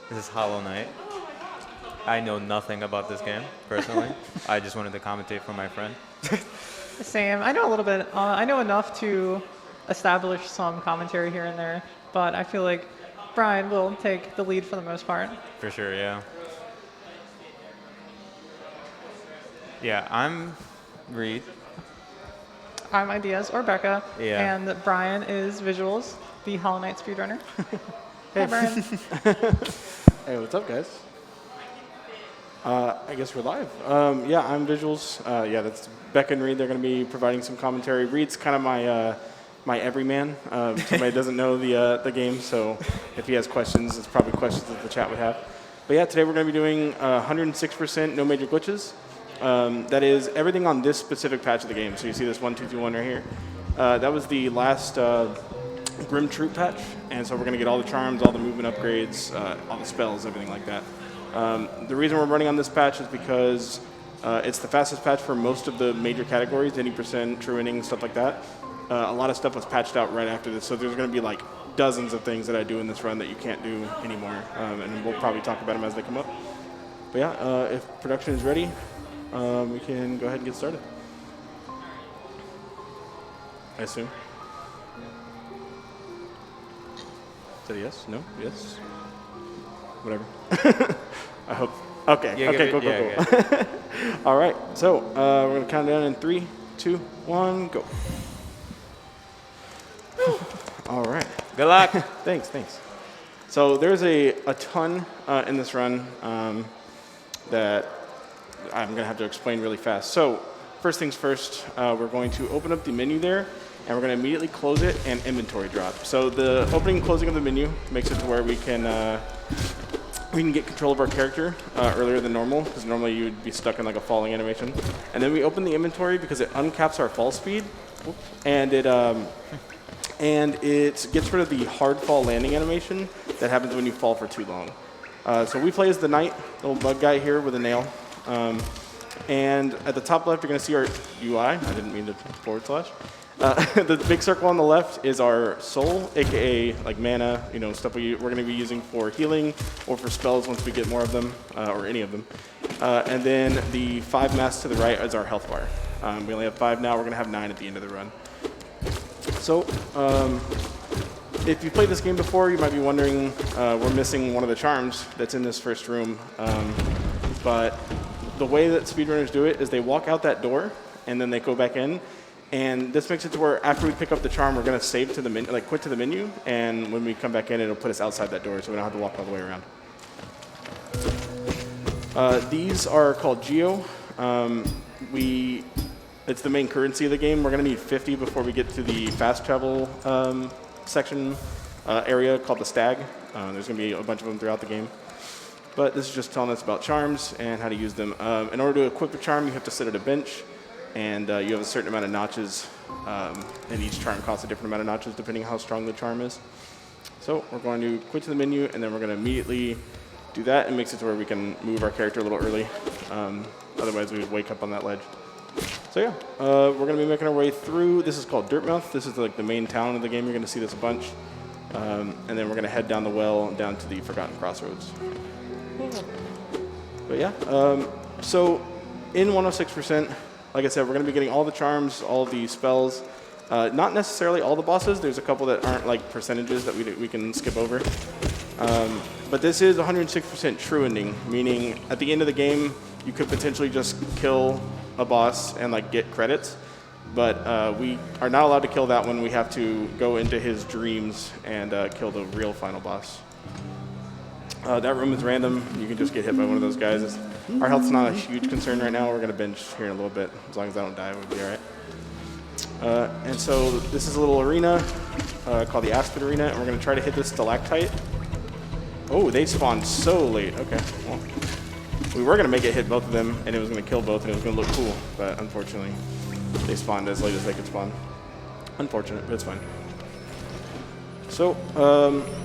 This is Hollow Knight. I know nothing about this game, personally. I just wanted to commentate for my friend. Same. I know a little bit. I know enough to establish some commentary here and there, but I feel like Brian will take the lead for the most part. For sure, yeah. Yeah, I'm Reed. I'm Ideas or Becca, Yeah. and Brian is Visuals, the Hollow Knight speedrunner. Hey, Brian. Hey, what's up, guys? I guess we're live. Yeah, I'm Visuals. Yeah, that's Becca and Reed. They're going to be providing some commentary. Reed's kind of my everyman. Somebody doesn't know the game, so if he has questions, it's probably questions that the chat would have. But yeah, today we're going to be doing 106% no major glitches. That is everything on this specific patch of the game. So you see this 1221 right here. That was the last Grim Troop patch, and so we're going to get all the charms, all the movement upgrades, all the spells, everything like that. The reason we're running on this patch is because it's the fastest patch for most of the major categories, 80%, true ending, stuff like that. A lot of stuff was patched out right after this, so there's going to be like dozens of things that I do in this run that you can't do anymore, and we'll probably talk about them as they come up. But yeah, if production is ready, we can go ahead and get started. I assume. Is that a yes? No? Yes? Whatever. I hope. Okay. Yeah, okay. Cool. Yeah. All right. So we're gonna count down in 3, 2, 1, go. All right. Good luck. Thanks. So there's a ton in this run that I'm gonna have to explain really fast. So first things first, we're going to open up the menu there, and we're going to immediately close it and inventory drop. So the opening and closing of the menu makes it to where we can get control of our character earlier than normal, because normally you would be stuck in like a falling animation. And then we open the inventory because it uncaps our fall speed, and it gets rid of the hard fall landing animation that happens when you fall for too long. So we play as the knight, the little bug guy here with a nail. And at the top left, you're going to see our UI. I didn't mean to /. The big circle on the left is our soul, aka like mana, stuff we're going to be using for healing or for spells once we get more of them, or any of them. And then the 5 masks to the right is our health bar. We only have 5 now. We're going to have 9 at the end of the run. So if you played this game before, you might be wondering, we're missing one of the charms that's in this first room. But the way that speedrunners do it is they walk out that door and then they go back in, and this makes it to where after we pick up the charm, we're going to save to the menu, like quit to the menu, and when we come back in, it'll put us outside that door, so we don't have to walk all the way around. These are called Geo. It's the main currency of the game. We're going to need 50 before we get to the fast travel section area called the Stag. There's going to be a bunch of them throughout the game. But this is just telling us about charms and how to use them. In order to equip a charm, you have to sit at a bench, and you have a certain amount of notches, and each charm costs a different amount of notches depending on how strong the charm is. So we're going to quit to the menu, and then we're going to immediately do that, and makes it to where we can move our character a little early. Otherwise, we would wake up on that ledge. So yeah, we're going to be making our way through. This is called Dirtmouth. This is like the main town of the game. You're going to see this a bunch. And then we're going to head down the well down to the Forgotten Crossroads. But yeah, so in 106%, like I said, we're going to be getting all the charms, all the spells. Not necessarily all the bosses. There's a couple that aren't like percentages that we can skip over. But this is 106% true ending, meaning at the end of the game, you could potentially just kill a boss and like get credits. But we are not allowed to kill that one. We have to go into his dreams and kill the real final boss. That room is random. You can just get hit by one of those guys. Our health's not a huge concern right now. We're going to bench here in a little bit. As long as I don't die, we'll be all right. And so this is a little arena called the Aspen Arena, and we're going to try to hit this stalactite. Oh, they spawned so late. Okay. Well, we were going to make it hit both of them, and it was going to kill both, and it was going to look cool. But unfortunately, they spawned as late as they could spawn. Unfortunate, but it's fine. So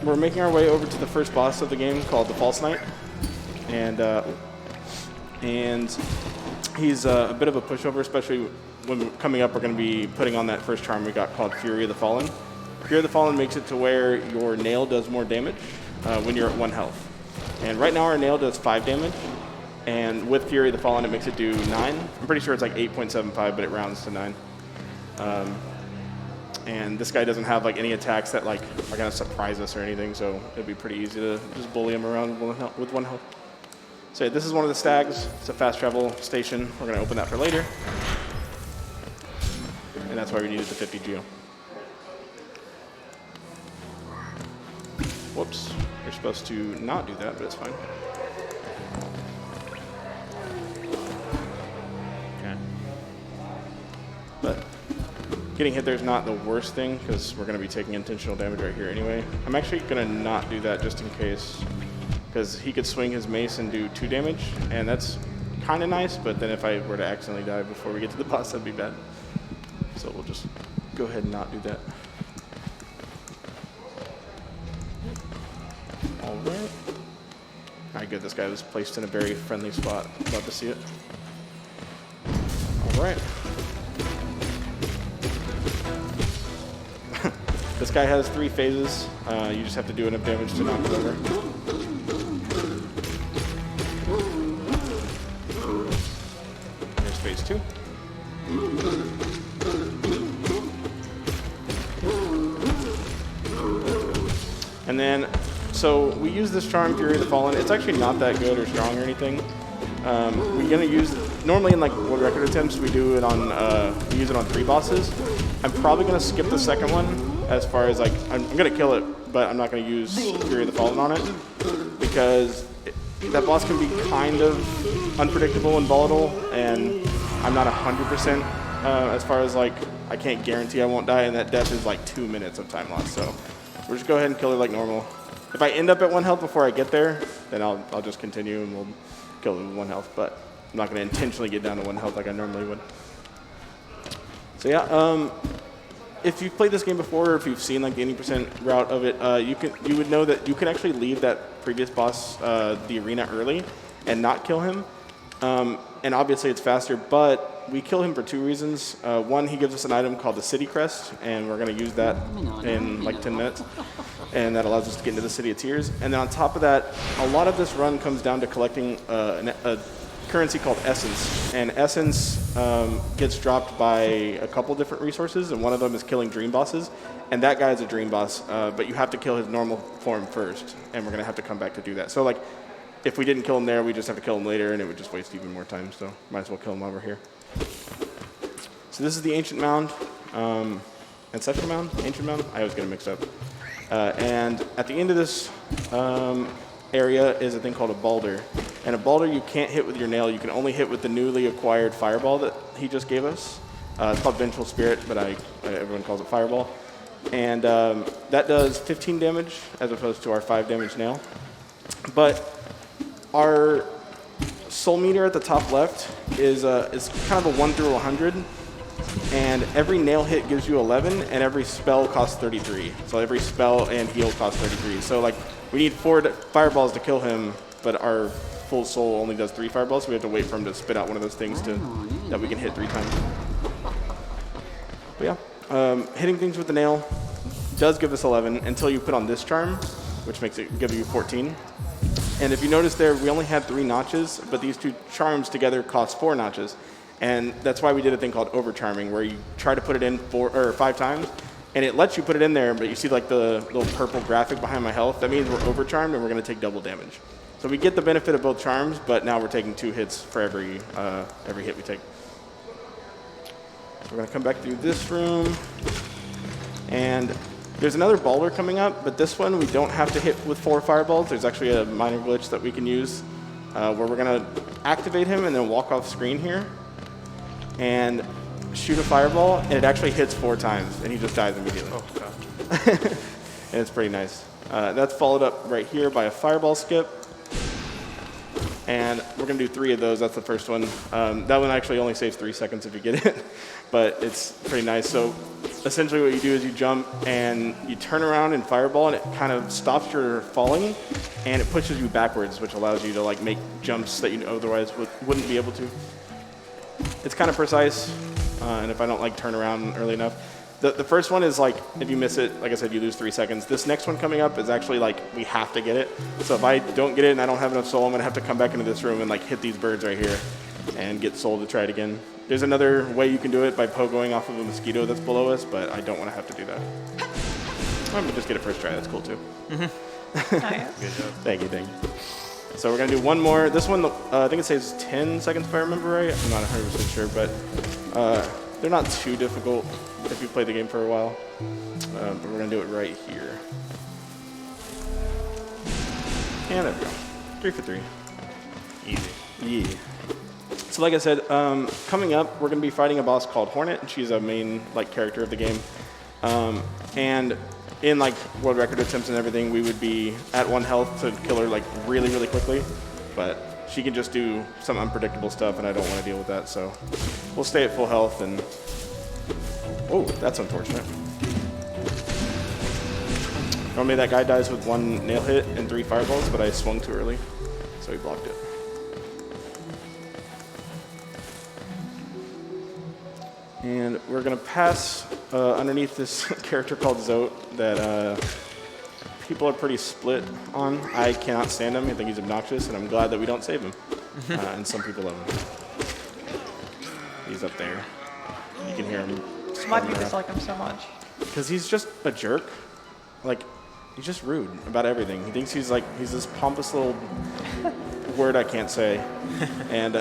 we're making our way over to the first boss of the game called the False Knight, and he's a bit of a pushover, especially when coming up. We're going to be putting on that first charm we got called Fury of the Fallen. Fury of the Fallen makes it to where your nail does more damage when you're at 1 health. And right now our nail does 5 damage. And with Fury of the Fallen, it makes it do 9. I'm pretty sure it's like 8.75, but it rounds to 9. And this guy doesn't have like any attacks that like are gonna surprise us or anything, so it'd be pretty easy to just bully him around with 1 health. So yeah, this is one of the stags. It's a fast travel station. We're gonna open that for later. And that's why we needed the 50 geo. Whoops, you're supposed to not do that, but it's fine. Okay. But getting hit there is not the worst thing because we're going to be taking intentional damage right here anyway. I'm actually going to not do that just in case because he could swing his mace and do 2 damage, and that's kind of nice, but then if I were to accidentally die before we get to the boss, that'd be bad. So we'll just go ahead and not do that. All right. All right, good. This guy was placed in a very friendly spot. Love to see it. All right. This guy has 3 phases. You just have to do enough damage to knock it over. There's phase 2. And then, so we use this charm, Fury of the Fallen. It's actually not that good or strong or anything. We're gonna use, normally in like world record attempts, we do it on, we use it on 3 bosses. I'm probably gonna skip the second one as far as like, I'm gonna kill it, but I'm not gonna use Fury of the Fallen on it because that boss can be kind of unpredictable and volatile, and I'm not 100% as far as like, I can't guarantee I won't die, and that death is like 2 minutes of time loss, so we'll just go ahead and kill her like normal. If I end up at 1 health before I get there, then I'll just continue and we'll kill her with 1 health, but I'm not gonna intentionally get down to 1 health like I normally would. So yeah, if you've played this game before, or if you've seen like the 80% route of it, you would know that you can actually leave that previous boss, the arena early, and not kill him. And obviously it's faster, but we kill him for 2 reasons. One, he gives us an item called the City Crest, and we're going to use that in like 10 minutes. And that allows us to get into the City of Tears. And then on top of that, a lot of this run comes down to collecting a currency called Essence. And Essence gets dropped by a couple different resources, and one of them is killing dream bosses. And that guy is a dream boss, but you have to kill his normal form first, and we're going to have to come back to do that. So like, if we didn't kill him there, we just have to kill him later, and it would just waste even more time, so might as well kill him while we're here. So this is the Ancient Mound, Ancestral Mound? Ancient Mound? I always get it mixed up. And at the end of this area is a thing called a Balder. And a Balder you can't hit with your nail, you can only hit with the newly acquired Fireball that he just gave us. It's called Vengeful Spirit, but everyone calls it Fireball. And that does 15 damage as opposed to our 5 damage nail. But our soul meter at the top left is kind of a 1 through 100, and every nail hit gives you 11, and every spell costs 33. So every spell and heal costs 33. So like we need 4 fireballs to kill him, but our full soul only does 3 fireballs, so we have to wait for him to spit out one of those things that we can hit 3 times. But yeah, hitting things with the nail does give us 11 until you put on this charm, which makes it give you 14. And if you notice there, we only had 3 notches, but these 2 charms together cost 4 notches. And that's why we did a thing called overcharming, where you try to put it in 4 or 5 times, and it lets you put it in there, but you see like the little purple graphic behind my health. That means we're overcharmed and we're going to take double damage. So we get the benefit of both charms, but now we're taking 2 hits for every hit we take. So we're going to come back through this room, and there's another Balder coming up, but this one we don't have to hit with 4 fireballs. There's actually a minor glitch that we can use where we're going to activate him and then walk off screen here and shoot a fireball, and it actually hits 4 times, and he just dies immediately. Oh, God. And it's pretty nice. That's followed up right here by a fireball skip. And we're going to do 3 of those. That's the first one. That one actually only saves 3 seconds if you get it, but it's pretty nice. So essentially what you do is you jump and you turn around and fireball, and it kind of stops your falling, and it pushes you backwards, which allows you to like make jumps that you otherwise wouldn't be able to. It's kind of precise, and if I don't like turn around early enough, The first one is like, if you miss it, like I said, you lose 3 seconds. This next one coming up is actually like, we have to get it. So if I don't get it and I don't have enough soul, I'm gonna have to come back into this room and like hit these birds right here and get soul to try it again. There's another way you can do it by pogoing off of a mosquito that's below us, but I don't want to have to do that. I'm gonna just get it first try, that's cool too. Nice. Thank you, thank you. So we're gonna do one more. This one, I think it says 10 seconds if I remember right. I'm not 100% sure, but they're not too difficult if you play the game for a while. But we're gonna do it right here. And there we go. 3 for 3. Easy. Yeah. So like I said, coming up, we're gonna be fighting a boss called Hornet, and she's a main like character of the game. And in like world record attempts and everything, we would be at 1 health to kill her like really, really quickly. But she can just do some unpredictable stuff, and I don't want to deal with that. So we'll stay at full health. And oh, that's unfortunate. Normally that guy dies with 1 nail hit and 3 fireballs, but I swung too early, so he blocked it. And we're gonna pass underneath this character called Zote that people are pretty split on. I cannot stand him. I think he's obnoxious, and I'm glad that we don't save him. And some people love him. He's up there. You can hear him. Why do you dislike him so much? Because he's just a jerk. Like, he's just rude about everything. He thinks he's like, he's this pompous little word I can't say. And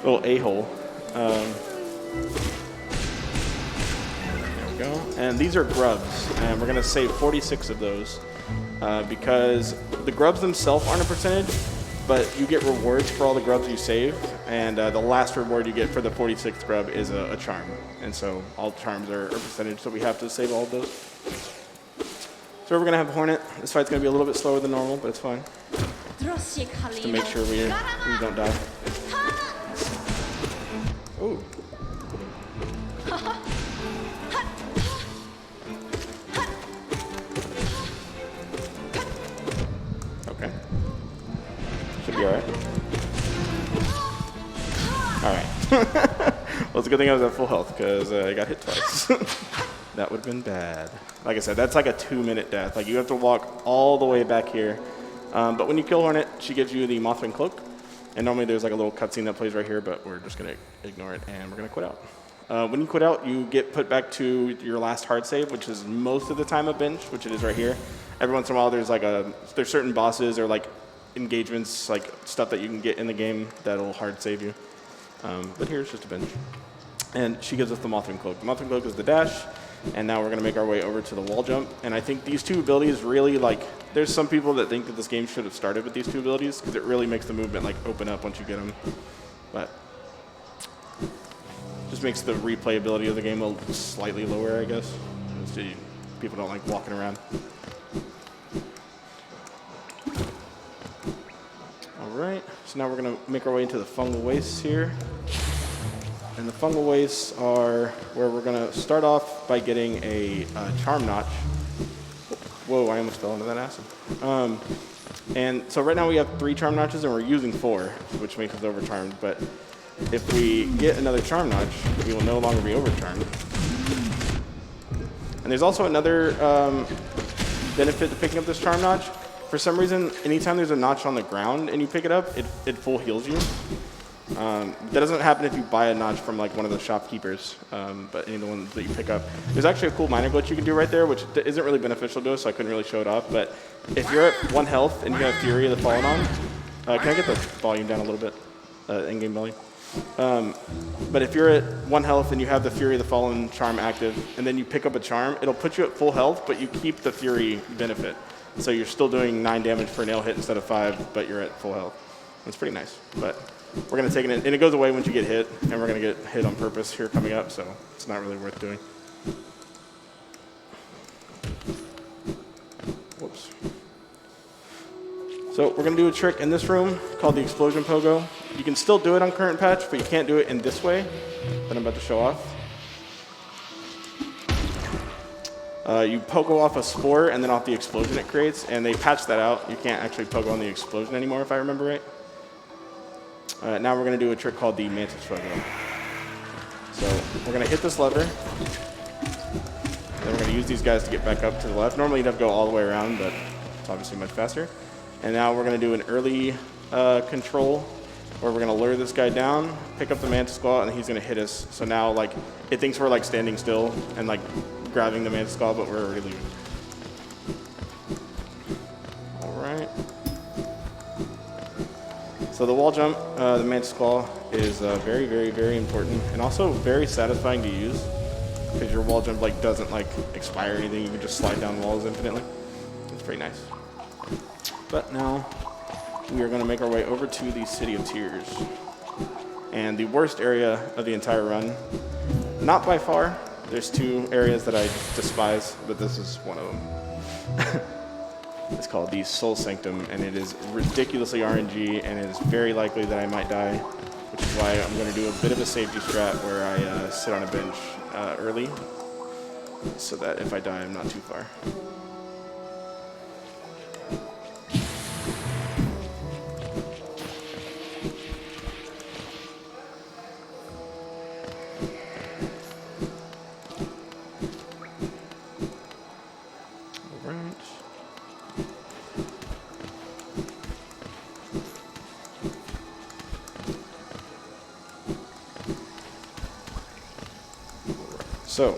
little a-hole. There we go. And these are grubs, and we're gonna save 46 of those because the grubs themselves aren't a percentage, but you get rewards for all the grubs you save, and the last reward you get for the 46th grub is a charm. And so all charms are a percentage, so we have to save all of those. So we're gonna have Hornet. This fight's gonna be a little bit slower than normal, but it's fine. Just to make sure we don't die. Ooh. Okay. Should be alright. Alright. Well, it's a good thing I was at full health, because I got hit twice. That would have been bad. Like I said, that's like a 2-minute death. Like, you have to walk all the way back here. But when you kill Hornet, she gives you the Mothwing Cloak. And normally there's like a little cutscene that plays right here, but we're just going to ignore it, and we're going to quit out. When you quit out, you get put back to your last hard save, which is most of the time a bench, which it is right here. Every once in a while, there's certain bosses or like engagements, like stuff that you can get in the game that'll hard save you. But here's just a bench. And she gives us the Mothwing Cloak. The Mothwing Cloak is the dash, and now we're going to make our way over to the wall jump. And I think these 2 abilities really, like, there's some people that think that this game should have started with these 2 abilities, because it really makes the movement like open up once you get them. But just makes the replayability of the game slightly lower, I guess. People don't like walking around. All right, so now we're gonna make our way into the fungal wastes here. And the fungal wastes are where we're gonna start off by getting a charm notch. Whoa, I almost fell into that acid. And so right now we have 3 charm notches, and we're using 4, which makes us overcharmed. But if we get another charm notch, we will no longer be overcharmed. And there's also another benefit to picking up this charm notch. For some reason, anytime there's a notch on the ground and you pick it up, it full heals you. That doesn't happen if you buy a notch from like one of the shopkeepers, but any of the ones that you pick up. There's actually a cool minor glitch you can do right there, which isn't really beneficial to us, so I couldn't really show it off. But if you're at 1 health and you have Fury of the Fallen on, can I get the volume down a little bit, in-game volume? But if you're at 1 health and you have the Fury of the Fallen charm active, and then you pick up a charm, it'll put you at full health, but you keep the Fury benefit. So you're still doing 9 damage for a nail hit instead of 5, but you're at full health. That's pretty nice. But we're going to take it in, and it goes away once you get hit, and we're going to get hit on purpose here coming up, so it's not really worth doing. Whoops. So we're going to do a trick in this room called the Explosion Pogo. You can still do it on current patch, but you can't do it in this way that I'm about to show off. You pogo off a spore and then off the explosion it creates, and they patched that out. You can't actually pogo on the explosion anymore, if I remember right. Now we're going to do a trick called the Mantis Pogo. So we're going to hit this lever, Then we're going to use these guys to get back up to the left. Normally you'd have to go all the way around, but it's obviously much faster. And now we're going to do an early control where we're going to lure this guy down, pick up the Mantis Claw, and he's going to hit us. So now like it thinks we're like standing still and like grabbing the Mantis Claw, but we're already leaving. All right. So the wall jump, the Mantis Claw, is very, very, very important and also very satisfying to use because your wall jump like doesn't like expire or anything. You can just slide down walls infinitely. It's pretty nice. But now we are going to make our way over to the City of Tears. And the worst area of the entire run, not by far. There's two areas that I despise, but this is one of them. It's called the Soul Sanctum, and it is ridiculously RNG, and it is very likely that I might die, which is why I'm going to do a bit of a safety strat where I sit on a bench early, so that if I die, I'm not too far. So,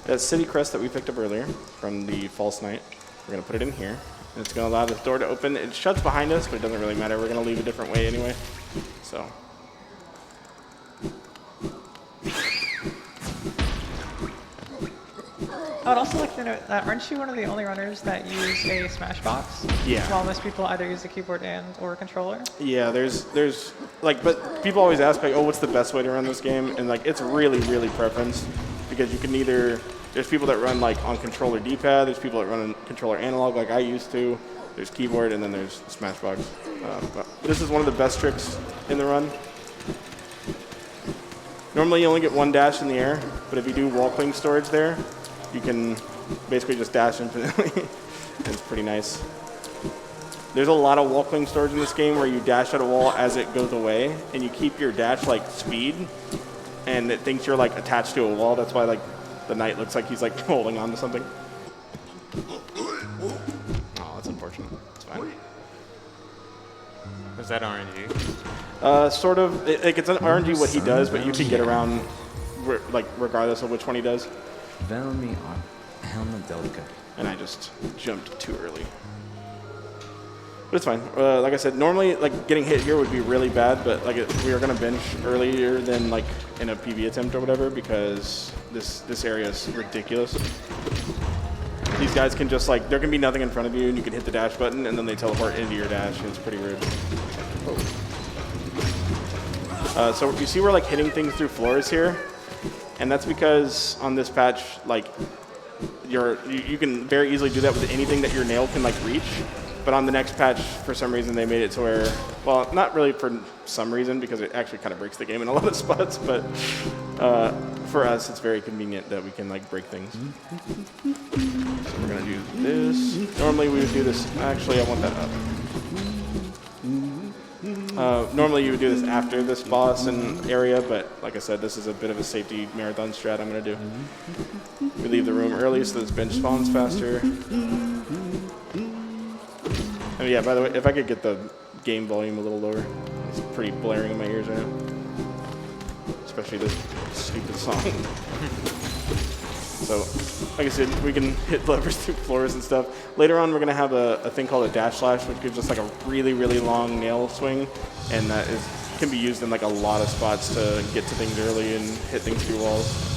that city crest that we picked up earlier from the False Knight, we're going to put it in here. And it's going to allow this door to open. It shuts behind us, but it doesn't really matter. We're going to leave a different way anyway. So. I would also like to note that aren't you one of the only runners that use a Smashbox? Yeah. While most people either use a keyboard and or a controller? Yeah, there's like, but people always ask like, oh, what's the best way to run this game? And like, it's really, really preference. Because you can either, there's people that run like on controller D-pad, there's people that run on controller analog like I used to, there's keyboard, and then there's Smashbox. But this is one of the best tricks in the run. Normally you only get one dash in the air, but if you do wall cling storage there, you can basically just dash infinitely. It's pretty nice. There's a lot of wall cling storage in this game where you dash at a wall as it goes away, and you keep your dash like speed, and it thinks you're like attached to a wall. That's why like the knight looks like he's like holding on to something. Oh, that's unfortunate. It's fine. Was that RNG? Sort of. It's an RNG what he does, but you can get around like regardless of which one he does. Velmi on Helma Delica. And I just jumped too early. But it's fine. Like I said, normally like getting hit here would be really bad, but like we are gonna bench earlier than like in a PB attempt or whatever because this area is ridiculous. These guys can just like, there can be nothing in front of you and you can hit the dash button and then they teleport into your dash and it's pretty rude. So you see we're like hitting things through floors here, and that's because on this patch like you can very easily do that with anything that your nail can like reach. But on the next patch, for some reason, they made it to where, well, not really for some reason, because it actually kind of breaks the game in a lot of spots, but for us, it's very convenient that we can, like, break things. So we're going to do this. Normally, we would do this. Actually, I want that up. Normally, you would do this after this boss and area, but like I said, this is a bit of a safety marathon strat I'm going to do. We leave the room early so this bench spawns faster. Oh yeah, by the way, if I could get the game volume a little lower. It's pretty blaring in my ears right now. Especially this stupid song. So, like I said, we can hit levers through floors and stuff. Later on, we're going to have a thing called a dash slash, which gives us like a really, really long nail swing. And that can be used in like a lot of spots to get to things early and hit things through walls.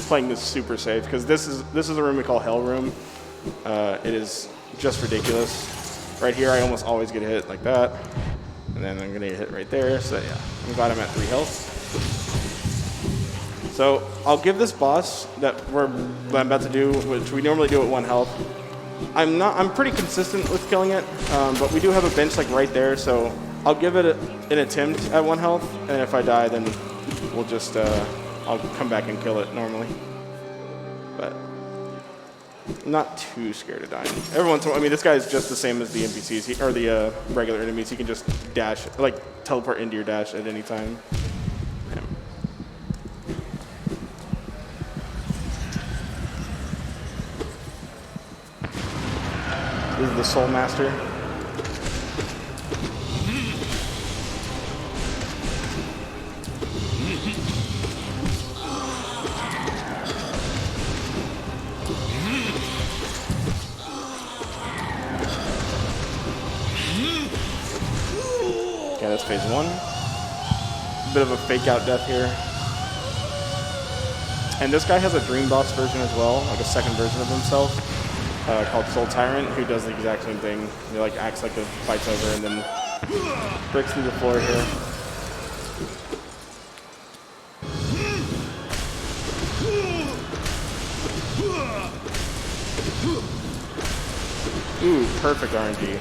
Playing this super safe because this is a room we call Hell Room. It is just ridiculous. Right here, I almost always get hit like that, and then I'm gonna get hit right there. So yeah, I'm glad I'm at 3 health. So I'll give this boss that I'm about to do, which we normally do at 1 health. I'm pretty consistent with killing it, but we do have a bench like right there, so I'll give it an attempt at 1 health, and if I die, then we'll just I'll come back and kill it normally. But I'm not too scared of dying. Every once in a while, I mean, this guy is just the same as the NPCs, or the regular enemies. He can just dash, like teleport into your dash at any time. Yeah. This is the Soul Master. Okay, that's phase 1. Bit of a fake out death here. And this guy has a Dream Boss version as well, like a second version of himself, called Soul Tyrant, who does the exact same thing. He like acts like the fight's over and then breaks through the floor here. Ooh, perfect RNG.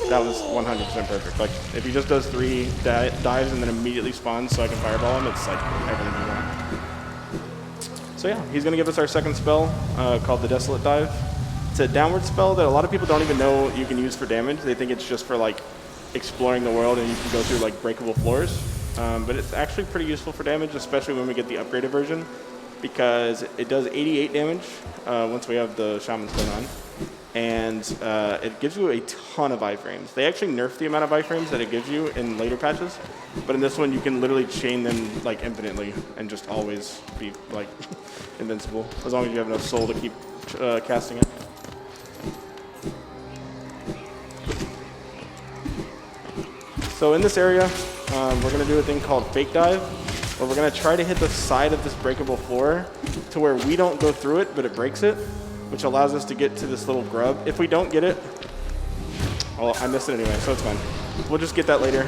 That was 100% perfect. Like, if he just does 3 dives and then immediately spawns so I can fireball him, it's like everything you want. So yeah, he's gonna give us our second spell called the Desolate Dive. It's a downward spell that a lot of people don't even know you can use for damage. They think it's just for like exploring the world and you can go through like breakable floors. But it's actually pretty useful for damage, especially when we get the upgraded version, because it does 88 damage once we have the Shaman Stone on. And it gives you a ton of iframes. They actually nerfed the amount of iframes that it gives you in later patches, but in this one you can literally chain them like infinitely and just always be like invincible, as long as you have enough soul to keep casting it. So in this area, we're gonna do a thing called Fake Dive, where we're gonna try to hit the side of this breakable floor to where we don't go through it, but it breaks it, which allows us to get to this little grub. If we don't get it, well, I missed it anyway, so it's fine. We'll just get that later.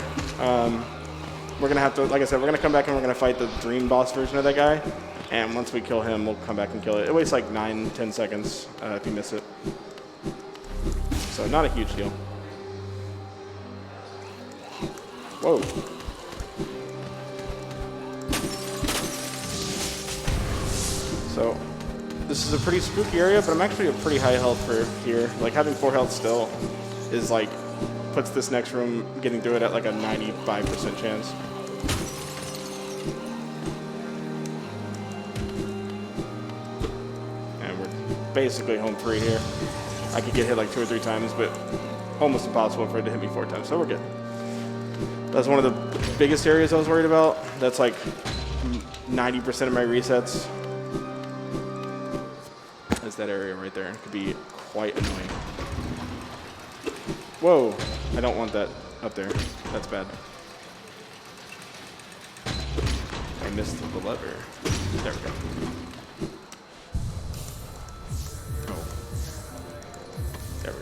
We're gonna have to, like I said, we're gonna come back and we're gonna fight the Dream Boss version of that guy. And once we kill him, we'll come back and kill it. It wastes like 9-10 seconds if you miss it. So not a huge deal. Whoa. So this is a pretty spooky area, but I'm actually at pretty high health for here. Like having 4 health still is like, puts this next room, getting through it at like a 95% chance. And we're basically home free here. I could get hit like 2 or 3 times, but almost impossible for it to hit me 4 times, so we're good. That's one of the biggest areas I was worried about. That's like 90% of my resets. Is that area right there. It could be quite annoying. Whoa, I don't want that up there. That's bad. I missed the lever. There we go. Oh. There we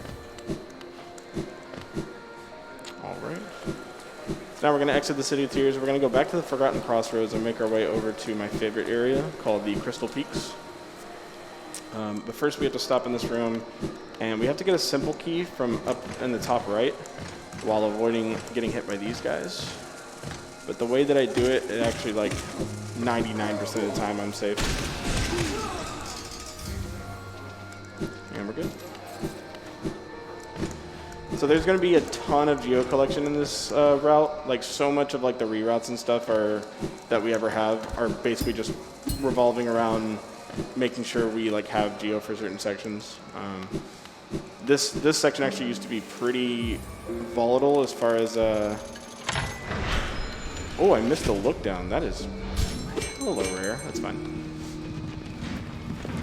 go. All right. So now we're going to exit the City of Tears. We're going to go back to the Forgotten Crossroads and make our way over to my favorite area called the Crystal Peaks. But first we have to stop in this room, and we have to get a simple key from up in the top right while avoiding getting hit by these guys. But the way that I do it, it actually like 99% of the time I'm safe. And we're good. So there's going to be a ton of geo collection in this route. Like so much of like the reroutes and stuff that we ever have are basically just revolving around making sure we like have geo for certain sections. This section actually used to be pretty volatile as far as oh, I missed the look down. That is hella rare. That's fine.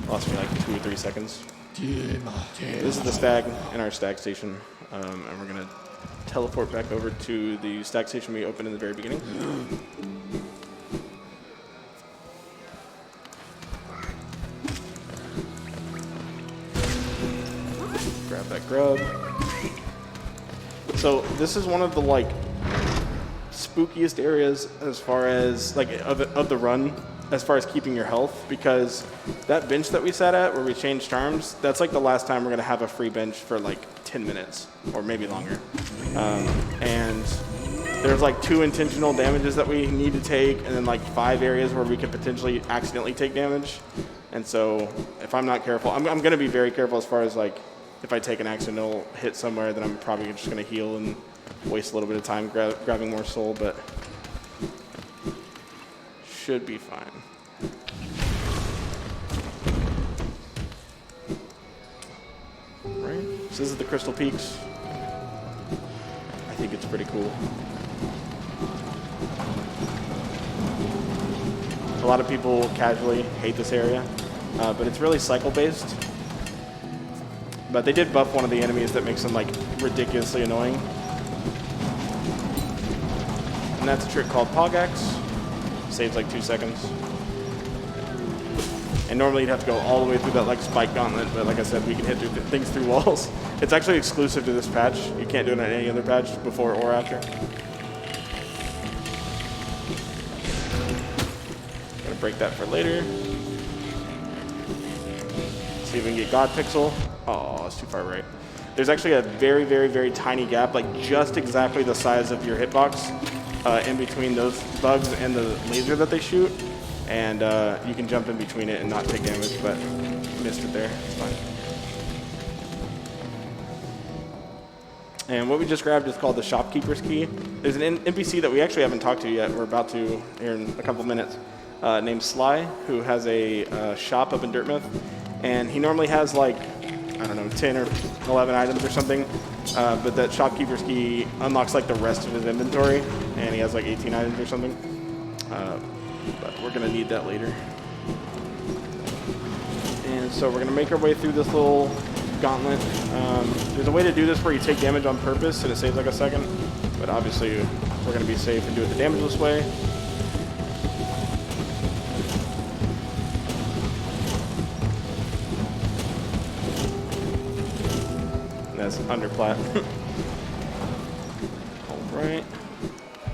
Lost me like 2 or 3 seconds. This is the stag in our stag station, and we're gonna teleport back over to the stag station we opened in the very beginning. Grab that grub. So this is one of the like spookiest areas as far as like of the run, as far as keeping your health, because that bench that we sat at where we changed charms, that's like the last time we're gonna have a free bench for like 10 minutes or maybe longer. And there's like 2 intentional damages that we need to take, and then like 5 areas where we could potentially accidentally take damage. And so if I'm not careful, I'm going to be very careful as far as like if I take an accidental hit somewhere, then I'm probably just going to heal and waste a little bit of time grabbing more soul, but should be fine. Right, so this is the Crystal Peaks. I think it's pretty cool. A lot of people casually hate this area, but it's really cycle-based. But they did buff one of the enemies that makes them like ridiculously annoying. And that's a trick called Pogax. Saves like 2 seconds. And normally you'd have to go all the way through that like spike gauntlet, but like I said, we can hit things through walls. It's actually exclusive to this patch. You can't do it on any other patch before or after. Gonna break that for later. See if we can get God Pixel. Oh, it's too far right. There's actually a very, very, very tiny gap, like just exactly the size of your hitbox in between those bugs and the laser that they shoot. And you can jump in between it and not take damage, but missed it there. It's fine. And what we just grabbed is called the Shopkeeper's Key. There's an NPC that we actually haven't talked to yet. We're about to here in a couple minutes, named Sly, who has a shop up in Dirtmouth. And he normally has like, I don't know, 10 or 11 items or something. But that Shopkeeper's Key unlocks like the rest of his inventory. And he has like 18 items or something. But we're going to need that later. And so we're going to make our way through this little gauntlet. There's a way to do this where you take damage on purpose and it saves like a second. But obviously we're going to be safe and do it the damageless way. That's underplat. Alright.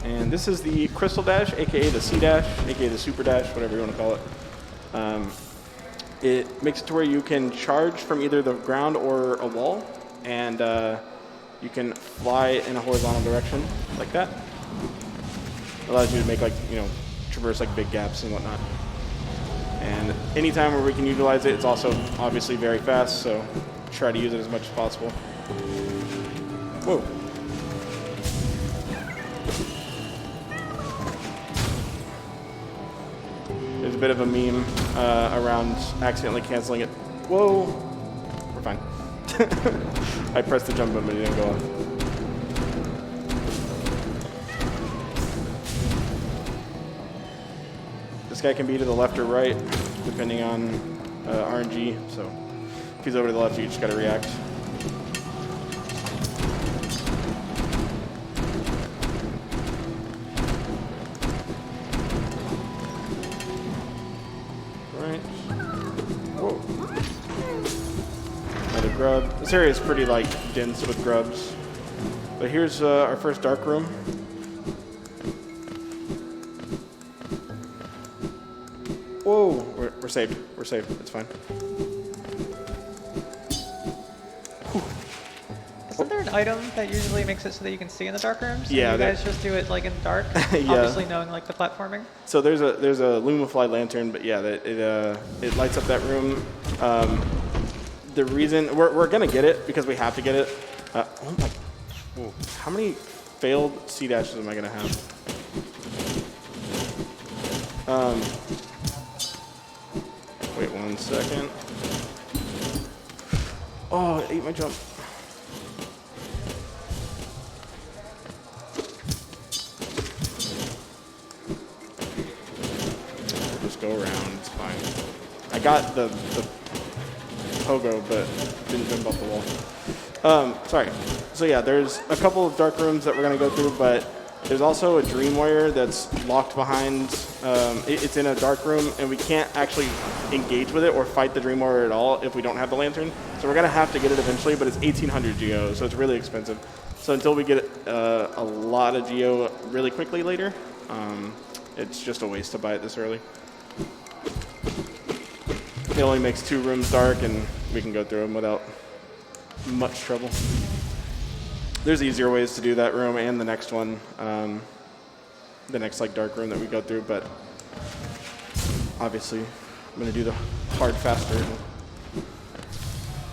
And this is the Crystal Dash, aka the C Dash, aka the Super Dash, whatever you want to call it. It makes it to where you can charge from either the ground or a wall, and you can fly in a horizontal direction like that. It allows you to make, like, you know, traverse like big gaps and whatnot. And anytime where we can utilize it, it's also obviously very fast, so try to use it as much as possible. Whoa. There's a bit of a meme around accidentally canceling it. Whoa. We're fine. I pressed the jump button, but it didn't go off. This guy can be to the left or right, depending on RNG. So if he's over to the left, you just gotta react. Right. Whoa. Another grub. This area is pretty like dense with grubs. But here's our first dark room. Whoa, we're saved. We're saved. It's fine. Isn't there an item that usually makes it so that you can see in the dark rooms? Yeah. And you guys just do it like in the dark, Yeah. obviously knowing like the platforming. So there's a Lumify lantern, but yeah, it lights up that room. The reason we're gonna get it because we have to get it. Oh my! Whoa, how many failed C dashes am I gonna have? Wait 1 second. Oh, I ate my jump. We'll just go around, it's fine. I got the pogo, but didn't jump off the wall. Sorry. So yeah, there's a couple of dark rooms that we're gonna go through, but there's also a dream warrior that's locked behind. It's in a dark room, and we can't actually engage with it or fight the dream warrior at all if we don't have the lantern. So we're gonna have to get it eventually, but it's 1,800 geo, so it's really expensive. So until we get a lot of geo really quickly later, it's just a waste to buy it this early. It only makes 2 rooms dark, and we can go through them without much trouble. There's easier ways to do that room and the next one, the next like dark room that we go through, but obviously I'm going to do the hard, fast version.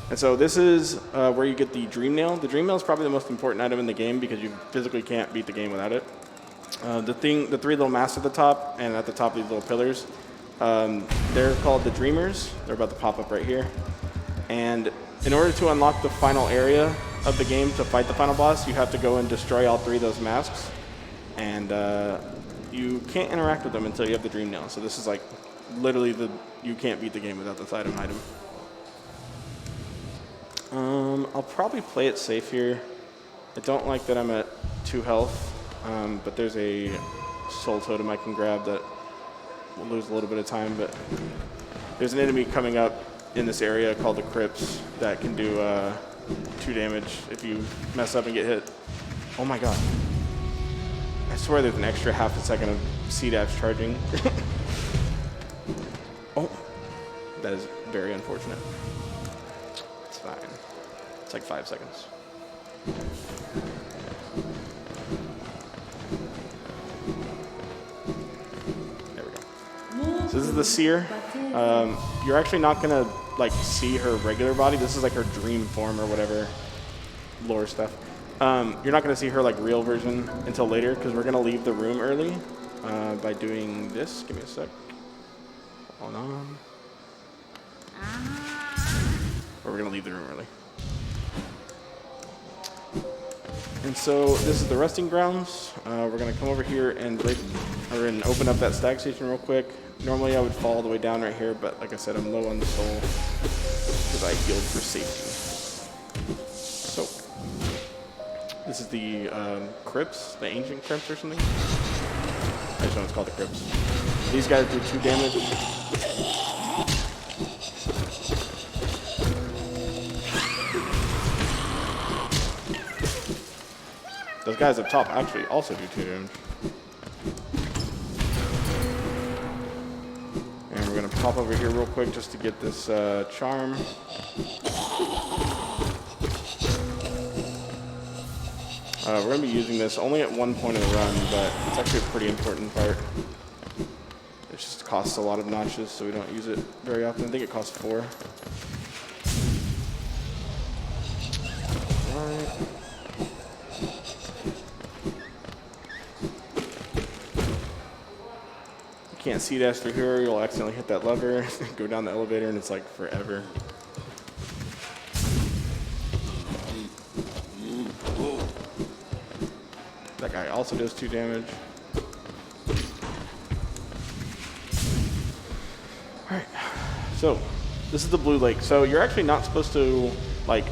And so this is where you get the Dream Nail. The Dream Nail is probably the most important item in the game because you physically can't beat the game without it. The 3 little masks at the top, and at the top these little pillars, they're called the Dreamers. They're about to pop up right here. And in order to unlock the final area of the game to fight the final boss, you have to go and destroy all 3 of those masks. And you can't interact with them until you have the Dream Nail. So this is like literally you can't beat the game without this item. I'll probably play it safe here. I don't like that I'm at 2 health, but there's a soul totem I can grab that will lose a little bit of time, but there's an enemy coming up in this area called the Crypts that can do 2 damage if you mess up and get hit. Oh my god. I swear there's an extra half a second of C-dash charging. Oh, that is very unfortunate. It's fine. It's like 5 seconds. There we go. So this is the Seer. You're actually not gonna like see her regular body. This is like her dream form or whatever lore stuff. You're not gonna see her like real version until later because we're gonna leave the room early by doing this. Give me a sec. Hold on. Or we're gonna leave the room early. And so this is the resting grounds. We're gonna come over here and open up that stag station real quick. Normally I would fall all the way down right here, but like I said, I'm low on the soul because I healed for safety. So this is the crypts, the ancient crypts or something. I just know it's called the crypts. These guys do 2 damage. Those guys up top actually also do 2 damage. And we're gonna pop over here real quick just to get this charm. We're gonna be using this only at one point of the run, but it's actually a pretty important part. It just costs a lot of notches, so we don't use it very often. I think it costs 4. Alright. Can't see dash through here, you'll accidentally hit that lever, go down the elevator, and it's like forever. That guy also does 2 damage. Alright, so this is the Blue Lake. So you're actually not supposed to, like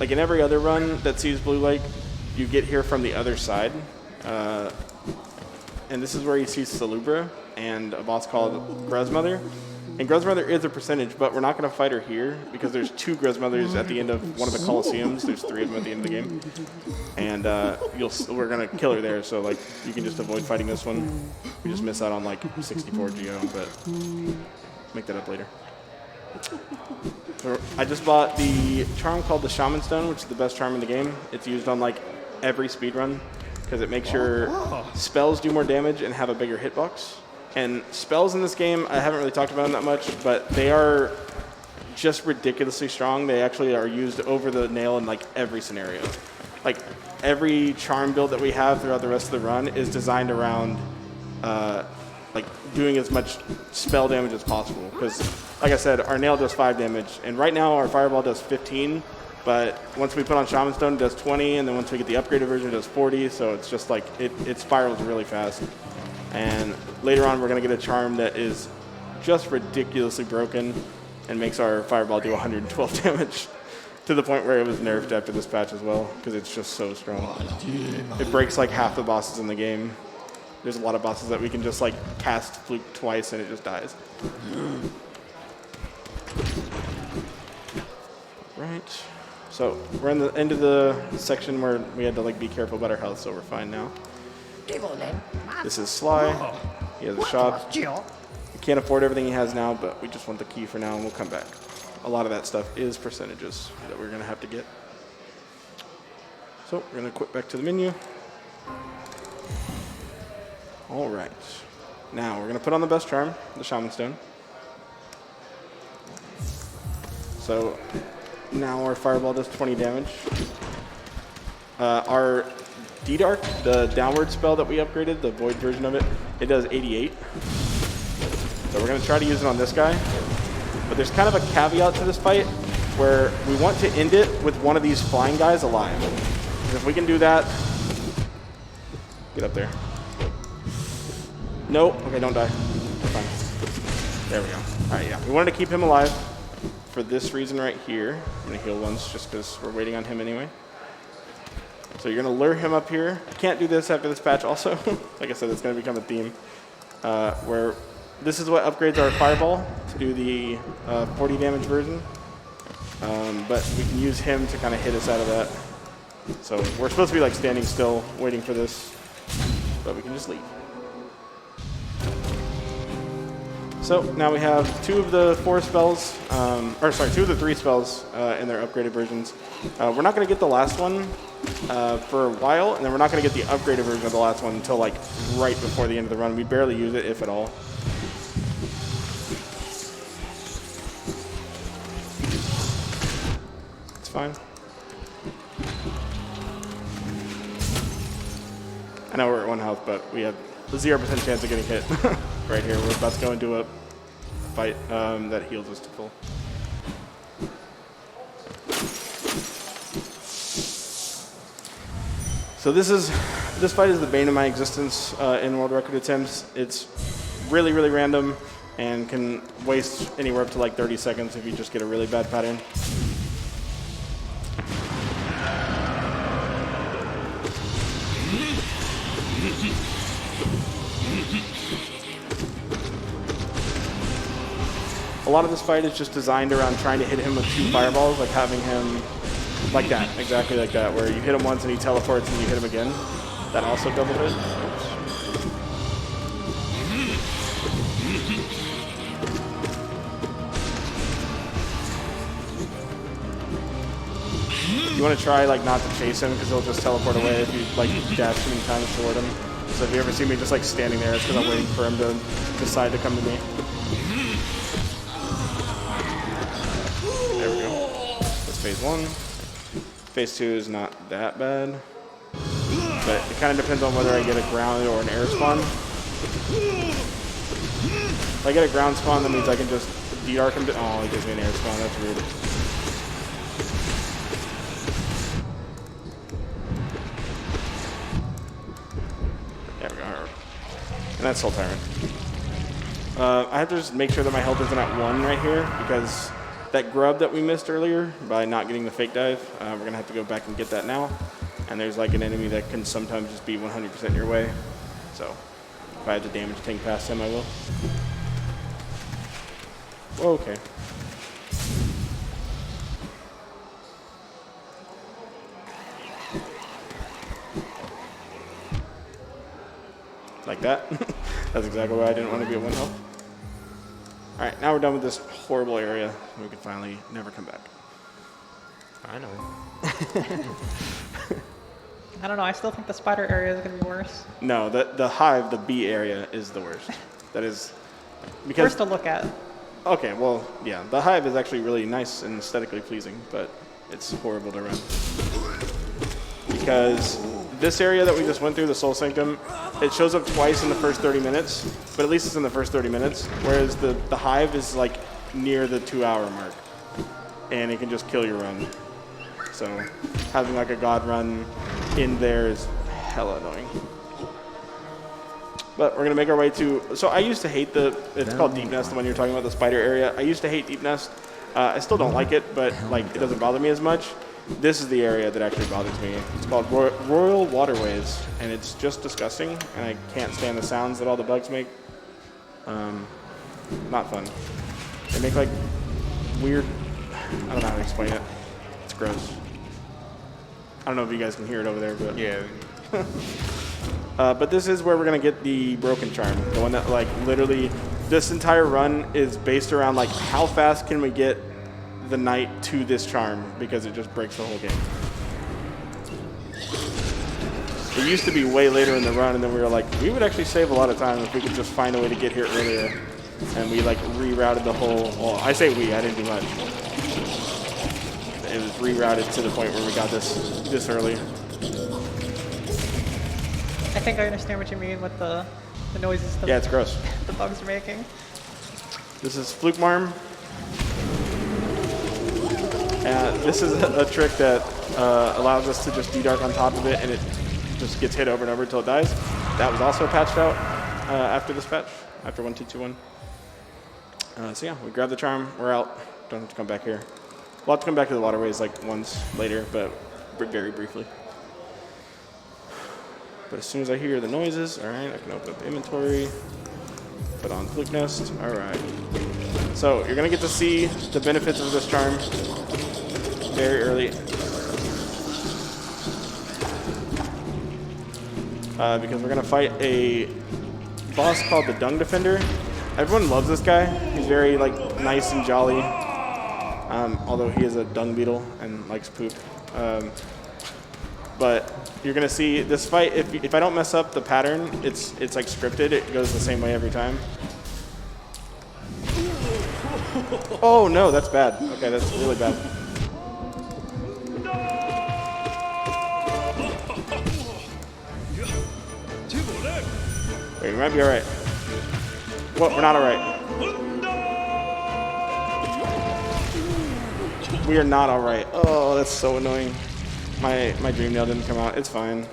in every other run that sees Blue Lake, you get here from the other side. And this is where you see Salubra and a boss called Grezmother. And Grezmother is a percentage, but we're not going to fight her here because there's 2 Grezmothers at the end of one of the Colosseums. There's 3 of them at the end of the game. And we're going to kill her there, so like you can just avoid fighting this one. We just miss out on like 64 Geo, but make that up later. So I just bought the charm called the Shaman Stone, which is the best charm in the game. It's used on like every speedrun because it makes your spells do more damage and have a bigger hitbox. And spells in this game, I haven't really talked about them that much, but they are just ridiculously strong. They actually are used over the nail in like every scenario. Like every charm build that we have throughout the rest of the run is designed around like doing as much spell damage as possible. Because like I said, our nail does 5 damage, and right now our fireball does 15. But once we put on Shaman Stone, it does 20, and then once we get the upgraded version, it does 40. So it's just like it spirals really fast. And later on, we're going to get a charm that is just ridiculously broken and makes our fireball do 112 damage to the point where it was nerfed after this patch as well because it's just so strong. It breaks like half the bosses in the game. There's a lot of bosses that we can just like cast Fluke twice and it just dies. Right. So we're in the end of the section where we had to like be careful about our health, so we're fine now. This is Sly. He has a shop. We can't afford everything he has now, but we just want the key for now, and we'll come back. A lot of that stuff is percentages that we're going to have to get. So we're going to quit back to the menu. All right. Now we're going to put on the best charm, the Shaman Stone. So now our fireball does 20 damage. Our D-Dark, the downward spell that we upgraded, the void version of it, it does 88. So we're going to try to use it on this guy. But there's kind of a caveat to this fight where we want to end it with one of these flying guys alive. If we can do that, get up there. Nope. Okay, don't die. We're fine. There we go. All right, yeah. We wanted to keep him alive for this reason right here. I'm going to heal once just because we're waiting on him anyway. So you're going to lure him up here. You can't do this after this patch also. Like I said, it's going to become a theme where this is what upgrades our fireball to do the 40 damage version. But we can use him to kind of hit us out of that. So we're supposed to be like standing still waiting for this, but we can just leave. So now we have 2 of the 4 spells, or sorry, 2 of the 3 spells in their upgraded versions. We're not going to get the last one for a while, and then we're not going to get the upgraded version of the last one until like right before the end of the run. We barely use it, if at all. It's fine. I know we're at 1 health, but we have a 0% chance of getting hit right here. We're about to go into a fight that heals us to full. So this fight is the bane of my existence in world record attempts. It's really, really random and can waste anywhere up to like 30 seconds if you just get a really bad pattern. A lot of this fight is just designed around trying to hit him with 2 fireballs, like having him like that, exactly like that, where you hit him once and he teleports and you hit him again. That also double hit. You want to try like not to chase him because he'll just teleport away if you like dash too many times toward him. So if you ever see me just like standing there, it's because I'm waiting for him to decide to come to me. There we go. That's phase 1. Phase 2 is not that bad, but it kind of depends on whether I get a ground or an air spawn. If I get a ground spawn, that means I can just D-Arc him. Oh, he gives me an air spawn. That's rude. There we go. And that's Soul Tyrant. I have to just make sure that my health isn't at 1 right here, because that grub that we missed earlier by not getting the fake dive, we're going to have to go back and get that now. And there's like an enemy that can sometimes just be 100% your way. So if I have to damage tank past him, I will. Okay. Like that. That's exactly why I didn't want to be at 1 health. All right, now we're done with this horrible area. We can finally never come back. Finally. I don't know. I still think the spider area is going to be worse. No, the hive, the bee area, is the worst. That is because Worst to look at. Okay, well, yeah, the hive is actually really nice and aesthetically pleasing, but it's horrible to run because this area that we just went through, the Soul Sanctum, it shows up twice in the first 30 minutes, but at least it's in the first 30 minutes, whereas the hive is like near the 2-hour mark, and it can just kill your run. So having like a god run in there is hella annoying. But we're gonna make our way to, so I used to hate it's called Deep Nest, the one you're talking about, the spider area. I used to hate Deep Nest. I still don't like it, but like it doesn't bother me as much. This is the area that actually bothers me. It's called Royal Waterways, and it's just disgusting, and I can't stand the sounds that all the bugs make. Not fun. They make like weird, I don't know how to explain it. It's gross. I don't know if you guys can hear it over there, but Yeah. but this is where we're gonna get the broken charm, the one that like literally this entire run is based around like how fast can we get the knight to this charm, because it just breaks the whole game. It used to be way later in the run, and then we were like, we would actually save a lot of time if we could just find a way to get here earlier. And we like rerouted the whole, well, I say we, I didn't do much. it was rerouted to the point where we got this early. I think I understand what you mean with the noises Yeah, it's gross. the bugs are making. This is Fluke Marm. This is a trick that allows us to just dedark on top of it, and it just gets hit over and over until it dies. That was also patched out after this patch, after 1.2.21. So yeah, we grab the charm, we're out. Don't have to come back here. We'll have to come back to the waterways like once later, but very briefly. But as soon as I hear the noises, all right, I can open up the inventory, put on Fluke Nest, all right. So you're gonna get to see the benefits of this charm very early. Because we're gonna fight a boss called the Dung Defender. Everyone loves this guy. He's very like nice and jolly, although he is a dung beetle and likes poop. But you're gonna see this fight. If I don't mess up the pattern, it's like scripted. It goes the same way every time. Oh no, that's bad. Okay, that's really bad. Wait, we might be all right. What? We're not all right. We are not all right. Oh, that's so annoying. My dream nail didn't come out. It's fine.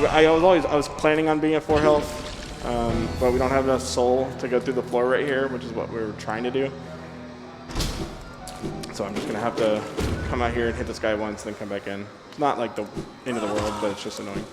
I was planning on being at 4 health, but we don't have enough soul to go through the floor right here, which is what we were trying to do. So I'm just gonna have to come out here and hit this guy once, then come back in. It's not like the end of the world, but it's just annoying.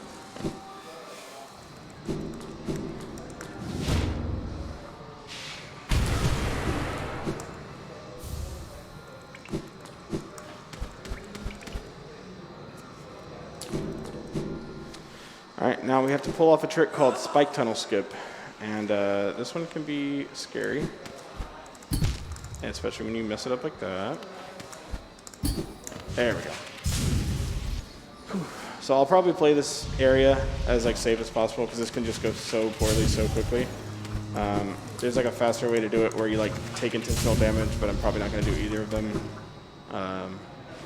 All right, now we have to pull off a trick called Spike Tunnel Skip. And this one can be scary, and especially when you mess it up like that. There we go. Whew. So I'll probably play this area as like safe as possible because this can just go so poorly so quickly. There's like a faster way to do it where you like take intentional damage, but I'm probably not going to do either of them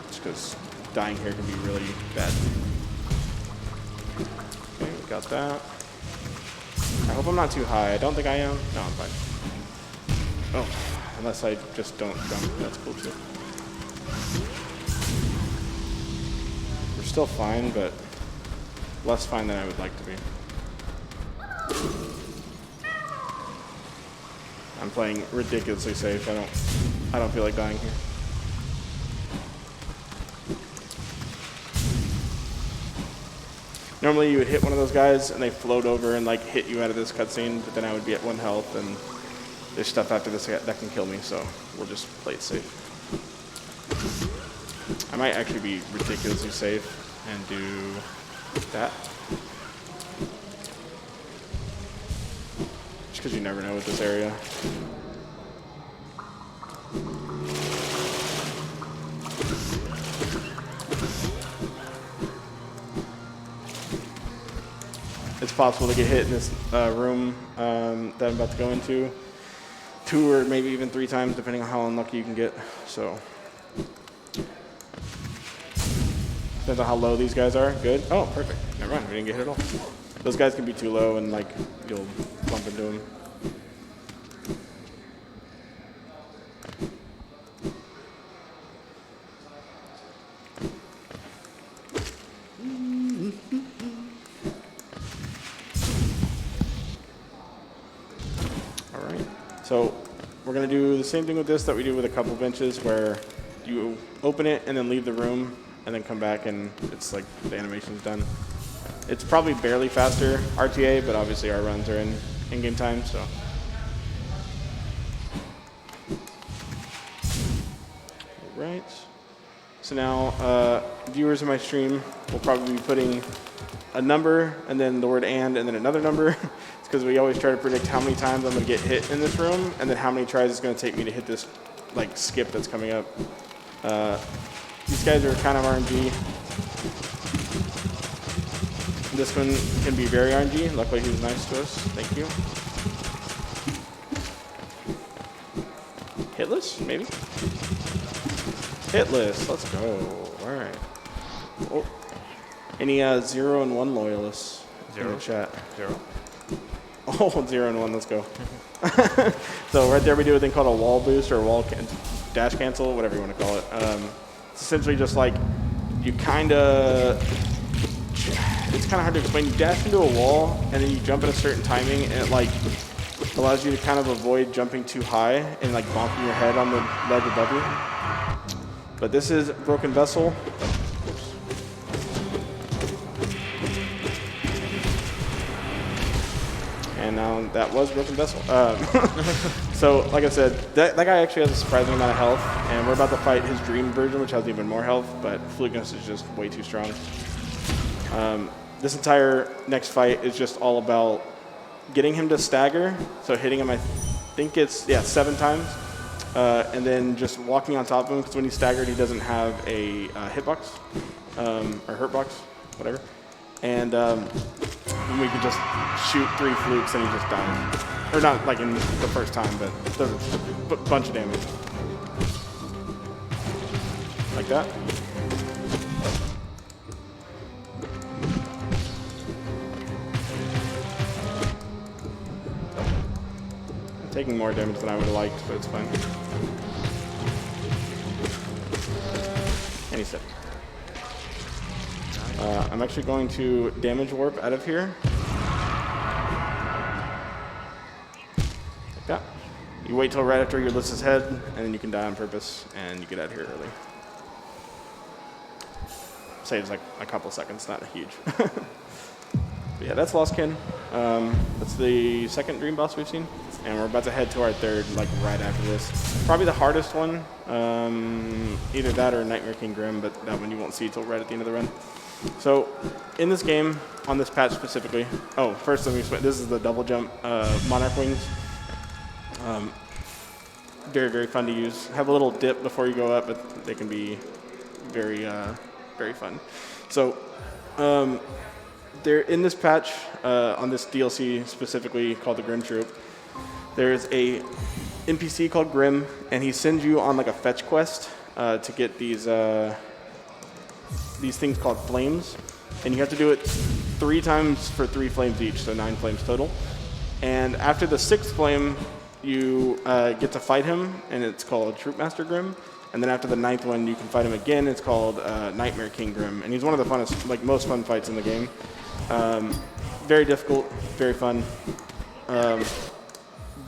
just because dying here can be really bad. Okay, we got that. I hope I'm not too high. I don't think I am. No, I'm fine. Oh, unless I just don't jump. That's cool too. We're still fine, but less fine than I would like to be. I'm playing ridiculously safe. I don't feel like dying here. Normally you would hit one of those guys and they float over and like hit you out of this cutscene, but then I would be at 1 health and there's stuff after this that can kill me, so we'll just play it safe. I might actually be ridiculously safe and do that. Just because you never know with this area. It's possible to get hit in this room that I'm about to go into 2 or maybe even 3 times, depending on how unlucky you can get. So depends on how low these guys are. Good. Oh, perfect. Never mind. We didn't get hit at all. Those guys can be too low, and like you'll bump into them. So we're going to do the same thing with this that we do with a couple benches, where you open it and then leave the room and then come back and it's like the animation's done. It's probably barely faster RTA, but obviously our runs are in-game time, so. All right. So now viewers of my stream will probably be putting a number and then the word and then another number. Because we always try to predict how many times I'm going to get hit in this room, and then how many tries it's going to take me to hit this like skip that's coming up. These guys are kind of RNG. This one can be very RNG. Luckily he was nice to us. Thank you. Hitless, maybe? Hitless. Let's go. All right. Oh. Any 0 and 1 loyalists in the chat? 0. Oh, 0 and 1. Let's go. So right there we do a thing called a wall boost or dash cancel, whatever you want to call it. It's essentially just like you it's kind of hard to explain. You dash into a wall and then you jump at a certain timing, and it like allows you to kind of avoid jumping too high and like bonking your head on the ledge above you. But this is Broken Vessel. And now that was Broken Vessel. So, like I said, that guy actually has a surprising amount of health, and we're about to fight his dream version, which has even more health, but Flukeness is just way too strong. This entire next fight is just all about getting him to stagger, so hitting him, I think it's, 7 times, and then just walking on top of him, because when he's staggered, he doesn't have a hitbox, or hurtbox, whatever. And we can just shoot 3 flukes and he just dies. Or not like in the first time, but does a bunch of damage. Like that. I'm taking more damage than I would have liked, but it's fine. And he's dead. I'm actually going to damage warp out of here. Like that. You wait till right after he lifts his head, and then you can die on purpose, and you get out of here early. Saves like a couple seconds, not huge. But yeah, that's Lost Kin. That's the second dream boss we've seen, and we're about to head to our third, like right after this. Probably the hardest one. Either that or Nightmare King Grim, but that one you won't see till right at the end of the run. So, in this game, on this patch specifically, first let me explain. This is the double jump Monarch Wings. Very, very fun to use. Have a little dip before you go up, but they can be very, very fun. So, in this patch, on this DLC specifically called the Grim Troop, there's a NPC called Grim, and he sends you on like a fetch quest to get these things called flames, and you have to do it 3 times for 3 flames each, so 9 flames total. And after the 6th flame, you get to fight him, and it's called Troopmaster Grim. And then after the 9th one, you can fight him again. It's called Nightmare King Grim, and he's one of the funnest, like most fun fights in the game. Very difficult, very fun.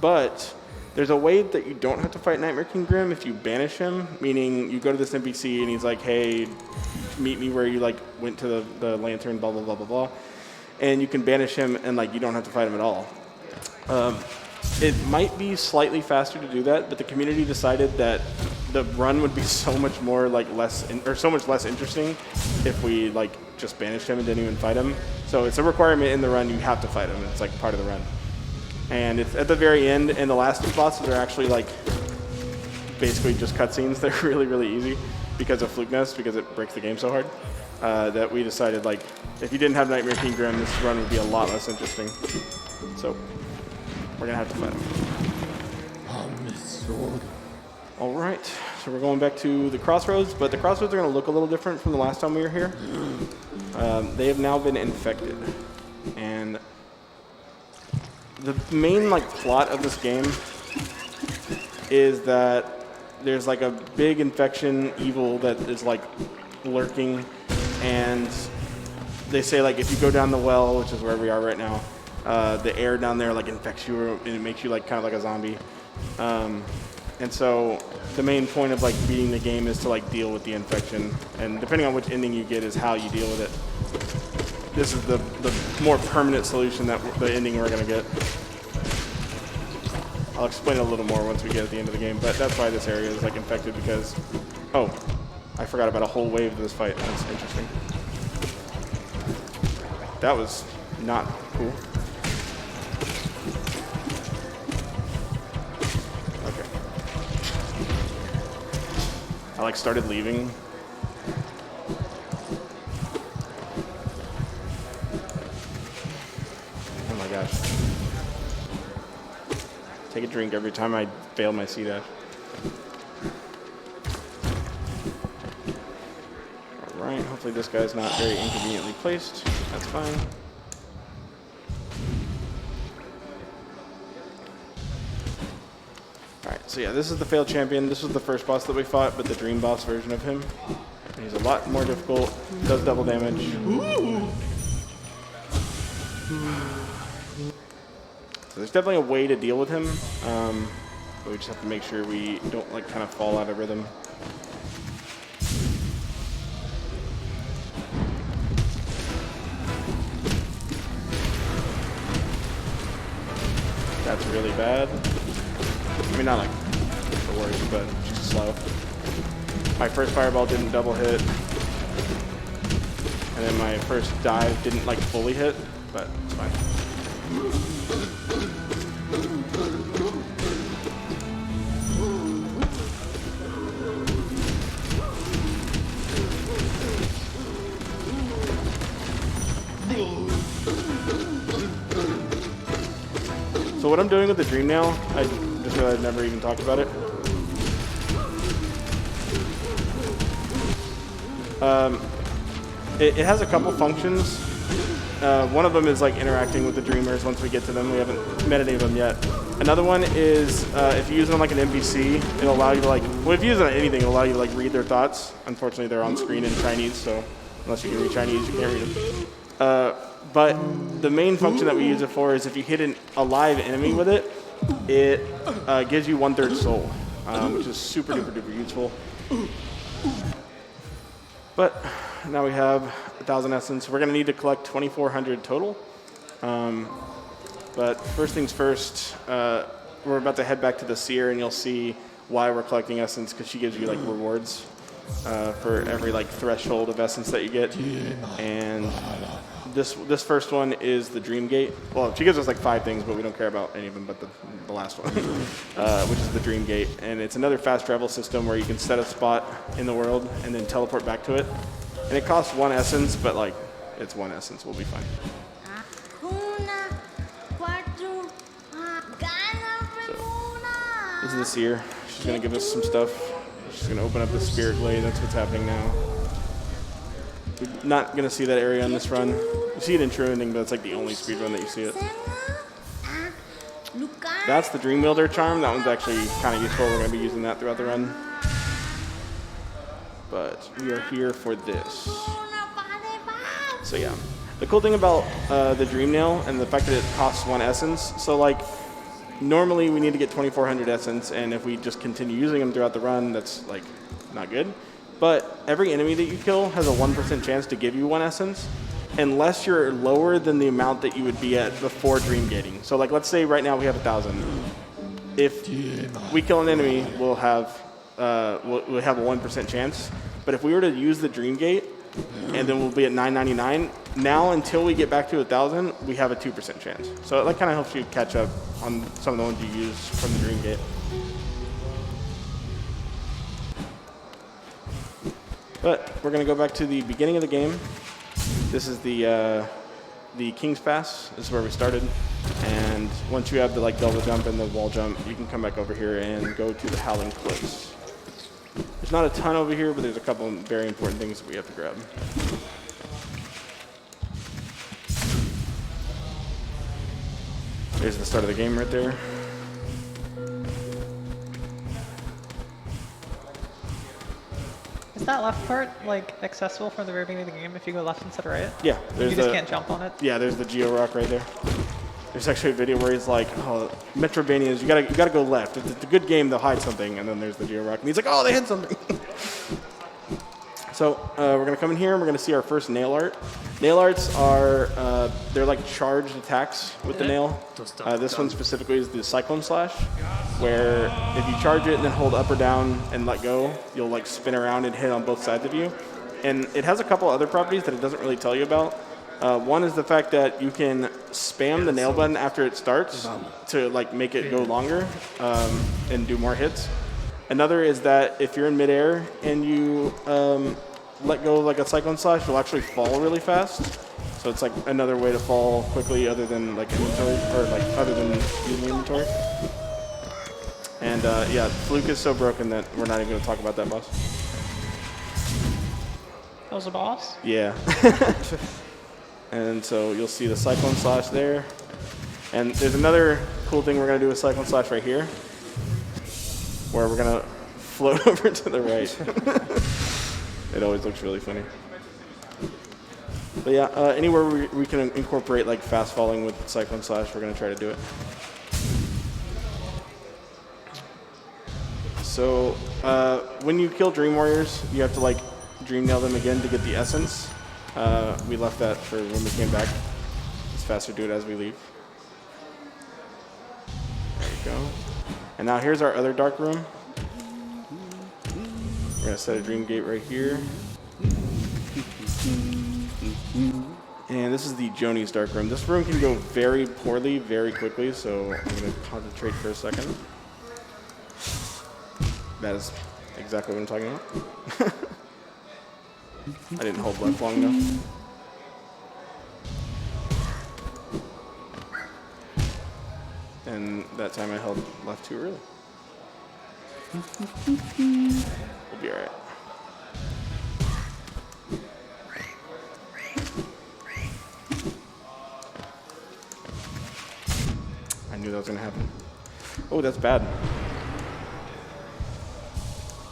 But there's a way that you don't have to fight Nightmare King Grim if you banish him, meaning you go to this NPC and he's like, hey, meet me where you like went to the lantern, blah, blah, blah, blah, blah. And you can banish him and like you don't have to fight him at all. It might be slightly faster to do that, but the community decided that the run would be so much more like so much less interesting if we like just banished him and didn't even fight him. So it's a requirement in the run, you have to fight him. It's like part of the run. And it's at the very end, and the last 2 bosses are actually like basically just cutscenes. They're really, really easy because of Flukeness, because it breaks the game so hard, that we decided like if you didn't have Nightmare King Grim, this run would be a lot less interesting. So we're gonna have to fight him. All right, so we're going back to the Crossroads, but the Crossroads are gonna look a little different from the last time we were here. They have now been infected, and the main like plot of this game is that there's like a big infection evil that is like lurking, and they say like if you go down the well, which is where we are right now, the air down there like infects you and it makes you like kind of like a zombie. And so the main point of like beating the game is to like deal with the infection, and depending on which ending you get is how you deal with it. This is the more permanent solution, that the ending we're gonna get. I'll explain a little more once we get at the end of the game, but that's why this area is like infected, because, oh, I forgot about a whole wave of this fight. That's interesting. That was not cool. Okay. I like started leaving. Oh my gosh. Take a drink every time I fail my C-dash. Hopefully this guy's not very inconveniently placed. That's fine. Alright, so yeah, this is the failed champion. This was the first boss that we fought, but the dream boss version of him. He's a lot more difficult, does double damage. So there's definitely a way to deal with him, but we just have to make sure we don't like kind of fall out of rhythm. That's really bad. I mean, not like the worst, but just slow. My first fireball didn't double hit, and then my first dive didn't like fully hit, but it's fine. So what I'm doing with the dream nail, I just realized I never even talked about it. It has a couple functions. One of them is like interacting with the dreamers once we get to them. We haven't met any of them yet. Another one is if you use it on like an NPC, it'll allow you to like, well, if you use it on anything, it'll allow you to like read their thoughts. Unfortunately, they're on screen in Chinese, so unless you can read Chinese, you can't read them. But the main function that we use it for is if you hit a live enemy with it, it gives you 1/3 soul, which is super duper duper useful. But now we have 1,000 essence. We're going to need to collect 2,400 total. But first things first, we're about to head back to the seer, and you'll see why we're collecting essence, because she gives you like rewards for every like threshold of essence that you get. And this first one is the Dream Gate. Well, she gives us like 5 things, but we don't care about any of them but the last one, which is the Dream Gate. And it's another fast travel system where you can set a spot in the world and then teleport back to it. And it costs 1 essence, but like it's 1 essence. We'll be fine. So, this is the seer. She's going to give us some stuff. She's going to open up the spirit glade. That's what's happening now. We're not going to see that area on this run. You see it in True Ending, but it's like the only speedrun that you see it. That's the Dream Wielder charm. That one's actually kind of useful. We're going to be using that throughout the run. But we are here for this. So yeah. The cool thing about the Dream Nail and the fact that it costs 1 essence, so like normally we need to get 2,400 essence, and if we just continue using them throughout the run, that's like not good. But every enemy that you kill has a 1% chance to give you 1 essence, unless you're lower than the amount that you would be at before dream gating. So like let's say right now we have 1,000. If we kill an enemy, we'll have a 1% chance. But if we were to use the dream gate, and then we'll be at 999. Now until we get back to 1,000, we have a 2% chance. So it like kind of helps you catch up on some of the ones you use from the dream gate. But we're going to go back to the beginning of the game. This is the King's Pass. This is where we started. And once you have the like double jump and the wall jump, you can come back over here and go to the Howling Cliffs. There's not a ton over here, but there's a couple of very important things that we have to grab. There's the start of the game right there. Is that left part like accessible from the very beginning of the game if you go left instead of right? Yeah. You just can't jump on it? Yeah, there's the Geo Rock right there. There's actually a video where he's like, oh, Metroidvanias, you gotta go left. If it's a good game, they'll hide something, and then there's the Geo Rock. And he's like, oh, they hid something. So we're gonna come in here and we're gonna see our first nail art. Nail arts are, they're like charged attacks with the nail. This one specifically is the Cyclone Slash, where if you charge it and then hold up or down and let go, you'll like spin around and hit on both sides of you. And it has a couple other properties that it doesn't really tell you about. One is the fact that you can spam the nail button after it starts to like make it go longer and do more hits. Another is that if you're in midair and you let go like a Cyclone Slash, you'll actually fall really fast. So it's like another way to fall quickly other than like inventory, or like other than using inventory. And yeah, Fluke is so broken that we're not even going to talk about that boss. That was a boss? Yeah. And so you'll see the Cyclone Slash there. And there's another cool thing we're going to do with Cyclone Slash right here, where we're going to float over to the right. It always looks really funny. But yeah, anywhere we can incorporate like fast falling with Cyclone Slash, we're going to try to do it. So when you kill Dream Warriors, you have to like Dream Nail them again to get the essence. We left that for when we came back. It's faster to do it as we leave. There we go. And now here's our other dark room. We're gonna set a Dream Gate right here. And this is the Joni's dark room. This room can go very poorly, very quickly, so I'm gonna concentrate for a second. That is exactly what I'm talking about. I didn't hold left long enough. And that time I held left too early. We'll be alright. I knew that was gonna happen. Oh, that's bad.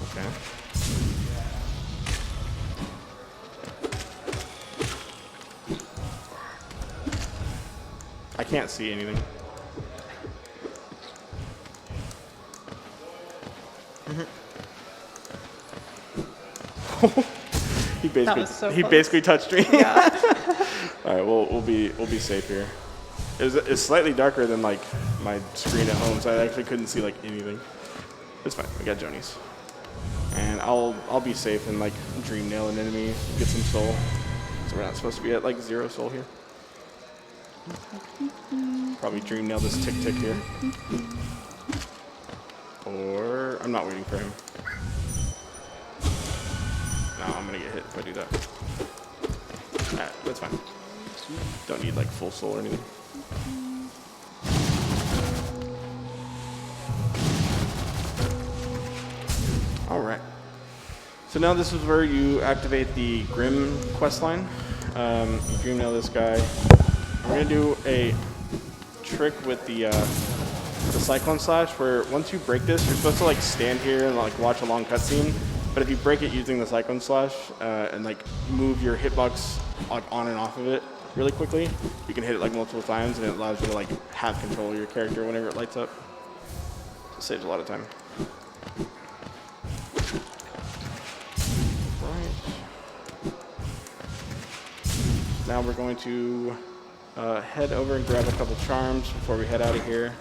Okay. I can't see anything. He basically touched me. Yeah. All right, we'll be safe here. It's slightly darker than like my screen at home, so I actually couldn't see like anything. It's fine. We got Joni's, and I'll be safe and like Dream Nail an enemy, get some soul. So we're not supposed to be at like 0 soul here. Probably Dream Nail this tick here. Or I'm not waiting for him. No, I'm gonna get hit if I do that. Alright, that's fine. Don't need like full soul or anything. Alright. So now this is where you activate the Grim questline. You Dream Nail this guy. We're gonna do a trick with the Cyclone Slash, where once you break this, you're supposed to like stand here and like watch a long cutscene. But if you break it using the Cyclone Slash and like move your hitbox on and off of it really quickly, you can hit it like multiple times, and it allows you to like have control of your character whenever it lights up. It saves a lot of time. Right. Now we're going to head over and grab a couple charms before we head out of here.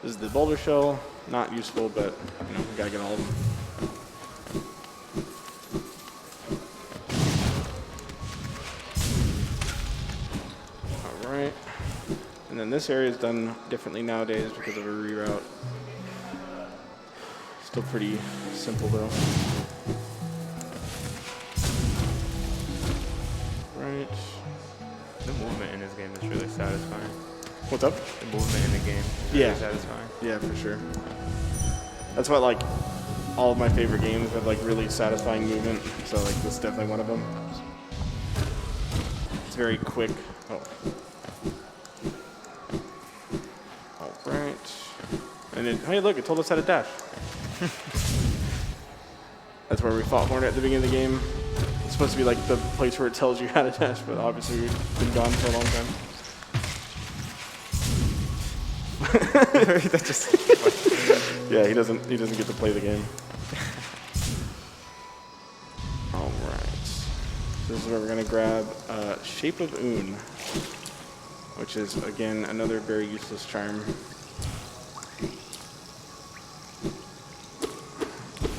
This is the boulder shell, not useful, but you know, we gotta get all of them. All right, and then this area is done differently nowadays because of a reroute. Still pretty simple though. Right. The movement in this game is really satisfying. What's up? The movement in the game is really satisfying. Yeah, for sure. That's what like all of my favorite games have like really satisfying movement. So like this is definitely one of them. It's very quick. Oh. All right. And then, hey, look, it told us how to dash. That's where we fought Hornet at the beginning of the game. It's supposed to be like the place where it tells you how to dash, but obviously we've been gone for a long time. That just Yeah, he doesn't get to play the game. All right. This is where we're gonna grab Shape of Un, which is again another very useless charm.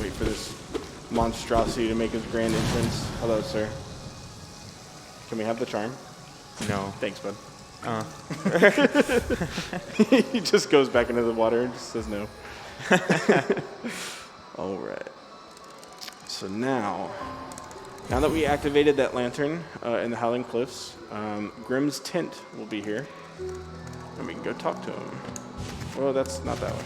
Wait for this monstrosity to make his grand entrance. Hello, sir. Can we have the charm? no. Thanks, bud. He just goes back into the water and just says no. All right. So now Now that we activated that lantern in the Howling Cliffs, Grimm's tent will be here, and we can go talk to him. Well, that's not that way.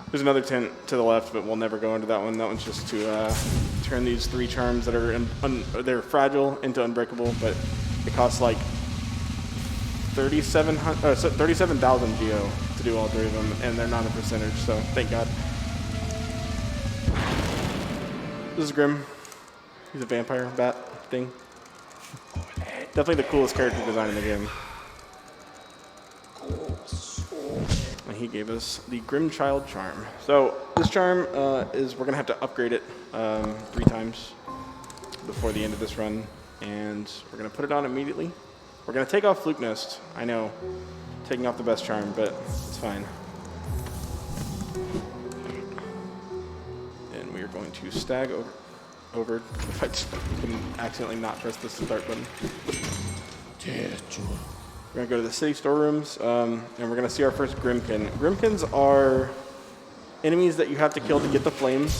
There's another tent to the left, but we'll never go into that one. That one's just to turn these 3 charms that are they're fragile into unbreakable, but it costs like 37,000 geo to do all 3 of them, and they're not a percentage, so thank God. This is Grimm. He's a vampire bat thing. Definitely the coolest character design in the game. And he gave us the Grim Child charm. So this charm we're gonna have to upgrade it 3 times before the end of this run, and we're gonna put it on immediately. We're gonna take off Fluke Nest. I know, taking off the best charm, but it's fine. And we are going to stag over. If I just can accidentally not press the start button. We're gonna go to the city storerooms, and we're gonna see our first Grimmkin. Grimmkins are enemies that you have to kill to get the flames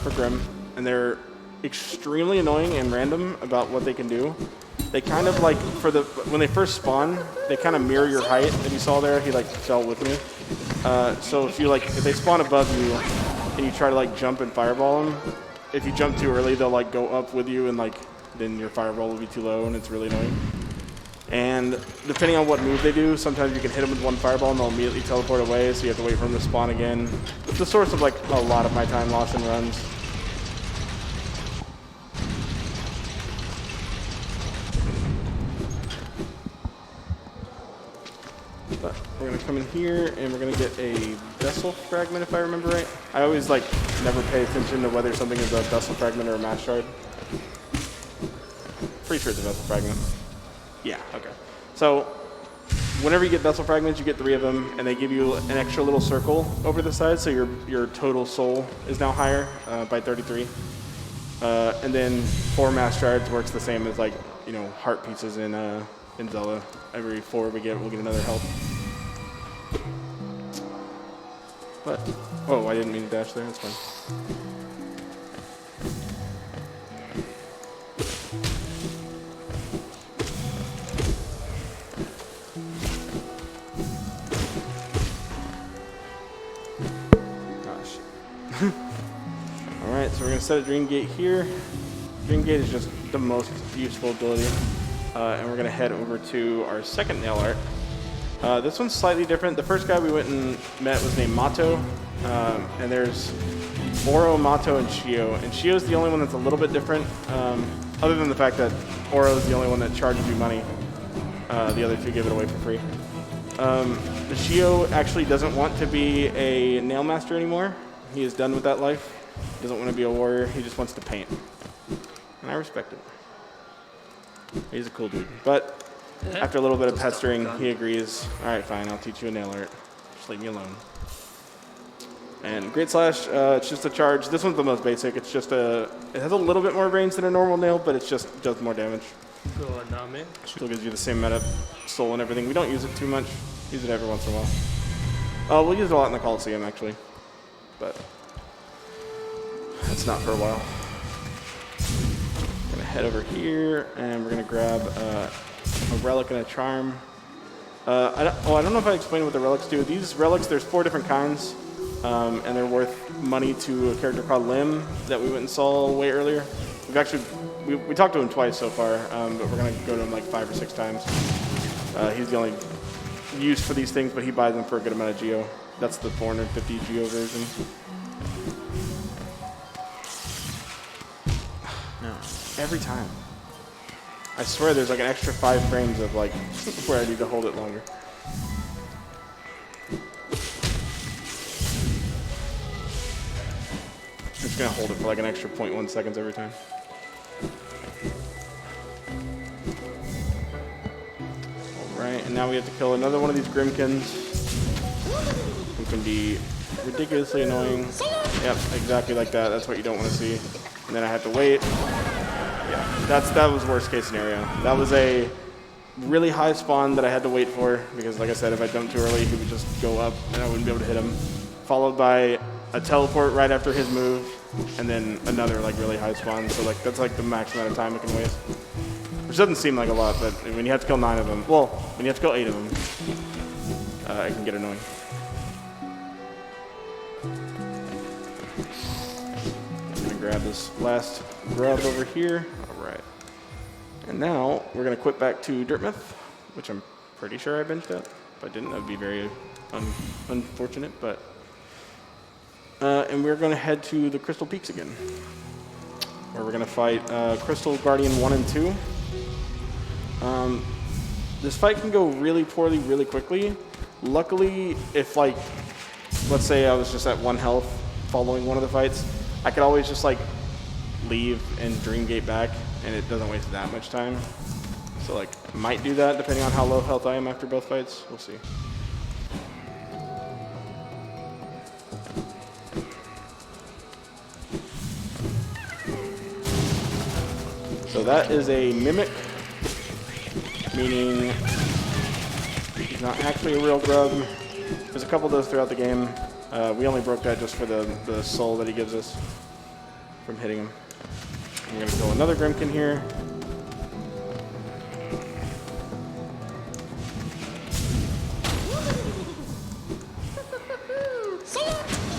for Grimm, and they're extremely annoying and random about what they can do. They kind of like, when they first spawn, they kind of mirror your height that you saw there. He like fell with me. So if they spawn above you and you try to like jump and fireball them, if you jump too early, they'll like go up with you, and like then your fireball will be too low, and it's really annoying. And depending on what move they do, sometimes you can hit them with 1 fireball and they'll immediately teleport away, so you have to wait for them to spawn again. It's the source of like a lot of my time lost in runs. But we're gonna come in here and we're gonna get a vessel fragment, if I remember right. I always like never pay attention to whether something is a vessel fragment or a mass shard. Pretty sure it's a vessel fragment. Yeah, okay. So whenever you get vessel fragments, you get 3 of them, and they give you an extra little circle over the side, so your total soul is now higher by 33. And then 4 mass shards works the same as like, you know, heart pieces in Zelda. Every 4 we'll get another health. But I didn't mean to dash there. That's fine. Alright, so we're going to set a Dream Gate here. Dream Gate is just the most useful ability. And we're going to head over to our second nail art. This one's slightly different. The first guy we went and met was named Mato. And there's Oro, Mato, and Shio. And Shio's the only one that's a little bit different, other than the fact that Oro is the only one that charges you money. The other 2 give it away for free. The Shio actually doesn't want to be a nail master anymore. He is done with that life. He doesn't want to be a warrior. He just wants to paint. And I respect it. He's a cool dude. But after a little bit of pestering, he agrees. All right, fine, I'll teach you a nail art. Just leave me alone. And Great Slash, it's just a charge. This one's the most basic. It's just it has a little bit more range than a normal nail, but it just does more damage. Still gives you the same amount of soul and everything. We don't use it too much. Use it every once in a while. We'll use it a lot in the Coliseum, actually. But that's not for a while. We're going to head over here, and we're going to grab a relic and a charm. I don't know if I explained what the relics do. These relics, there's 4 different kinds, and they're worth money to a character called Lim that we went and saw way earlier. We've actually, we talked to him twice so far, but we're going to go to him like 5 or 6 times. He's the only use for these things, but he buys them for a good amount of geo. That's the 450 geo version. No, every time. I swear there's like an extra 5 frames of like where I need to hold it longer. I'm just gonna hold it for like an extra 0.1 seconds every time. Alright, and now we have to kill another one of these Grimmkins, who can be ridiculously annoying. Yep, exactly like that. That's what you don't want to see. And then I have to wait. Yeah, that was worst case scenario. That was a really high spawn that I had to wait for because, like I said, if I jumped too early, he would just go up and I wouldn't be able to hit him. Followed by a teleport right after his move, and then another like really high spawn. So like that's like the max amount of time it can waste. Which doesn't seem like a lot, but when you have to kill 9 of them, well, when you have to kill 8 of them, it can get annoying. I'm gonna grab this last grub over here. All right. And now we're gonna quit back to Dirtmouth, which I'm pretty sure I benched at. If I didn't, that would be very unfortunate, but. And we're gonna head to the Crystal Peaks again, where we're gonna fight Crystal Guardian 1 and 2. This fight can go really poorly really quickly. Luckily, if like, let's say I was just at 1 health following one of the fights, I could always just like leave and Dreamgate back, and it doesn't waste that much time. So like, might do that depending on how low health I am after both fights. We'll see. So that is a Mimic, meaning he's not actually a real grub. There's a couple of those throughout the game. We only broke that just for the soul that he gives us from hitting him. I'm going to kill another Grimkin here.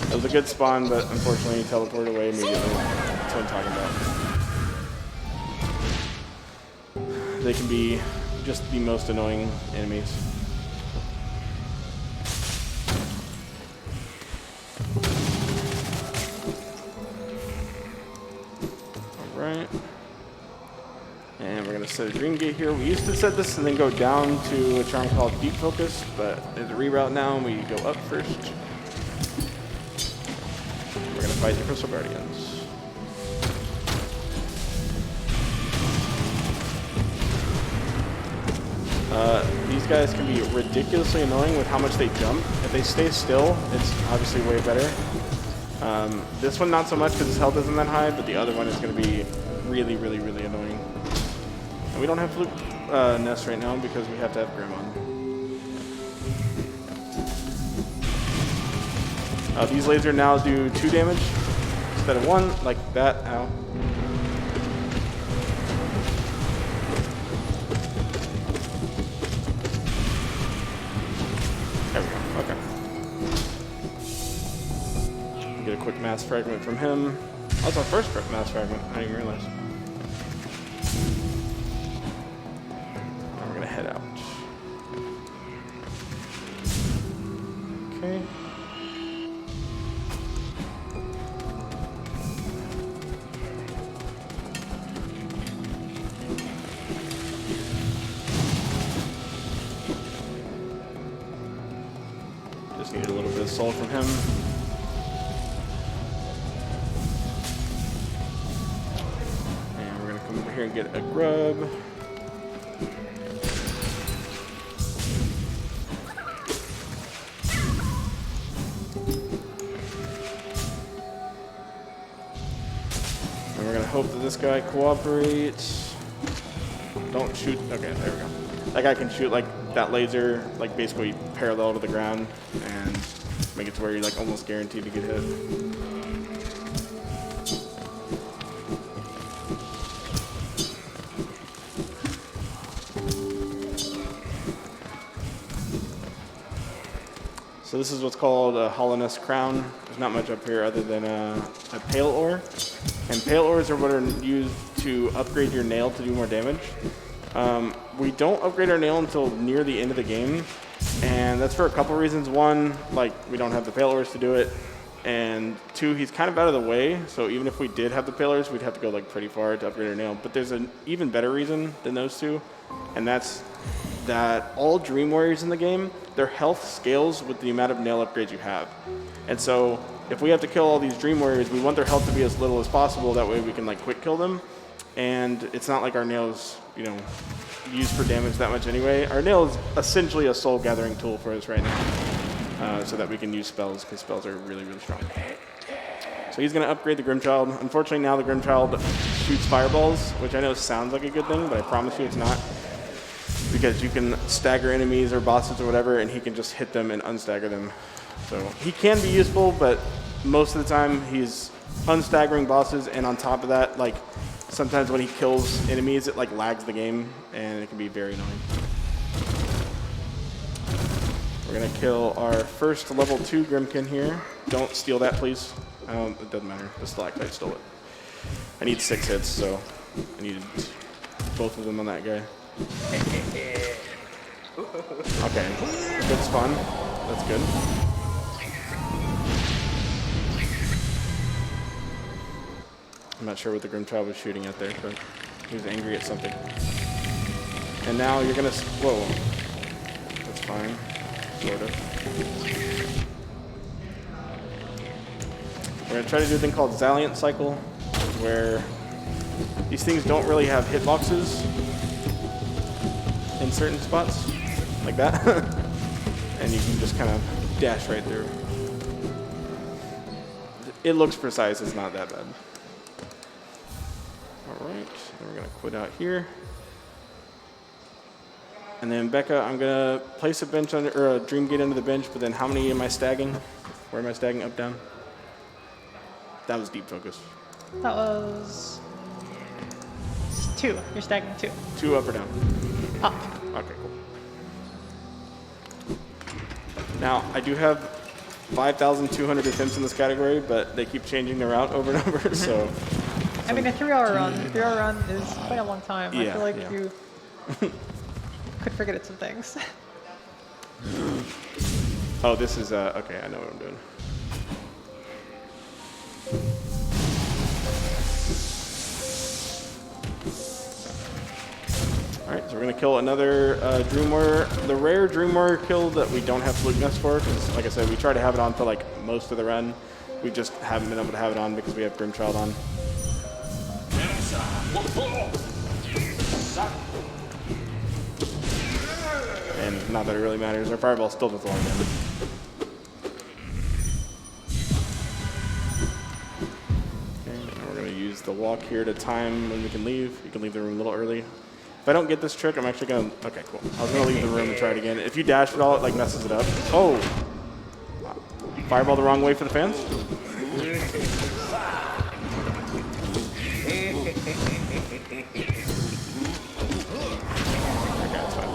That was a good spawn, but unfortunately he teleported away immediately. That's what I'm talking about. They can be just the most annoying enemies. Alright. And we're going to set a Dream Gate here. We used to set this and then go down to a charm called Deep Focus, but there's a reroute now and we go up first. We're going to fight the Crystal Guardians. These guys can be ridiculously annoying with how much they jump. If they stay still, it's obviously way better. This one not so much because his health isn't that high, but the other one is going to be really, really, really annoying. And we don't have Fluke Nest right now because we have to have Grim on. These laser now do 2 damage instead of 1, like that. Ow. There we go. Okay. Get a quick mass fragment from him. That was our first mass fragment. I didn't even realize. Now we're gonna head out. Okay. Just need a little bit of soul from him. And we're gonna come over here and get a grub. And we're gonna hope that this guy cooperates. Don't shoot. Okay, there we go. That guy can shoot like that laser, like basically parallel to the ground, and make it to where you're like almost guaranteed to get hit. So this is what's called a Hollowness Crown. There's not much up here other than a Pale Ore. And Pale Ores are what are used to upgrade your nail to do more damage. We don't upgrade our nail until near the end of the game, and that's for a couple reasons. One, like we don't have the Pale Ores to do it, and 2, he's kind of out of the way, so even if we did have the Pale Ores, we'd have to go like pretty far to upgrade our nail. But there's an even better reason than those 2, and that's that all Dream Warriors in the game, their health scales with the amount of nail upgrades you have. And so if we have to kill all these Dream Warriors, we want their health to be as little as possible, that way we can like quick kill them. And it's not like our nails, you know, used for damage that much anyway. Our nail is essentially a soul gathering tool for us right now, so that we can use spells, because spells are really, really strong. So he's going to upgrade the Grimchild. Unfortunately, now the Grimchild shoots fireballs, which I know sounds like a good thing, but I promise you it's not. Because you can stagger enemies or bosses or whatever, and he can just hit them and unstagger them. So he can be useful, but most of the time he's unstaggering bosses, and on top of that, like sometimes when he kills enemies, it like lags the game, and it can be very annoying. We're gonna kill our first level 2 Grimkin here. Don't steal that, please. It doesn't matter. The stalactite stole it. I need 6 hits, so I needed both of them on that guy. Okay, good spawn. That's good. I'm not sure what the Grimchild was shooting at there, but he was angry at something. And now you're gonna, whoa. That's fine, sort of. We're gonna try to do a thing called Zaliant Cycle, where these things don't really have hitboxes in certain spots, like that. And you can just kind of dash right through. It looks precise, it's not that bad. All right, then we're gonna quit out here. And then Becca, I'm gonna place a bench under, or a Dream Gate under the bench, but then how many am I stagging? Where am I stagging, up, down? That was deep focus. That was 2. You're stacking 2. 2 up or down? Up. Okay, cool. Now, I do have 5,200 attempts in this category, but they keep changing their route over and over, so. I mean, a 3-hour run. 3-hour run is quite a long time. Yeah, I feel like yeah. you could forget some things. Oh, this is, okay, I know what I'm doing. All right, so we're gonna kill another Dream Warrior. The rare Dream Warrior kill that we don't have Fluke Nest for, because like I said, we try to have it on for like most of the run. We just haven't been able to have it on because we have Grimchild on. And not that it really matters, our Fireball still does a lot of damage. Okay, and we're gonna use the walk here to time when we can leave. You can leave the room a little early. If I don't get this trick, I'm actually gonna, okay, cool. I was gonna leave the room and try it again. If you dash at all, it like messes it up. Oh! Fireball the wrong way for the fans? Okay, that's fine.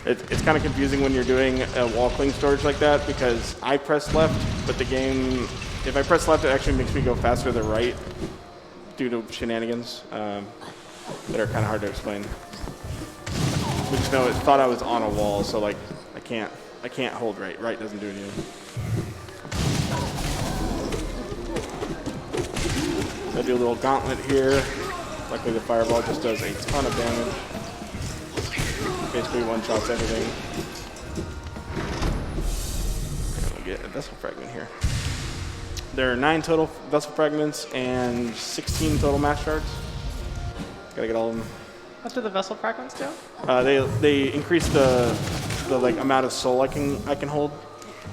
It's kind of confusing when you're doing a wall cling storage like that, because I press left, but the game, if I press left, it actually makes me go faster to the right due to shenanigans that are kind of hard to explain. We just know it thought I was on a wall, so like I can't hold right. Right doesn't do anything. So I do a little gauntlet here. Luckily the fireball just does a ton of damage. Basically one-shots everything. And we'll get a vessel fragment here. There are 9 total vessel fragments and 16 total match shards. Gotta get all of them. What do the vessel fragments do? They increase the like amount of soul I can hold.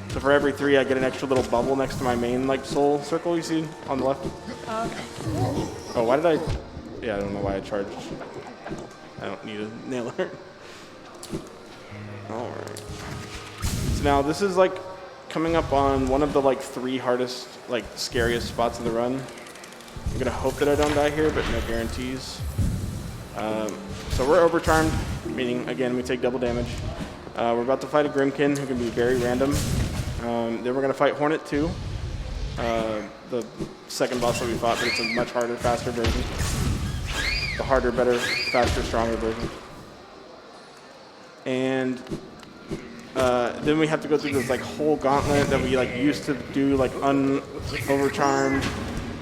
So for every 3, I get an extra little bubble next to my main like soul circle you see on the left. Oh, okay. Oh, why did I? Yeah, I don't know why I charged. I don't need a nailer. All right. So now this is like coming up on one of the like 3 hardest, like scariest spots of the run. I'm gonna hope that I don't die here, but no guarantees. So we're overcharmed, meaning again we take double damage. We're about to fight a Grimkin who can be very random. Then we're gonna fight Hornet 2, the second boss that we fought, but it's a much harder, faster version. The harder, better, faster, stronger version. And then we have to go through this like whole gauntlet that we like used to do like overcharmed,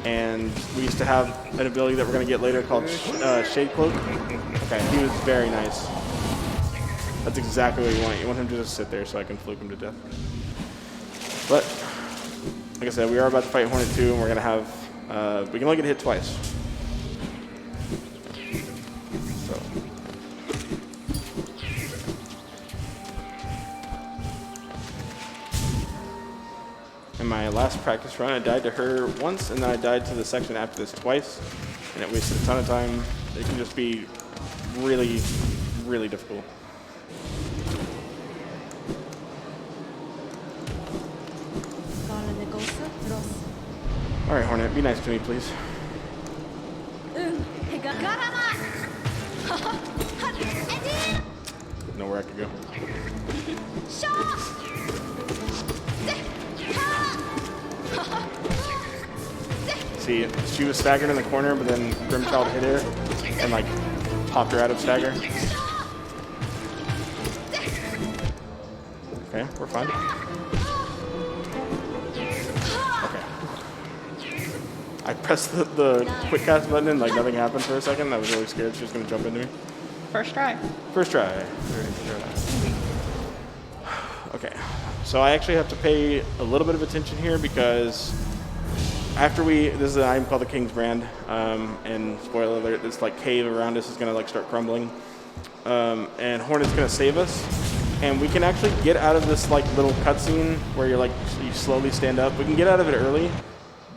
and we used to have an ability that we're gonna get later called Shade Cloak. Okay, he was very nice. That's exactly what you want. You want him to just sit there so I can fluke him to death. But like I said, we are about to fight Hornet 2, and we're gonna have we can only get hit twice. So. In my last practice run, I died to her once, and then I died to the section after this twice, and it wasted a ton of time. It can just be really, really difficult. All right, Hornet, be nice to me, please. Know where I could go. See, she was staggered in the corner, but then Grimchild hit her and like popped her out of stagger. Okay, we're fine. Okay. I pressed the quick cast button and like nothing happened for a second. I was really scared she was gonna jump into me. First try. First try. Okay, so I actually have to pay a little bit of attention here because after this is an item called the King's Brand, and spoiler alert, this like cave around us is gonna like start crumbling, and Hornet's gonna save us, and we can actually get out of this like little cutscene where you slowly stand up. We can get out of it early,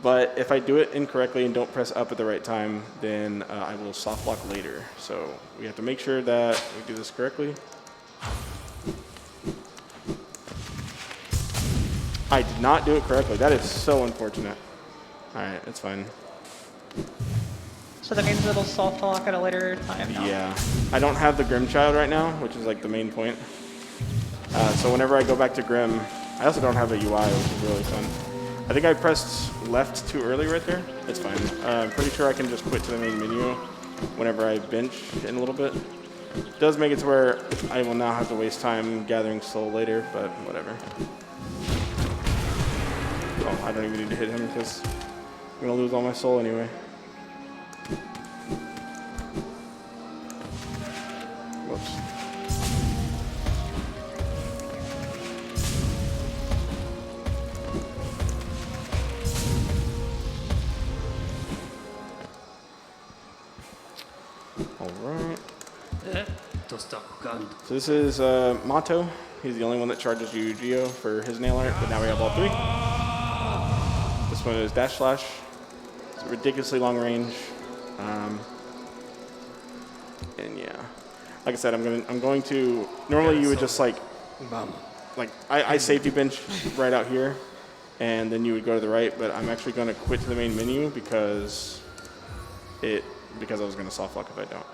but if I do it incorrectly and don't press up at the right time, then I will soft lock later. So we have to make sure that we do this correctly. I did not do it correctly. That is so unfortunate. All right, it's fine. So that means it'll soft lock at a later time now. Yeah. I don't have the Grimchild right now, which is like the main point. So whenever I go back to Grim, I also don't have a UI, which is really fun. I think I pressed left too early right there. It's fine. I'm pretty sure I can just quit to the main menu whenever I bench in a little bit. It does make it to where I will now have to waste time gathering soul later, but whatever. Oh, I don't even need to hit him because I'm going to lose all my soul anyway. Whoops. All right. So this is Mato. He's the only one that charges you Geo for his nail art, but now we have all three. This one is Dash Slash. It's ridiculously long range. And yeah, like I said, I'm going to. Normally, you would just like I safety bench right out here, and then you would go to the right. But I'm actually going to quit to the main menu because I was going to soft lock if I don't.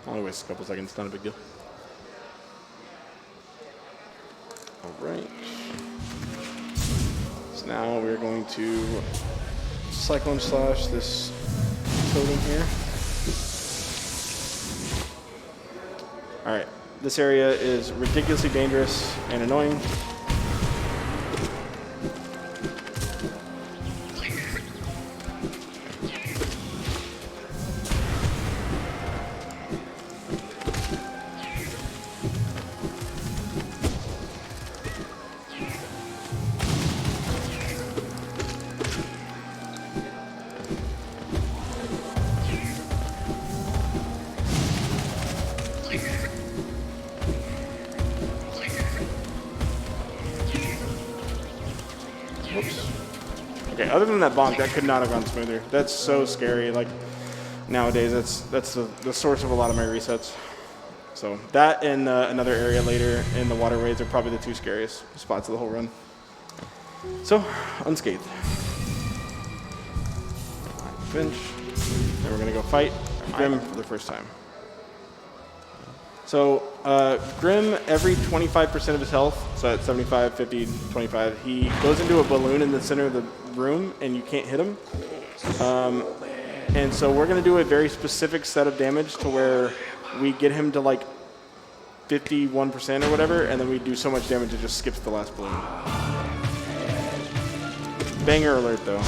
Only waste a couple seconds. Not a big deal. All right. So now we're going to Cyclone Slash this totem here. All right. This area is ridiculously dangerous and annoying. Okay, other than that bonk, that could not have gone smoother. That's so scary. Like nowadays, that's the source of a lot of my resets. So that and another area later in the waterways are probably the two scariest spots of the whole run. So unscathed. Bench. Then we're gonna go fight Grim for the first time. So Grim, every 25% of his health, so at 75, 50, 25, he goes into a balloon in the center of the room and you can't hit him. And so we're going to do a very specific set of damage to where we get him to like 51% or whatever, and then we do so much damage it just skips the last balloon. Banger alert though.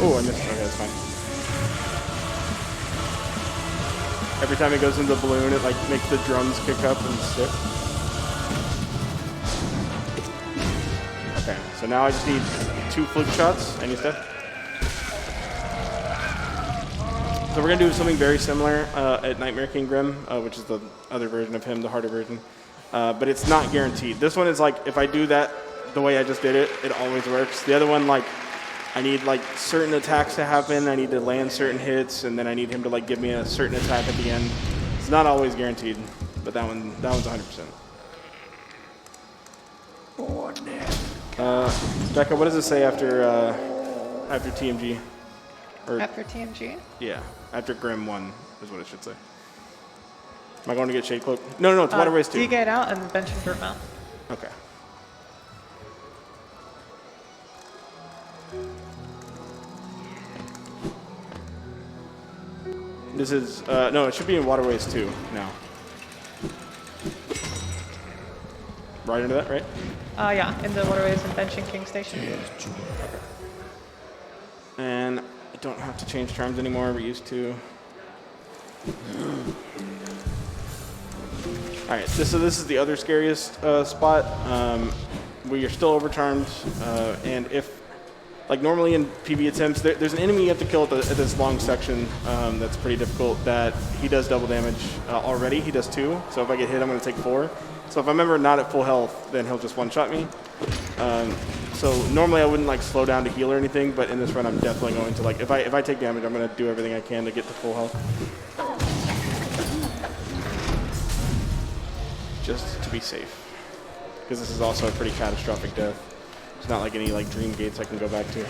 Oh, I missed. Okay, that's fine. Every time it goes into the balloon, it like makes the drums kick up and stick. Okay, so now I just need 2 fluke shots. Any step. So we're gonna do something very similar at Nightmare King Grim, which is the other version of him, the harder version. but it's not guaranteed. This one is like, if I do that the way I just did it, it always works. The other one, like, I need like certain attacks to happen. I need to land certain hits, and then I need him to like give me a certain attack at the end. It's not always guaranteed, but that one's 100%. Becca, what does it say after TMG? Or, After TMG? yeah, after Grim 1 is what it should say. Am I going to get Shade Cloak? No, it's Water Race 2. D-Gate out and bench and group mount. Okay. This is, no, it should be in Waterways 2 now. Right into that, right? Yeah, in the waterways and benching King Station. And I don't have to change terms anymore, we used to. Alright, so this is the other scariest spot. We are still overcharmed, and if, like normally in PB attempts, there's an enemy you have to kill at this long section that's pretty difficult that he does double damage already. He does 2, so if I get hit, I'm going to take 4. So if I remember not at full health, then he'll just one-shot me. So normally I wouldn't like slow down to heal or anything, but in this run I'm definitely going to, like, if I take damage, I'm going to do everything I can to get to full health. Just to be safe. Because this is also a pretty catastrophic death. It's not like any like dream gates I can go back to.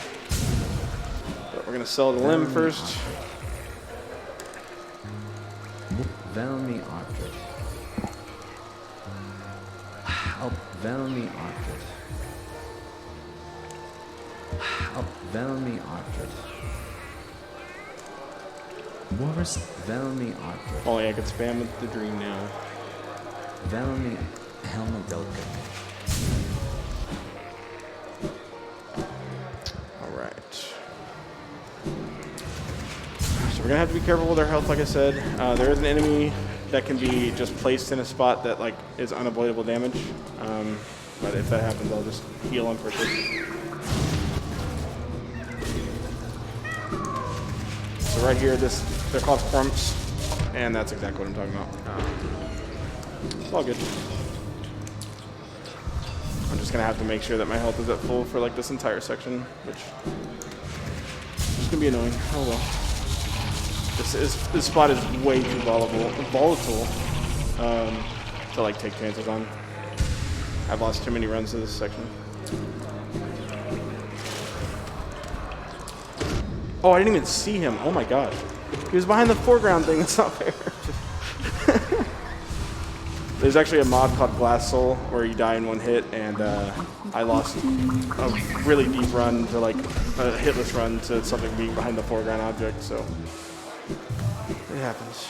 But we're going to sell the limb first. Velmi Archer. Help Velmi Archer. Help Velmi Archer. Boris Velmi Archer. Oh yeah, I can spam with the dream now. Velmi Helmedelka. Alright. So we're going to have to be careful with our health, like I said. There is an enemy that can be just placed in a spot that like is unavoidable damage. But if that happens, I'll just heal on purpose. So right here, they're called crumps, and that's exactly what I'm talking about. It's all good. I'm just gonna have to make sure that my health is at full for like this entire section, which is gonna be annoying. Oh well. This spot is way too volatile to like take chances on. I've lost too many runs to this section. Oh, I didn't even see him. Oh my god. He was behind the foreground thing. That's not fair. There's actually a mod called Glass Soul where you die in one hit, and I lost a really deep run to like a hitless run to something being behind the foreground object, so it happens.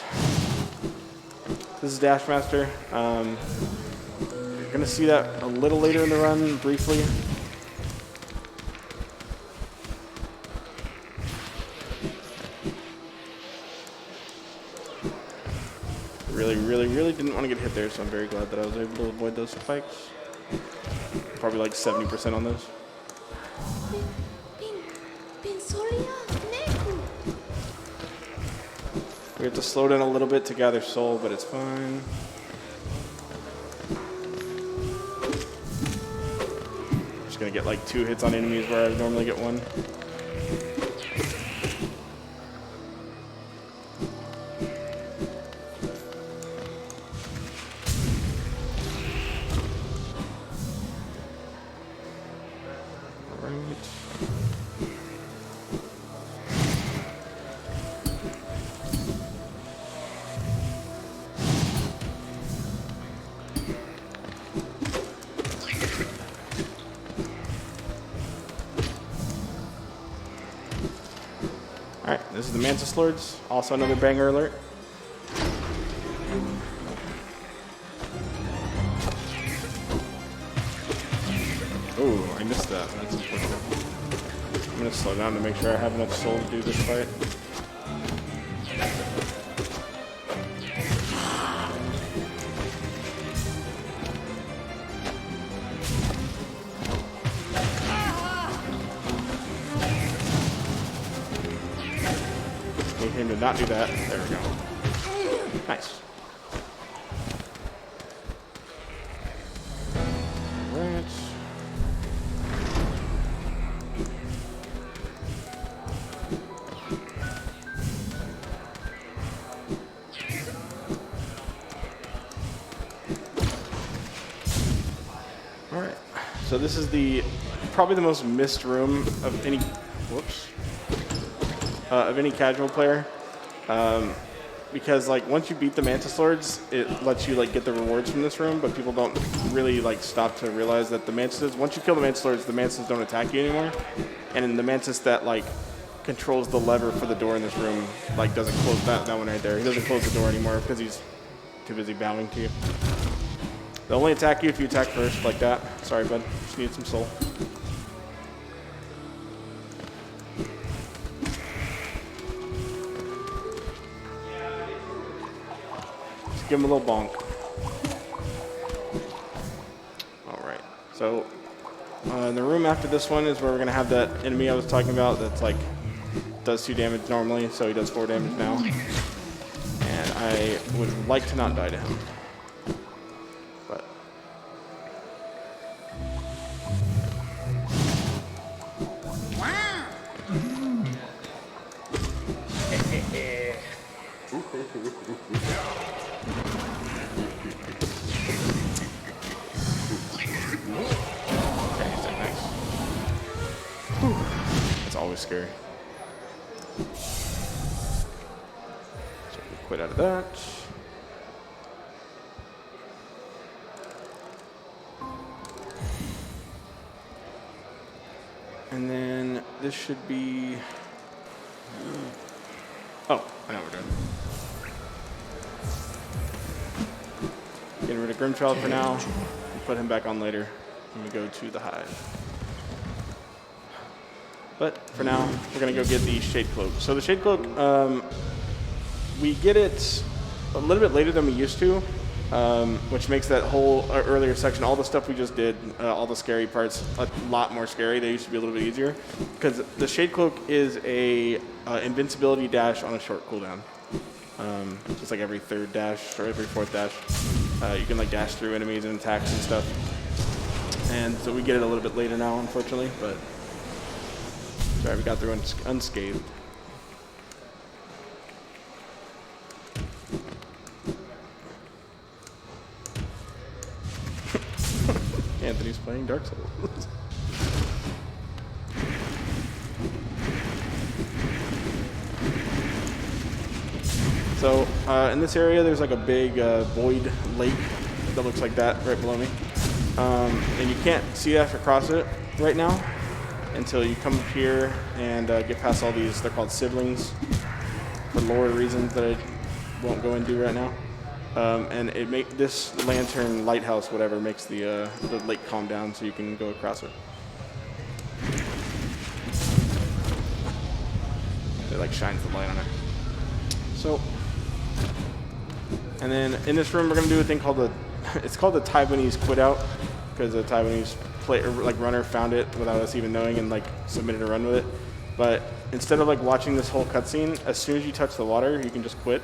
This is Dashmaster. You're gonna see that a little later in the run, briefly. Really didn't want to get hit there, so I'm very glad that I was able to avoid those spikes. Probably like 70% on those. We have to slow down a little bit to gather soul, but it's fine. Just gonna get like 2 hits on enemies where I normally get 1. Alright, this is the Mantis Lords. Also another banger alert. Oh, I missed that. That's unfortunate. I'm going to slow down to make sure I have enough soul to do this fight. Need him to not do that. There we go. Nice. All right. So this is probably the most missed room of any. Whoops. Of any casual player. Because like once you beat the Mantis Lords, it lets you like get the rewards from this room, but people don't really like stop to realize that the Mantises, once you kill the Mantis Lords, the Mantises don't attack you anymore. And then the Mantis that like controls the lever for the door in this room like doesn't close that one right there. He doesn't close the door anymore because he's too busy bowing to you. They'll only attack you if you attack first like that. Sorry, bud. Just need some soul. Give him a little bonk. All right. So the room after this one is where we're gonna have that enemy I was talking about. That's like does 2 damage normally, so he does 4 damage now. And I would like to not die to him, but. It's always scary. So we quit out of that. And then this should be. Oh, I know what we're doing. Getting rid of Grimchild for now. And put him back on later when we go to the hive. But for now, we're going to go get the Shade Cloak. So the Shade Cloak, we get it a little bit later than we used to, which makes that whole earlier section, all the stuff we just did, all the scary parts, a lot more scary. They used to be a little bit easier. Because the Shade Cloak is a invincibility dash on a short cooldown. Just like every 3rd dash or every 4th dash. You can like dash through enemies and attacks and stuff. And so we get it a little bit later now, unfortunately, but sorry, we got through unscathed. Anthony's playing Dark Souls. So in this area, there's like a big void lake that looks like that right below me. And you can't see that across it right now until you come up here and get past all these. They're called siblings for lore reasons that I won't go into right now. And it this lantern lighthouse, whatever, makes the lake calm down so you can go across it. It like shines the light on it. So, and then in this room we're gonna do a thing called it's called the Taiwanese quit out, because the Taiwanese runner found it without us even knowing and like submitted a run with it. But instead of like watching this whole cutscene, as soon as you touch the water, you can just quit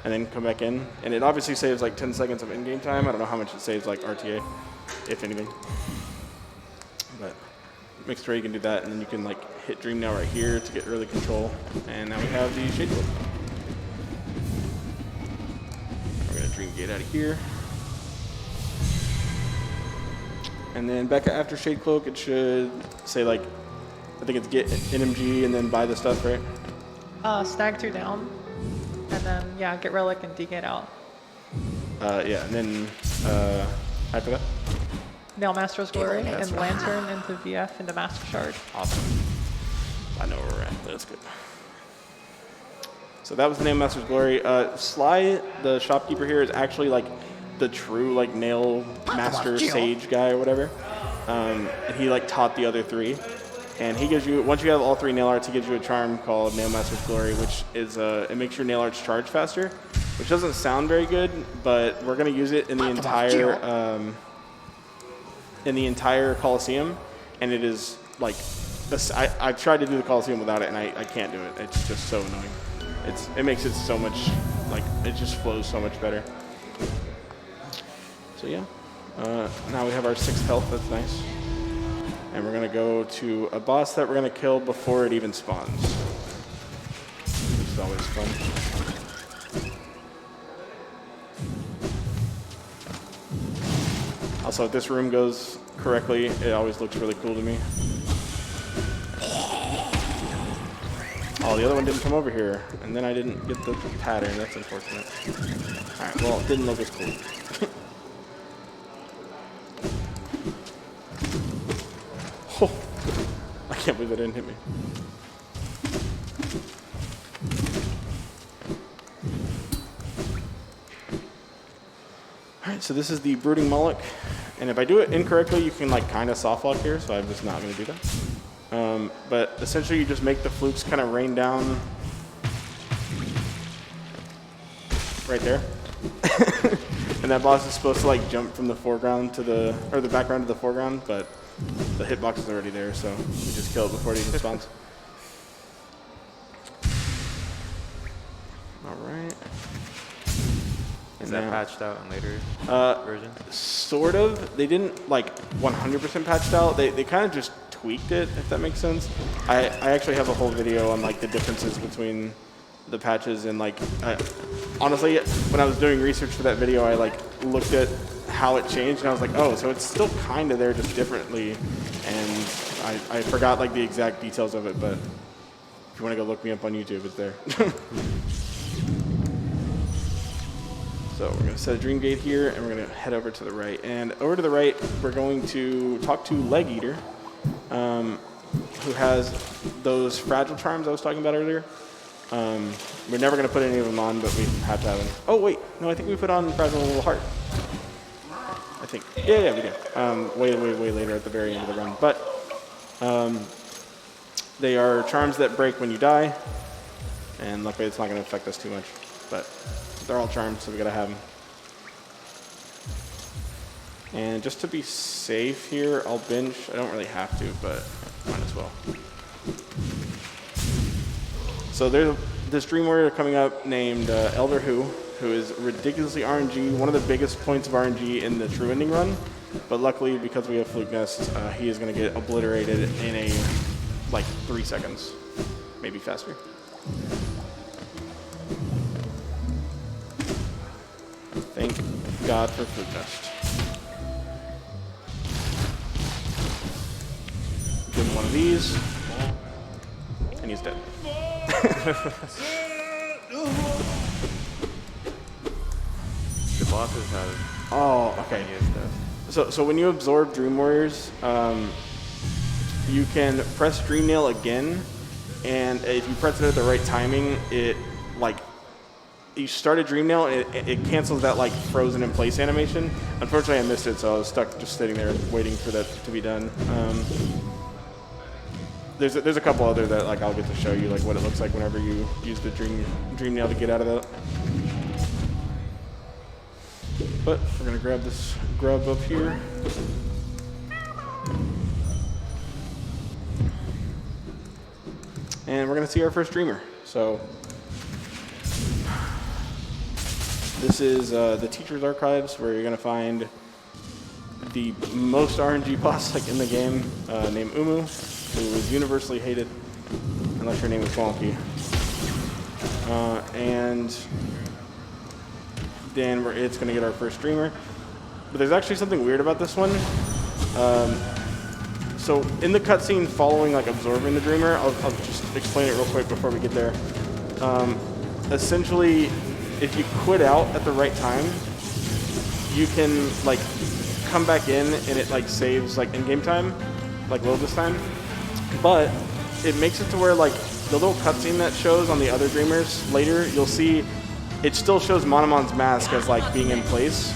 and then come back in. And it obviously saves like 10 seconds of in-game time. I don't know how much it saves like RTA, if anything. But make sure you can do that, and then you can like hit Dream Now right here to get early control. And now we have the Shade Cloak. We're gonna Dream Gate out of here. And then back after Shade Cloak, it should say like, I think it's get NMG and then buy the stuff, right? Stag 2 down, and then yeah, get Relic and D-Gate out. Yeah, and then after that? Nail Master's Glory Nail and Master. Lantern into VF into Master Shard. Awesome. I know where we're at. That's good. So that was the Nail Master's Glory. Sly, the shopkeeper here, is actually like the true like nail master sage guy or whatever. And he like taught the other 3. And he gives you, once you have all 3 nail arts, he gives you a charm called Nail Master's Glory, which is, it makes your nail arts charge faster, which doesn't sound very good, but we're going to use it in the entire Coliseum, and it is like, I've tried to do the Coliseum without it, and I can't do it. It's just so annoying. It makes it so much, like, it just flows so much better. So yeah, now we have our 6th health, that's nice. And we're gonna go to a boss that we're gonna kill before it even spawns, which is always fun. Also, if this room goes correctly, it always looks really cool to me. Oh, the other one didn't come over here, and then I didn't get the pattern. That's unfortunate. All right, well, it didn't look as cool. Oh, I can't believe it didn't hit me. All right, so this is the Brooding Mullock, and if I do it incorrectly, you can like kind of soft lock here, so I'm just not going to do that. But essentially, you just make the flukes kind of rain down right there. And that boss is supposed to like jump from the foreground to the, or the background to the foreground, but the hitbox is already there, so you just kill it before it even spawns. All right. Is that patched out in later versions? Sort of. They didn't like 100% patched out. They kind of just tweaked it, if that makes sense. I actually have a whole video on like the differences between the patches and like, honestly, when I was doing research for that video, I like looked at how it changed and I was like, oh, so it's still kind of there, just differently. And I forgot like the exact details of it, but if you want to go look me up on YouTube, it's there. So we're going to set a Dream Gate here, and we're going to head over to the right. And over to the right, we're going to talk to Leg Eater, who has those fragile charms I was talking about earlier. We're never going to put any of them on, but we have to have them. Oh, wait. No, I think we put on Fragile Little Heart. I think. Yeah, we did. Way later at the very end of the run. But they are charms that break when you die. And luckily, it's not going to affect us too much. But they're all charmed, so we gotta have them. And just to be safe here, I'll bench. I don't really have to, but might as well. So there's this Dream Warrior coming up named Elder who is ridiculously RNG, one of the biggest points of RNG in the True Ending run. But luckily, because we have Fluke Nest, he is gonna get obliterated in like 3 seconds, maybe faster. Thank God for Fluke Nest. Give him one of these, and he's dead. The bosses have. Oh, okay. So when you absorb Dream Warriors, you can press Dream Nail again, and if you press it at the right timing, it like. You start a Dream Nail, it cancels that like frozen in place animation. Unfortunately, I missed it, so I was stuck just sitting there waiting for that to be done. There's a couple other that like I'll get to show you like what it looks like whenever you use the Dream Nail to get out of that. But we're gonna grab this grub up here. And we're gonna see our first Dreamer. So. This is the Teacher's Archives, where you're going to find the most RNG boss like in the game, named Umu, who is universally hated, unless your name is Wonky. And then it's going to get our first Dreamer. But there's actually something weird about this one. So in the cutscene following like absorbing the Dreamer, I'll just explain it real quick before we get there. Essentially, if you quit out at the right time, you can like come back in and it like saves like in-game time, like load this time. But it makes it to where like the little cutscene that shows on the other Dreamers later, you'll see it still shows Monomon's mask as like being in place.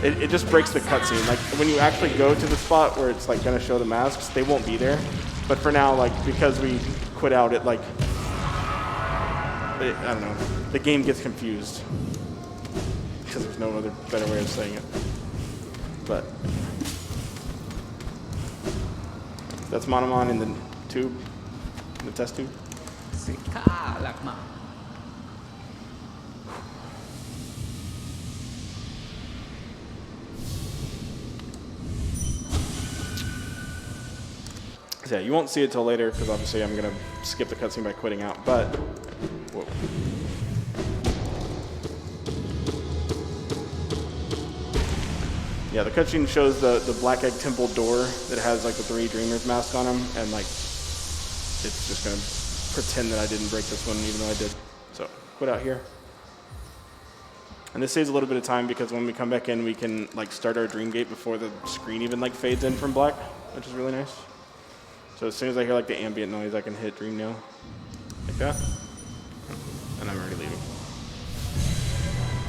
It just breaks the cutscene. Like when you actually go to the spot where it's like gonna show the masks, they won't be there. But for now, like because we quit out, it like I don't know. The game gets confused because there's no other better way of saying it. But that's Monomon in the tube, in the test tube. So yeah, you won't see it till later because obviously I'm gonna skip the cutscene by quitting out. But whoa. Yeah, the cutscene shows the Black Egg Temple door that has like the 3 Dreamers mask on them, and like it's just gonna pretend that I didn't break this one even though I did. So quit out here. And this saves a little bit of time because when we come back in, we can like start our dream gate before the screen even like fades in from black, which is really nice. So as soon as I hear like the ambient noise, I can hit dream now, like that, and I'm already leaving.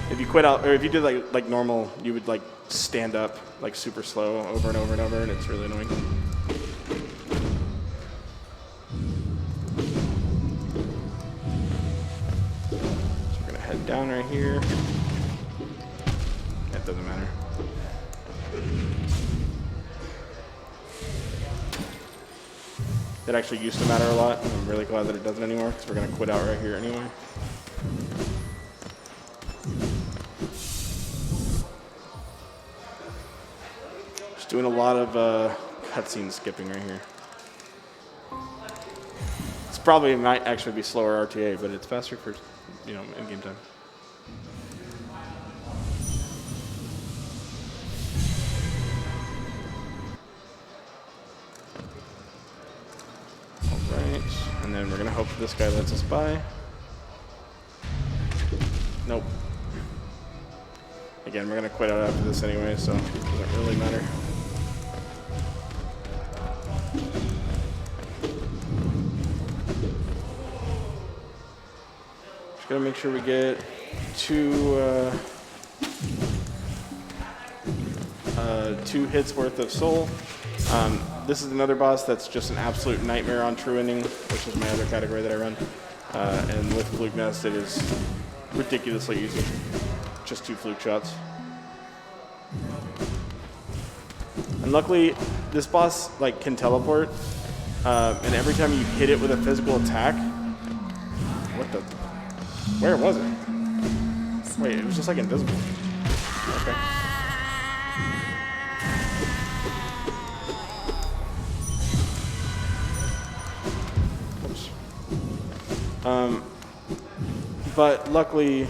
If you quit out, or if you did like normal, you would like stand up like super slow over and over and over, and it's really annoying. So we're gonna head down right here. It doesn't matter. That actually used to matter a lot. I'm really glad that it doesn't anymore because we're gonna quit out right here anyway. Just doing a lot of cutscene skipping right here. It's probably might actually be slower RTA, but it's faster for, you know, in game time. Alright, and then we're gonna hope that this guy lets us by. Nope. Again, we're gonna quit out after this anyway, so it doesn't really matter. Just gotta make sure we get two 2 hits worth of soul. This is another boss that's just an absolute nightmare on true ending, which is my other category that I run. And with Fluke Nest, it is ridiculously easy. Just 2 fluke shots. And luckily, this boss like can teleport, and every time you hit it with a physical attack, what the? Where was it? Wait, it was just like invisible. Okay. But luckily,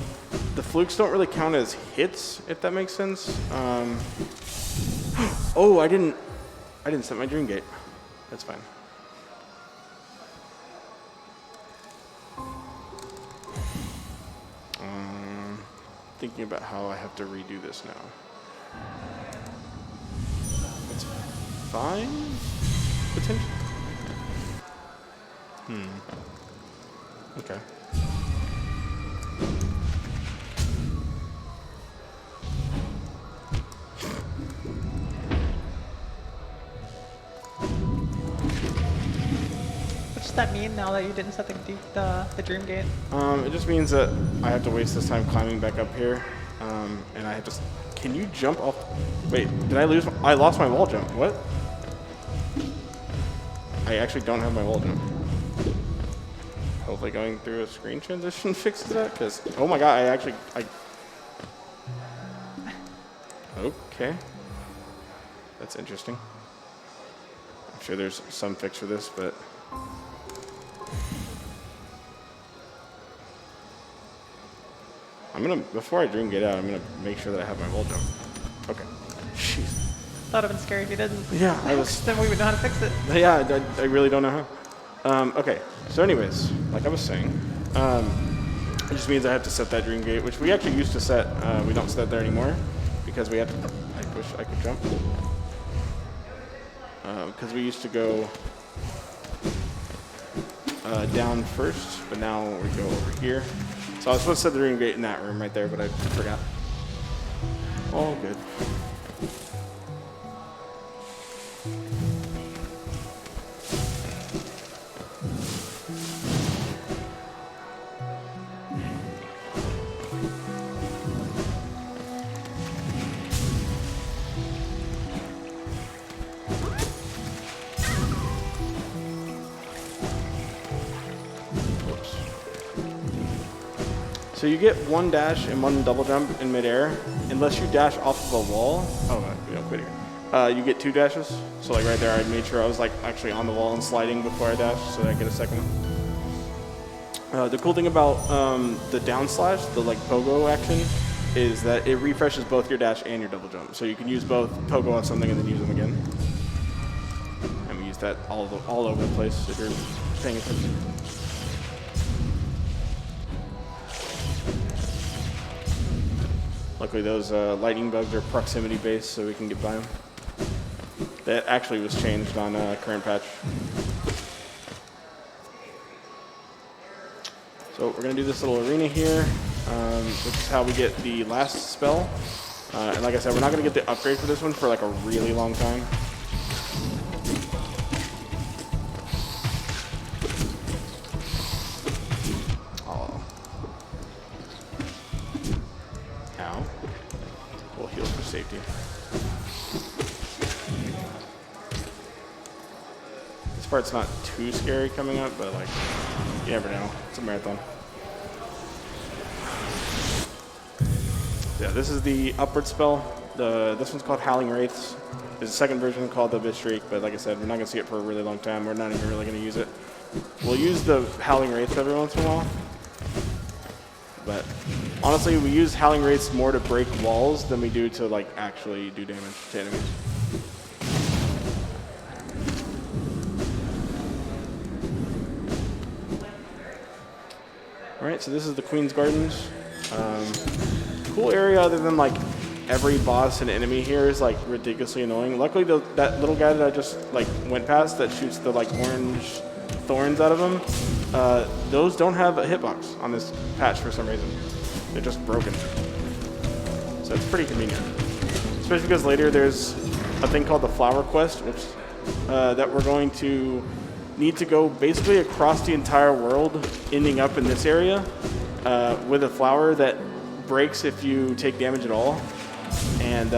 the flukes don't really count as hits, if that makes sense. Oh, I didn't set my dream gate. That's fine. Thinking about how I have to redo this now. That's fine, potentially. Okay. What does that mean now that you didn't set the dream gate? It just means that I have to waste this time climbing back up here, and I have to. Can you jump off? Wait, did I lose? I lost my wall jump. What? I actually don't have my wall jump. Hopefully, going through a screen transition fixes that. Because oh my god, I. Okay. That's interesting. I'm sure there's some fix for this, but. Before I dream get out, I'm gonna make sure that I have my wall jump. Okay. Jeez. That would have been scary if you didn't. Yeah, I was. Then we would know how to fix it. Yeah, I really don't know how. Okay, so anyways, like I was saying, it just means I have to set that dream gate, which we actually used to set. We don't set there anymore because we had to. I wish I could jump. Because we used to go down first, but now we go over here. So I was supposed to set the dream gate in that room right there, but I forgot. All good. So you get 1 dash and 1 double jump in midair, unless you dash off of a wall. Oh, we don't quit here. You get 2 dashes. So like right there, I made sure I was like actually on the wall and sliding before I dashed, so that I get a second one. The cool thing about the down slash, the like pogo action, is that it refreshes both your dash and your double jump. So you can use both, pogo off something, and then use them again. And we use that all over the place if you're paying attention. Luckily, those lightning bugs are proximity based, so we can get by them. That actually was changed on current patch. So we're going to do this little arena here. This is how we get the last spell. And like I said, we're not going to get the upgrade for this one for like a really long time. Oh. Ow. We'll heal for safety. This part's not too scary coming up, but like, you never know. It's a marathon. Yeah, this is the upward spell. This one's called Howling Wraiths. There's a second version called the Abyss Shriek, but like I said, we're not going to see it for a really long time. We're not even really going to use it. We'll use the Howling Wraiths every once in a while. But honestly, we use Howling Wraiths more to break walls than we do to like actually do damage to enemies. Alright, so this is the Queen's Gardens. Cool area other than like every boss and enemy here is like ridiculously annoying. Luckily that little guy that I just like went past that shoots the like orange thorns out of him, those don't have a hitbox on this patch for some reason. They're just broken. So it's pretty convenient. Especially because later there's a thing called the Flower Quest, which that we're going to need to go basically across the entire world, ending up in this area with a flower that breaks if you take damage at all. And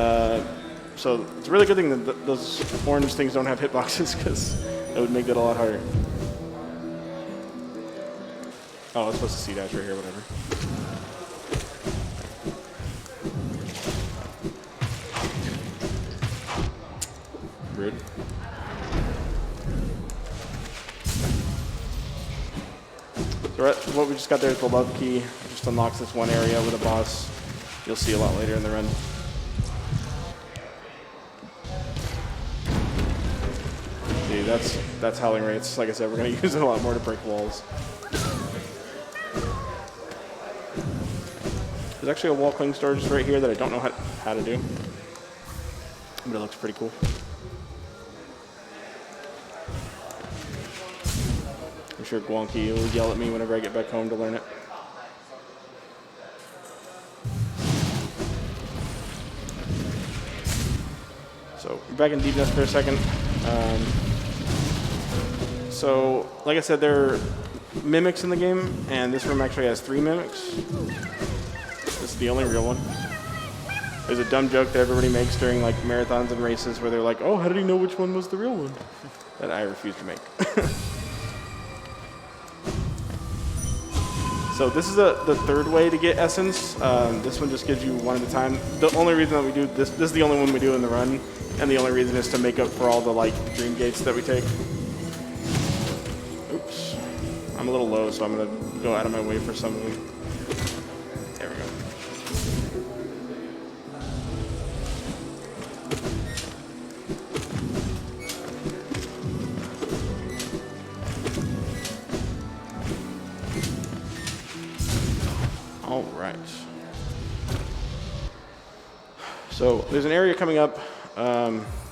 so it's a really good thing that those orange things don't have hitboxes, because it would make that a lot harder. Oh, I was supposed to see dash right here, whatever. Rude. So what we just got there is the love key. It just unlocks this one area with a boss. You'll see a lot later in the run. See, that's Howling Wraiths. Like I said, we're going to use it a lot more to break walls. There's actually a wall cling store just right here that I don't know how to do, but it looks pretty cool. I'm sure Gwonky will yell at me whenever I get back home to learn it. So we're back in Deepness for a second. So like I said, there are mimics in the game, and this room actually has 3 mimics. This is the only real one. There's a dumb joke that everybody makes during like marathons and races where they're like, "Oh, how did he know which one was the real one?" That I refuse to make. So this is the 3rd way to get essence. This one just gives you one at a time. The only reason that we do this is the only one we do in the run, and the only reason is to make up for all the like dream gates that we take. Oops, I'm a little low, so I'm gonna go out of my way for some of them. There we go. All right. So there's an area coming up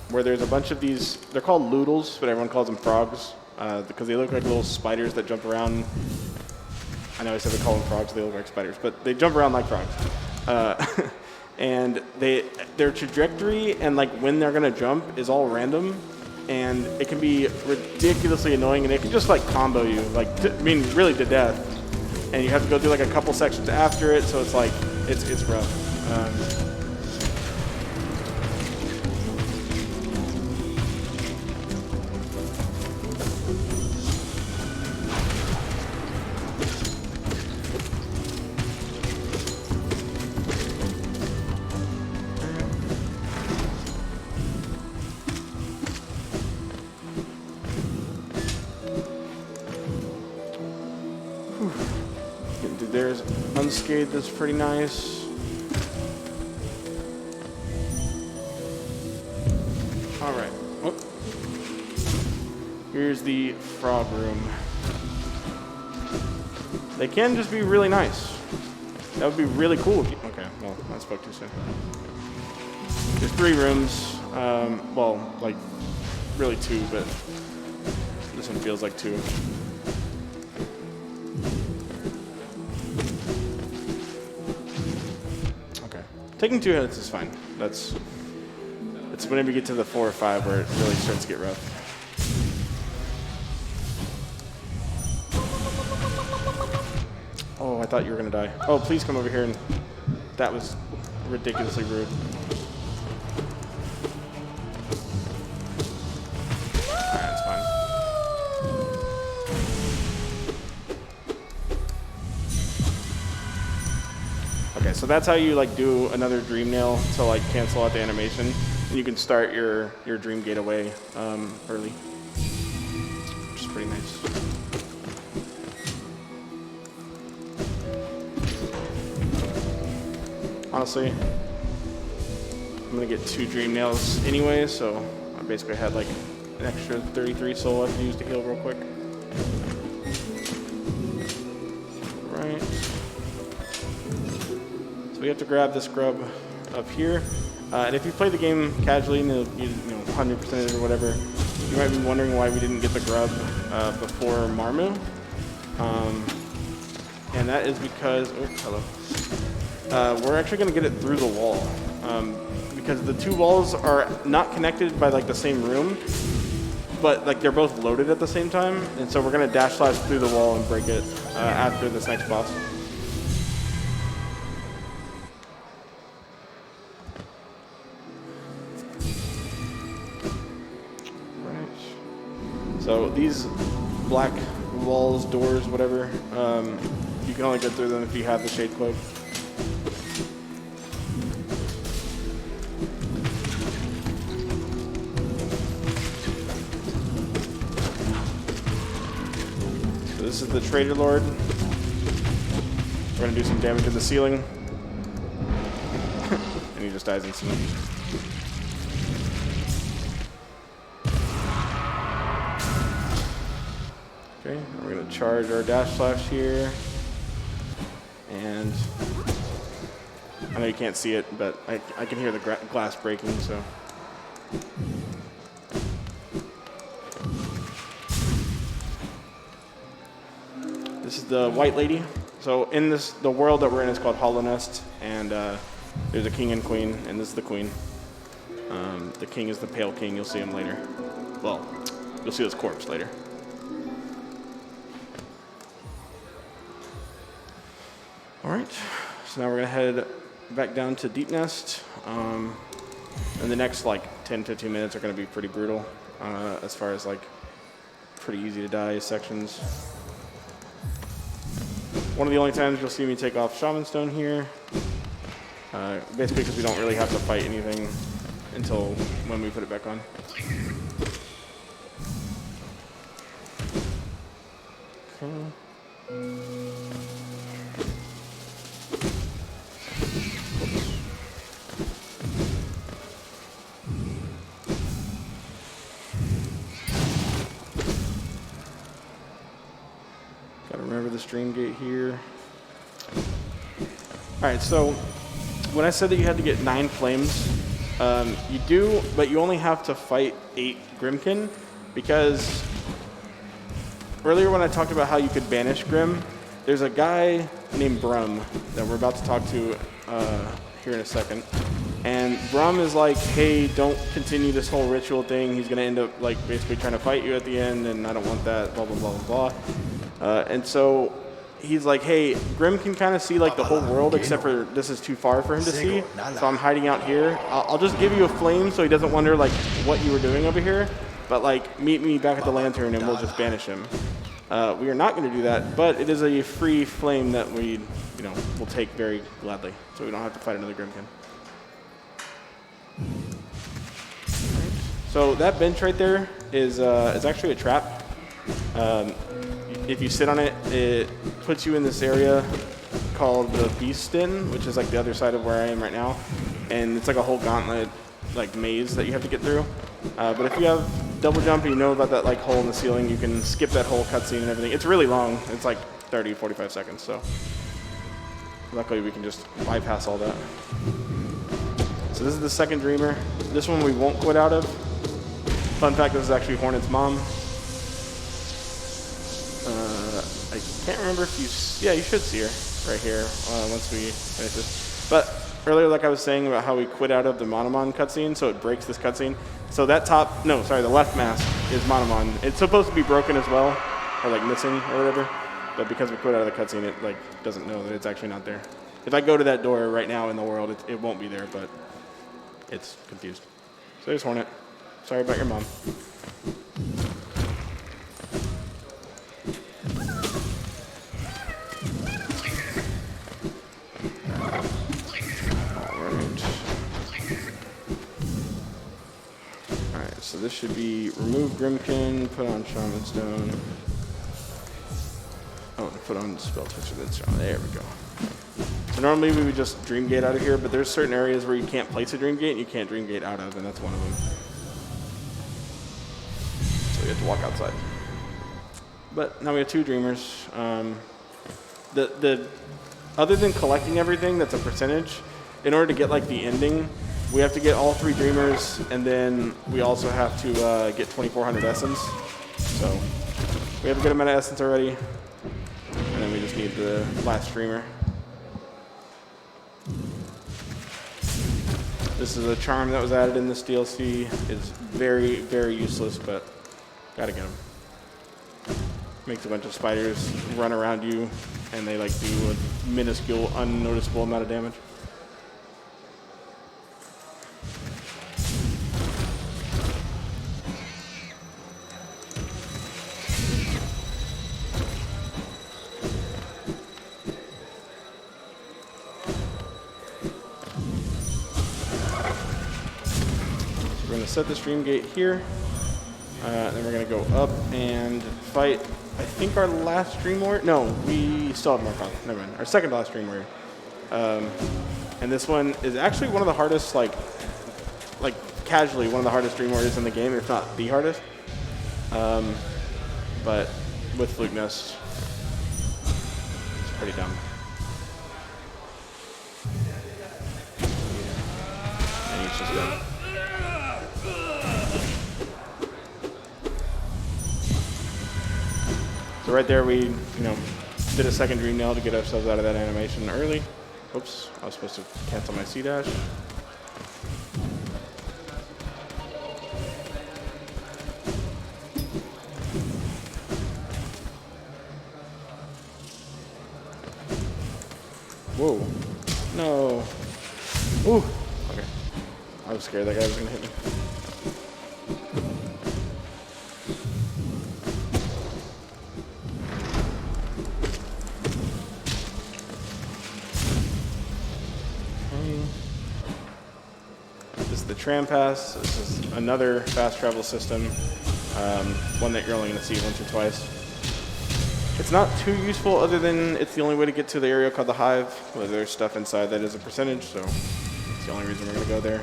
where there's a bunch of these, they're called loodles, but everyone calls them frogs because they look like little spiders that jump around. I know I said they call them frogs, they look like spiders, but they jump around like frogs. And their trajectory and like when they're gonna jump is all random, and it can be ridiculously annoying, and it can just like combo you, like really to death. And you have to go through like a couple sections after it, so it's like, it's rough. There's unscathed, that's pretty nice. All right. Oh. Here's the frog room. They can just be really nice. That would be really cool. Okay, well, I spoke too soon. There's 3 rooms. Well, like, really 2, but this one feels like 2. Okay. Taking 2 hits is fine. It's whenever you get to the 4 or 5 where it really starts to get rough. Oh, I thought you were gonna die. Oh, please come over here. And that was ridiculously rude. Alright, that's fine. Okay, so that's how you like do another dream nail to like cancel out the animation, and you can start your dream gate away early, which is pretty nice. Honestly, I'm gonna get 2 dream nails anyway, so I basically had like an extra 33 soul I have to use to heal real quick. Right. So we have to grab this grub up here. And if you play the game casually and you know 100% it or whatever, you might be wondering why we didn't get the grub before Marmu. And that is because, oh, hello. We're actually going to get it through the wall because the 2 walls are not connected by like the same room, but like they're both loaded at the same time, and so we're going to dash slash through the wall and break it after this next boss. Right. So these black walls, doors, whatever, you can only get through them if you have the Shade Cloak. This is the Trader Lord. We're going to do some damage in the ceiling. And he just dies instantly. Okay, we're going to charge our dash slash here. And I know you can't see it, but I can hear the glass breaking, so. This is the White Lady. So in the world that we're in is called Hollow Nest, and there's a king and queen, and this is the queen. The king is the Pale King. You'll see him later. Well, you'll see his corpse later. All right. So now we're gonna head back down to Deep Nest. And the next like 10-15 minutes are gonna be pretty brutal, as far as like pretty easy to die sections. One of the only times you'll see me take off Shaman Stone here, basically because we don't really have to fight anything until when we put it back on. Okay. Gotta remember the stream gate here. Alright, so when I said that you had to get 9 flames, you do, but you only have to fight 8 Grimkin, because earlier when I talked about how you could banish Grim, there's a guy named Brum that we're about to talk to here in a second. And Brum is like, hey, don't continue this whole ritual thing. He's gonna end up like basically trying to fight you at the end, and I don't want that, blah, blah, blah, blah, blah. And so he's like, hey, Grim can kind of see like the whole world except for this is too far for him to see, so I'm hiding out here. I'll just give you a flame so he doesn't wonder like what you were doing over here, but like meet me back at the lantern and we'll just banish him. We are not going to do that, but it is a free flame that we, will take very gladly, so we don't have to fight another Grimkin. So that bench right there is actually a trap. If you sit on it, it puts you in this area called the Beast Den, which is like the other side of where I am right now, and it's like a whole gauntlet, like maze that you have to get through. But if you have double jump and you know about that like hole in the ceiling, you can skip that whole cutscene and everything. It's really long. It's like 30, 45 seconds. So luckily we can just bypass all that. So this is the second dreamer. This one we won't quit out of. Fun fact, this is actually Hornet's mom. I can't remember if yeah, you should see her right here once we finish this. But earlier, like I was saying about how we quit out of the Monomon cutscene, so it breaks this cutscene. So that the left mask is Monomon. It's supposed to be broken as well, or like missing or whatever. But because we quit out of the cutscene, it like doesn't know that it's actually not there. If I go to that door right now in the world, it won't be there, but it's confused. So there's Hornet. Sorry about your mom. Alright, so this should be remove Grimkin, put on Shaman Stone. Oh, put on Spell Twister, then Shaman. There we go. So normally we would just Dream Gate out of here, but there's certain areas where you can't place a Dream Gate and you can't Dream Gate out of, and that's one of them. So we have to walk outside. But now we have 2 Dreamers. Other than collecting everything that's a percentage, in order to get like the ending, we have to get all 3 Dreamers, and then we also have to get 2,400 Essence. So we have a good amount of Essence already, and then we just need the last Dreamer. This is a charm that was added in this DLC. It's very, very useless, but gotta get them. Makes a bunch of spiders run around you, and they like do a minuscule, unnoticeable amount of damage. We're going to set this Dream Gate here, then we're going to go up and fight, I think, our last Dream Warrior. No, we still have more fun. Never mind. Our second to last Dream Warrior. And this one is actually one of the hardest, like casually, one of the hardest Dream Warriors in the game, if not the hardest. But with Fluke Nest, it's pretty dumb. And he's just dead. So right there, we did a second Dream Nail to get ourselves out of that animation early. Oops, I was supposed to cancel my C dash. Whoa, no. Ooh, okay. I was scared that guy was gonna hit me. This is the Tram Pass. This is another fast travel system, one that you're only going to see once or twice. It's not too useful other than it's the only way to get to the area called the Hive, where there's stuff inside that is a percentage, so it's the only reason we're going to go there.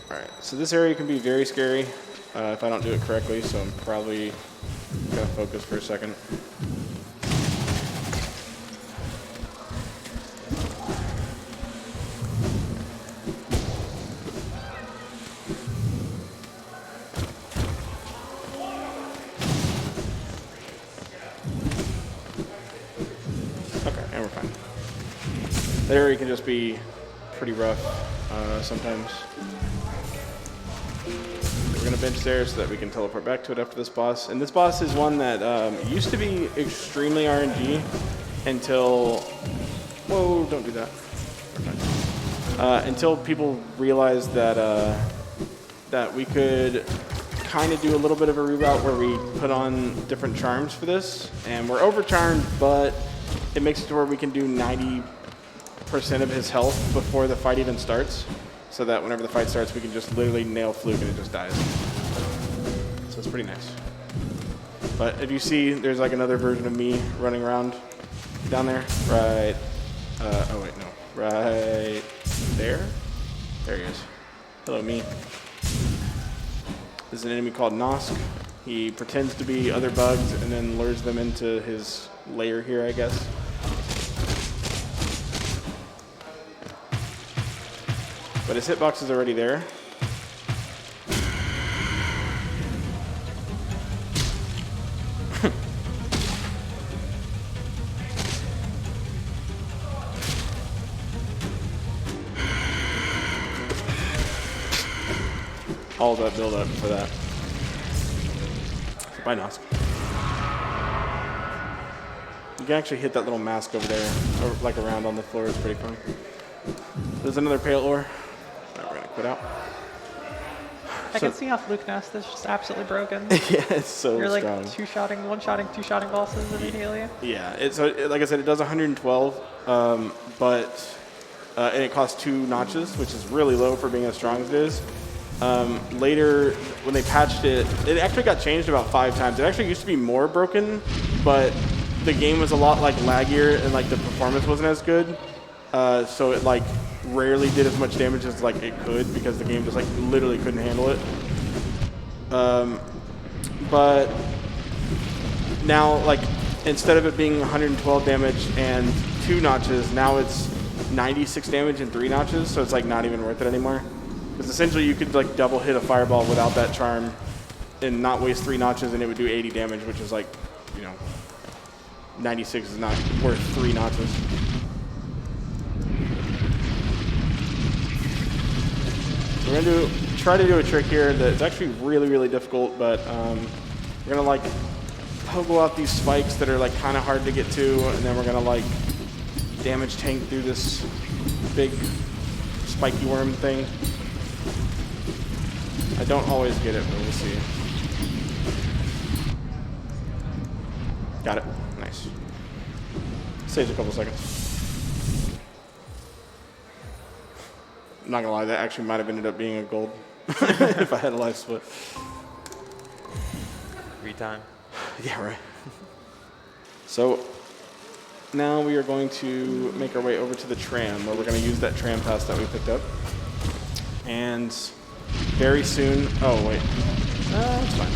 Alright, so this area can be very scary if I don't do it correctly, so I'm probably going to focus for a second. That area can just be pretty rough sometimes. We're going to bench there so that we can teleport back to it after this boss. And this boss is one that used to be extremely RNG until... Whoa, don't do that. Until people realized that, that we could kind of do a little bit of a reroute where we put on different charms for this. And we're overcharmed, but it makes it to where we can do 90% of his health before the fight even starts, so that whenever the fight starts, we can just literally nail Fluke and it just dies. So it's pretty nice. But if you see, there's like another version of me running around down there, right? Oh wait, no. right there. There he is. Hello, me. This is an enemy called Nosk. He pretends to be other bugs and then lures them into his lair here, I guess. But his hitbox is already there. All that build up for that. Bye, Nosk. You can actually hit that little mask over there, or like around on the floor. It's pretty fun. There's another pale ore. Now we're gonna quit out. I can see how Fluke Nest is just absolutely broken. Yeah, it's so You're like strong. two-shotting bosses immediately. Yeah, like I said, it does 112, and it costs 2 notches, which is really low for being as strong as it is. Later, when they patched it, it actually got changed about 5 times. It actually used to be more broken, but the game was a lot like laggier and like the performance wasn't as good. So it like rarely did as much damage as like it could because the game just like literally couldn't handle it. But now like instead of it being 112 damage and 2 notches, now it's 96 damage and 3 notches. So it's like not even worth it anymore. Because essentially you could like double hit a fireball without that charm and not waste 3 notches and it would do 80 damage, which is like, 96 is not worth 3 notches. We're going to try to do a trick here that's actually really, really difficult, but we're going to like pogo out these spikes that are like kind of hard to get to, and then we're going to like damage tank through this big spiky worm thing. I don't always get it, but we'll see. Got it. Nice. Saves a couple seconds. I'm not gonna lie, that actually might have ended up being a gold if I had a life split. Retime. Yeah, right. So now we are going to make our way over to the tram, where we're going to use that tram pass that we picked up. And very soon, oh wait, it's fine.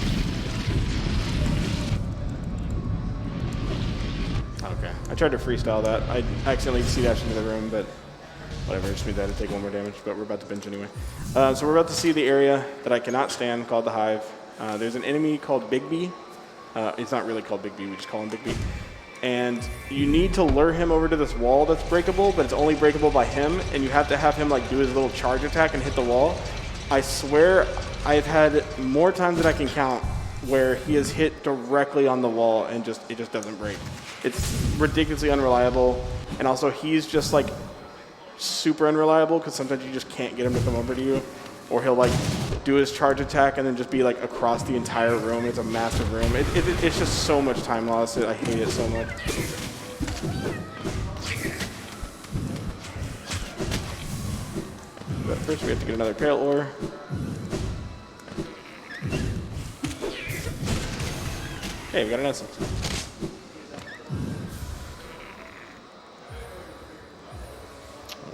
Okay, I tried to freestyle that. I accidentally C-dashed into the room, but whatever, it just means I had to take 1 more damage, but we're about to bench anyway. So we're about to see the area that I cannot stand called the Hive. There's an enemy called Big B. It's not really called Big B, we just call him Big B. And you need to lure him over to this wall that's breakable, but it's only breakable by him, and you have to have him like do his little charge attack and hit the wall. I swear I've had more times than I can count where he has hit directly on the wall and it just doesn't break. It's ridiculously unreliable, and also he's just like super unreliable because sometimes you just can't get him to come over to you, or he'll like do his charge attack and then just be like across the entire room. It's a massive room. It's just so much time loss. I hate it so much. But first we have to get another pale ore. Hey, we got an essence.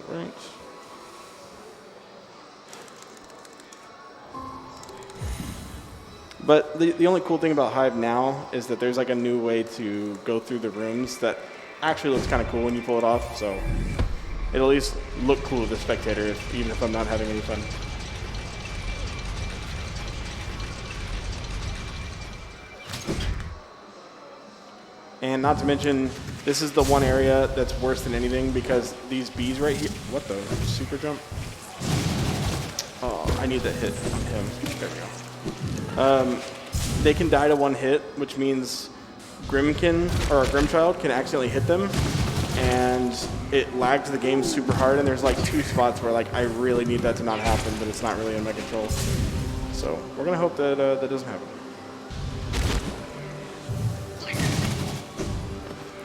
All right. But the only cool thing about Hive now is that there's like a new way to go through the rooms that actually looks kind of cool when you pull it off. So it'll at least look cool to the spectator, even if I'm not having any fun. And not to mention, this is the one area that's worse than anything because these bees right here. What the? Super jump? Oh, I need that hit on him. There we go. They can die to 1 hit, which means Grimkin or Grimchild can accidentally hit them, and it lags the game super hard. And there's like 2 spots where like I really need that to not happen, but it's not really in my control. So we're gonna hope that that doesn't happen.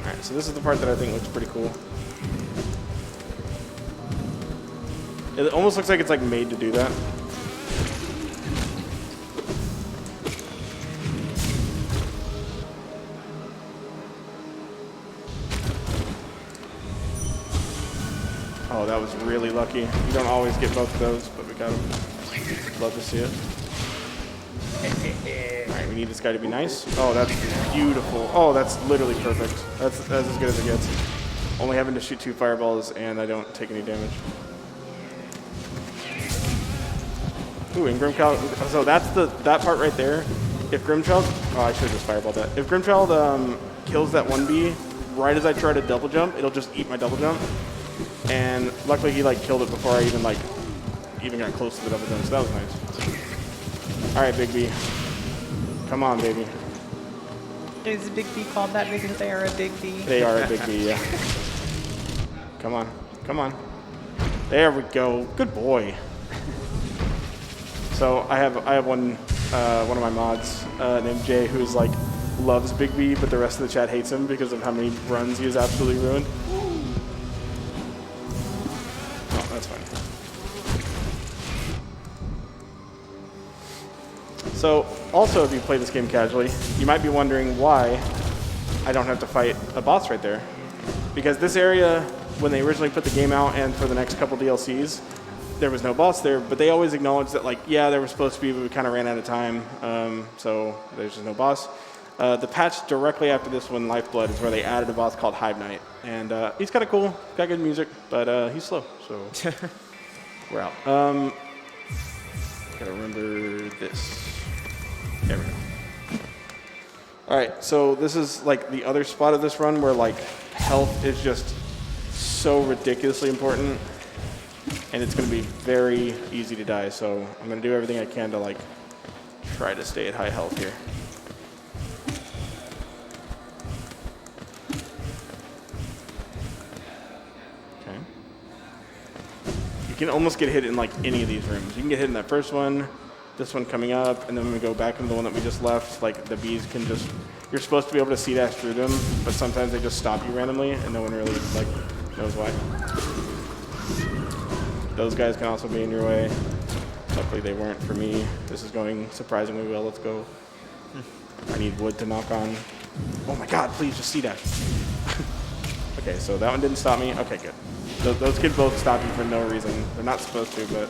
All right, so this is the part that I think looks pretty cool. It almost looks like it's like made to do that. that was really lucky. You don't always get both of those, but we got them. Love to see it. All right, we need this guy to be nice. Oh, that's beautiful. Oh, that's literally perfect. That's as good as it gets. Only having to shoot 2 fireballs, and I don't take any damage. Ooh, and Grimchild. So that's that part right there. If Grimchild, oh, I should have just fireballed that. If Grimchild kills that 1B right as I try to double jump, it'll just eat my double jump. And luckily he like killed it before I even got close to the double jump, so that was nice. All right, Big B. Come on, baby. Is Big B called that because they are a Big B? They are a Big B, yeah. Come on, come on. There we go. Good boy. So I have one of my mods named Jay who's like loves Big B, but the rest of the chat hates him because of how many runs he has absolutely ruined. Oh, that's fine. So also, if you play this game casually, you might be wondering why I don't have to fight a boss right there. Because this area, when they originally put the game out and for the next couple DLCs, there was no boss there, but they always acknowledged that, like, yeah, there was supposed to be, but we kind of ran out of time, so there's just no boss. The patch directly after this one, Lifeblood, is where they added a boss called Hive Knight. And he's kind of cool, got good music, but he's slow, so we're out. Gotta remember this. There we go. All right, so this is like the other spot of this run where like health is just so ridiculously important, and it's gonna be very easy to die. So I'm gonna do everything I can to like try to stay at high health here. Okay. You can almost get hit in like any of these rooms. You can get hit in that first one, this one coming up, and then when we go back into the one that we just left, like the bees can just, you're supposed to be able to C-dash through them, but sometimes they just stop you randomly and no one really like knows why. Those guys can also be in your way. Luckily they weren't for me. This is going surprisingly well. Let's go. I need wood to knock on. Oh my god, please just C-dash. Okay, so that one didn't stop me. Okay, good. Those can both stop you for no reason. They're not supposed to, but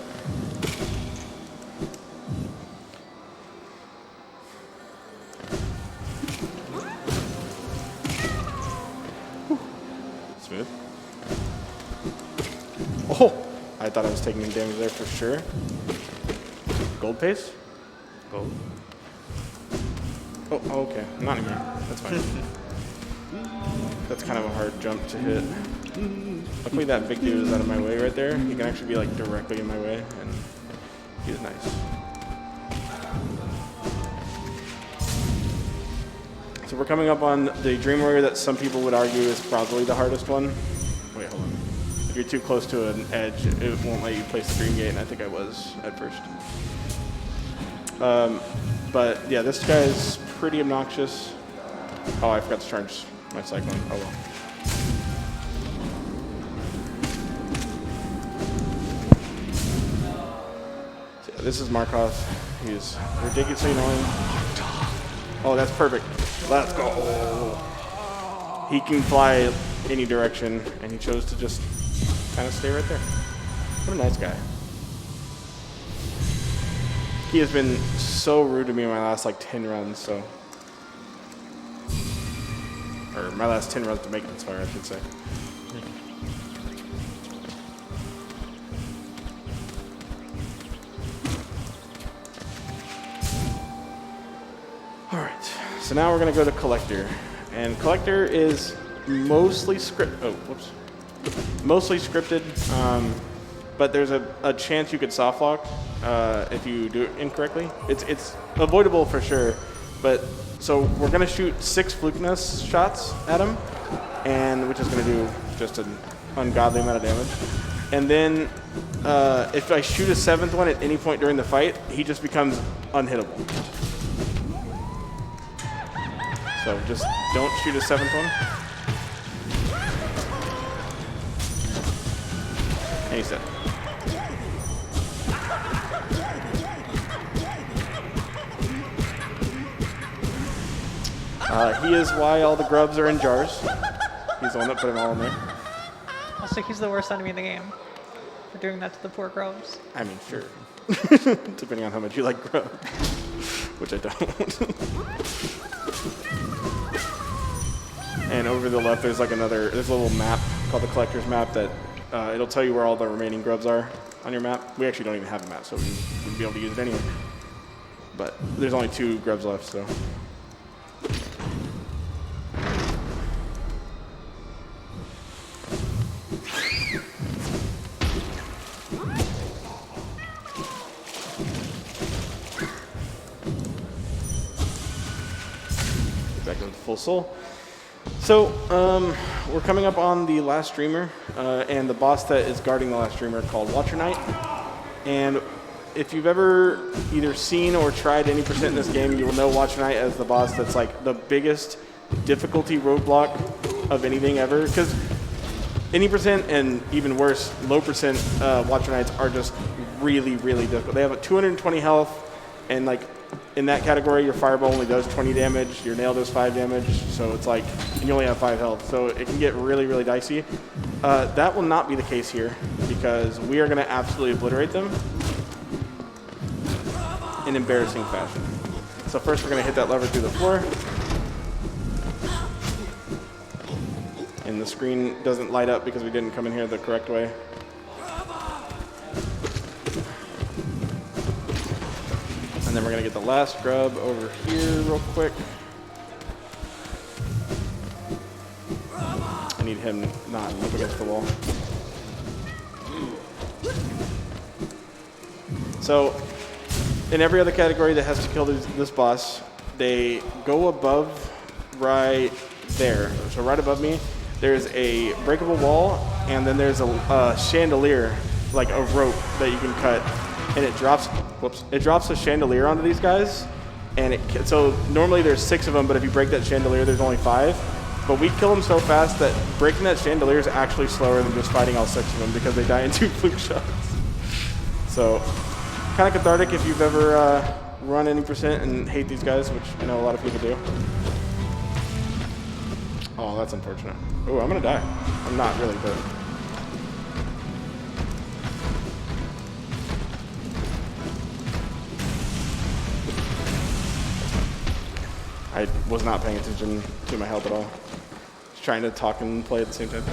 smooth. Oh, I thought I was taking damage there for sure. Gold paste? Gold. Oh, okay. Not anymore. That's fine. That's kind of a hard jump to hit. Luckily that big dude is out of my way right there. He can actually be like directly in my way, and he's nice. So we're coming up on the Dream Warrior that some people would argue is probably the hardest one. Wait, hold on. If you're too close to an edge, it won't let you place the Dream Gate, and I think I was at first. But yeah, this guy is pretty obnoxious. Oh, I forgot to charge my Cyclone. Oh well. So yeah, this is Markov. He's ridiculously annoying. Oh, that's perfect. Let's go. He can fly any direction, and he chose to just kind of stay right there. What a nice guy. He has been so rude to me in my last like 10 runs, so. Or my last 10 runs to make it this far, I should say. All right, so now we're gonna go to Collector. And Collector is mostly mostly scripted, but there's a chance you could soft lock if you do it incorrectly. It's avoidable for sure, but so we're gonna shoot 6 flukiness shots at him, and which is gonna do just an ungodly amount of damage. And then if I shoot a 7th one at any point during the fight, he just becomes unhittable. So just don't shoot a 7th one. And he's dead. He is why all the grubs are in jars. He's the one that put them all in there. Also, he's the worst enemy in the game. for doing that to the poor grubs. I mean, sure. Depending on how much you like grub, which I don't. And over the left, there's like there's a little map called the collector's map that it'll tell you where all the remaining grubs are on your map. We actually don't even have a map, so we wouldn't be able to use it anyway. But there's only 2 grubs left, so. Get back into full soul. So, we're coming up on the last streamer, and the boss that is guarding the last streamer called Watcher Knight. And if you've ever either seen or tried any percent in this game, you will know Watcher Knight as the boss that's like the biggest difficulty roadblock of anything ever. Because any percent and even worse, low percent Watcher Knights are just really, really difficult. They have a 220 health, and like in that category, your fireball only does 20 damage, your nail does 5 damage, so it's like, and you only have 5 health, so it can get really, really dicey. That will not be the case here, because we are going to absolutely obliterate them in embarrassing fashion. So first we're going to hit that lever through the floor. And the screen doesn't light up because we didn't come in here the correct way. And then we're going to get the last grub over here real quick. I need him not up against the wall. So, in every other category that has to kill this boss, they go above right there. So right above me, there's a breakable wall, and then there's a chandelier, like a rope that you can cut. And it drops a chandelier onto these guys, and so normally there's 6 of them, but if you break that chandelier, there's only 5. But we kill them so fast that breaking that chandelier is actually slower than just fighting all 6 of them because they die in 2 fluke shots. So, kind of cathartic if you've ever run any percent and hate these guys, which I know a lot of people do. Oh, that's unfortunate. Oh, I'm gonna die. I'm not really, but. I was not paying attention to my health at all. Just trying to talk and play at the same time.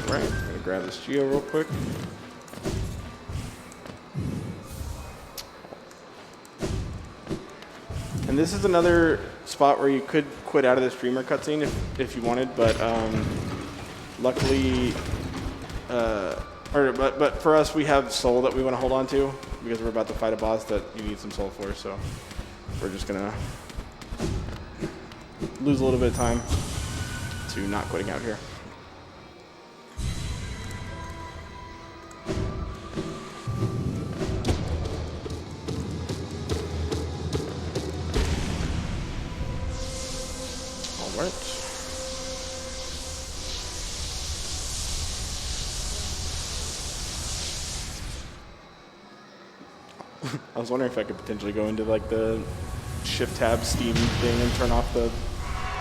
Alright, I'm gonna grab this Geo real quick. And this is another spot where you could quit out of the streamer cutscene if you wanted, but luckily, but for us, we have soul that we want to hold on to because we're about to fight a boss that you need some soul for, so we're just gonna lose a little bit of time to not quitting out here. All right. I was wondering if I could potentially go into like the shift tab Steam thing and turn off the,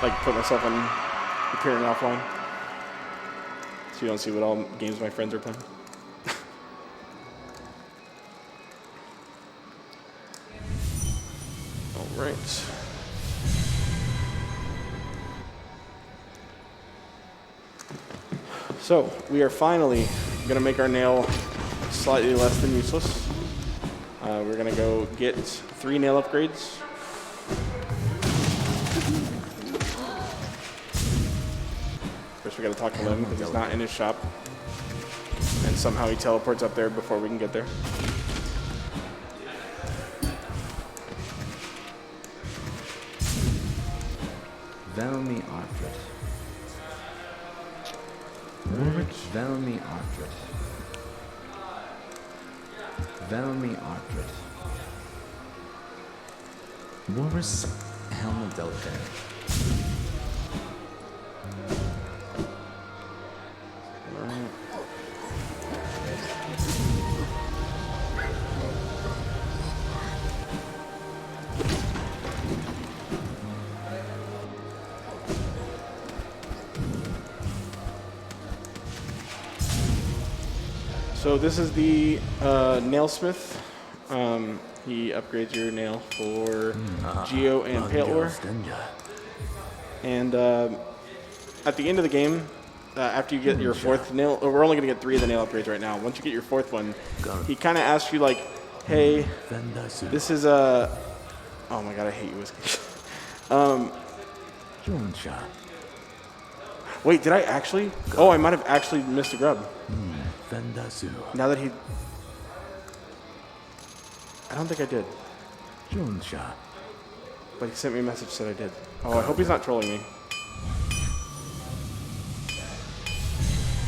like put myself on appearing offline. So you don't see what all games my friends are playing. All right. So we are finally gonna make our nail slightly less than useless. We're gonna go get 3 nail upgrades. First we gotta talk to him because he's not in his shop. And somehow he teleports up there before we can get there. Velmi Arthur. Velmi Arthur. Velmi Arthur. Boris Helmedelke. So this is the nailsmith. He upgrades your nail for geo and pale ore. And at the end of the game, after you get your fourth nail, we're only going to get 3 of the nail upgrades right now. Once you get your 4th one, he kind of asks you like, hey, this is a... Oh my god, I hate you, Whiskey. Wait, did I actually? Oh, I might have actually missed a grub. Now that he... I don't think I did. But he sent me a message that I did. Oh, I hope he's not trolling me.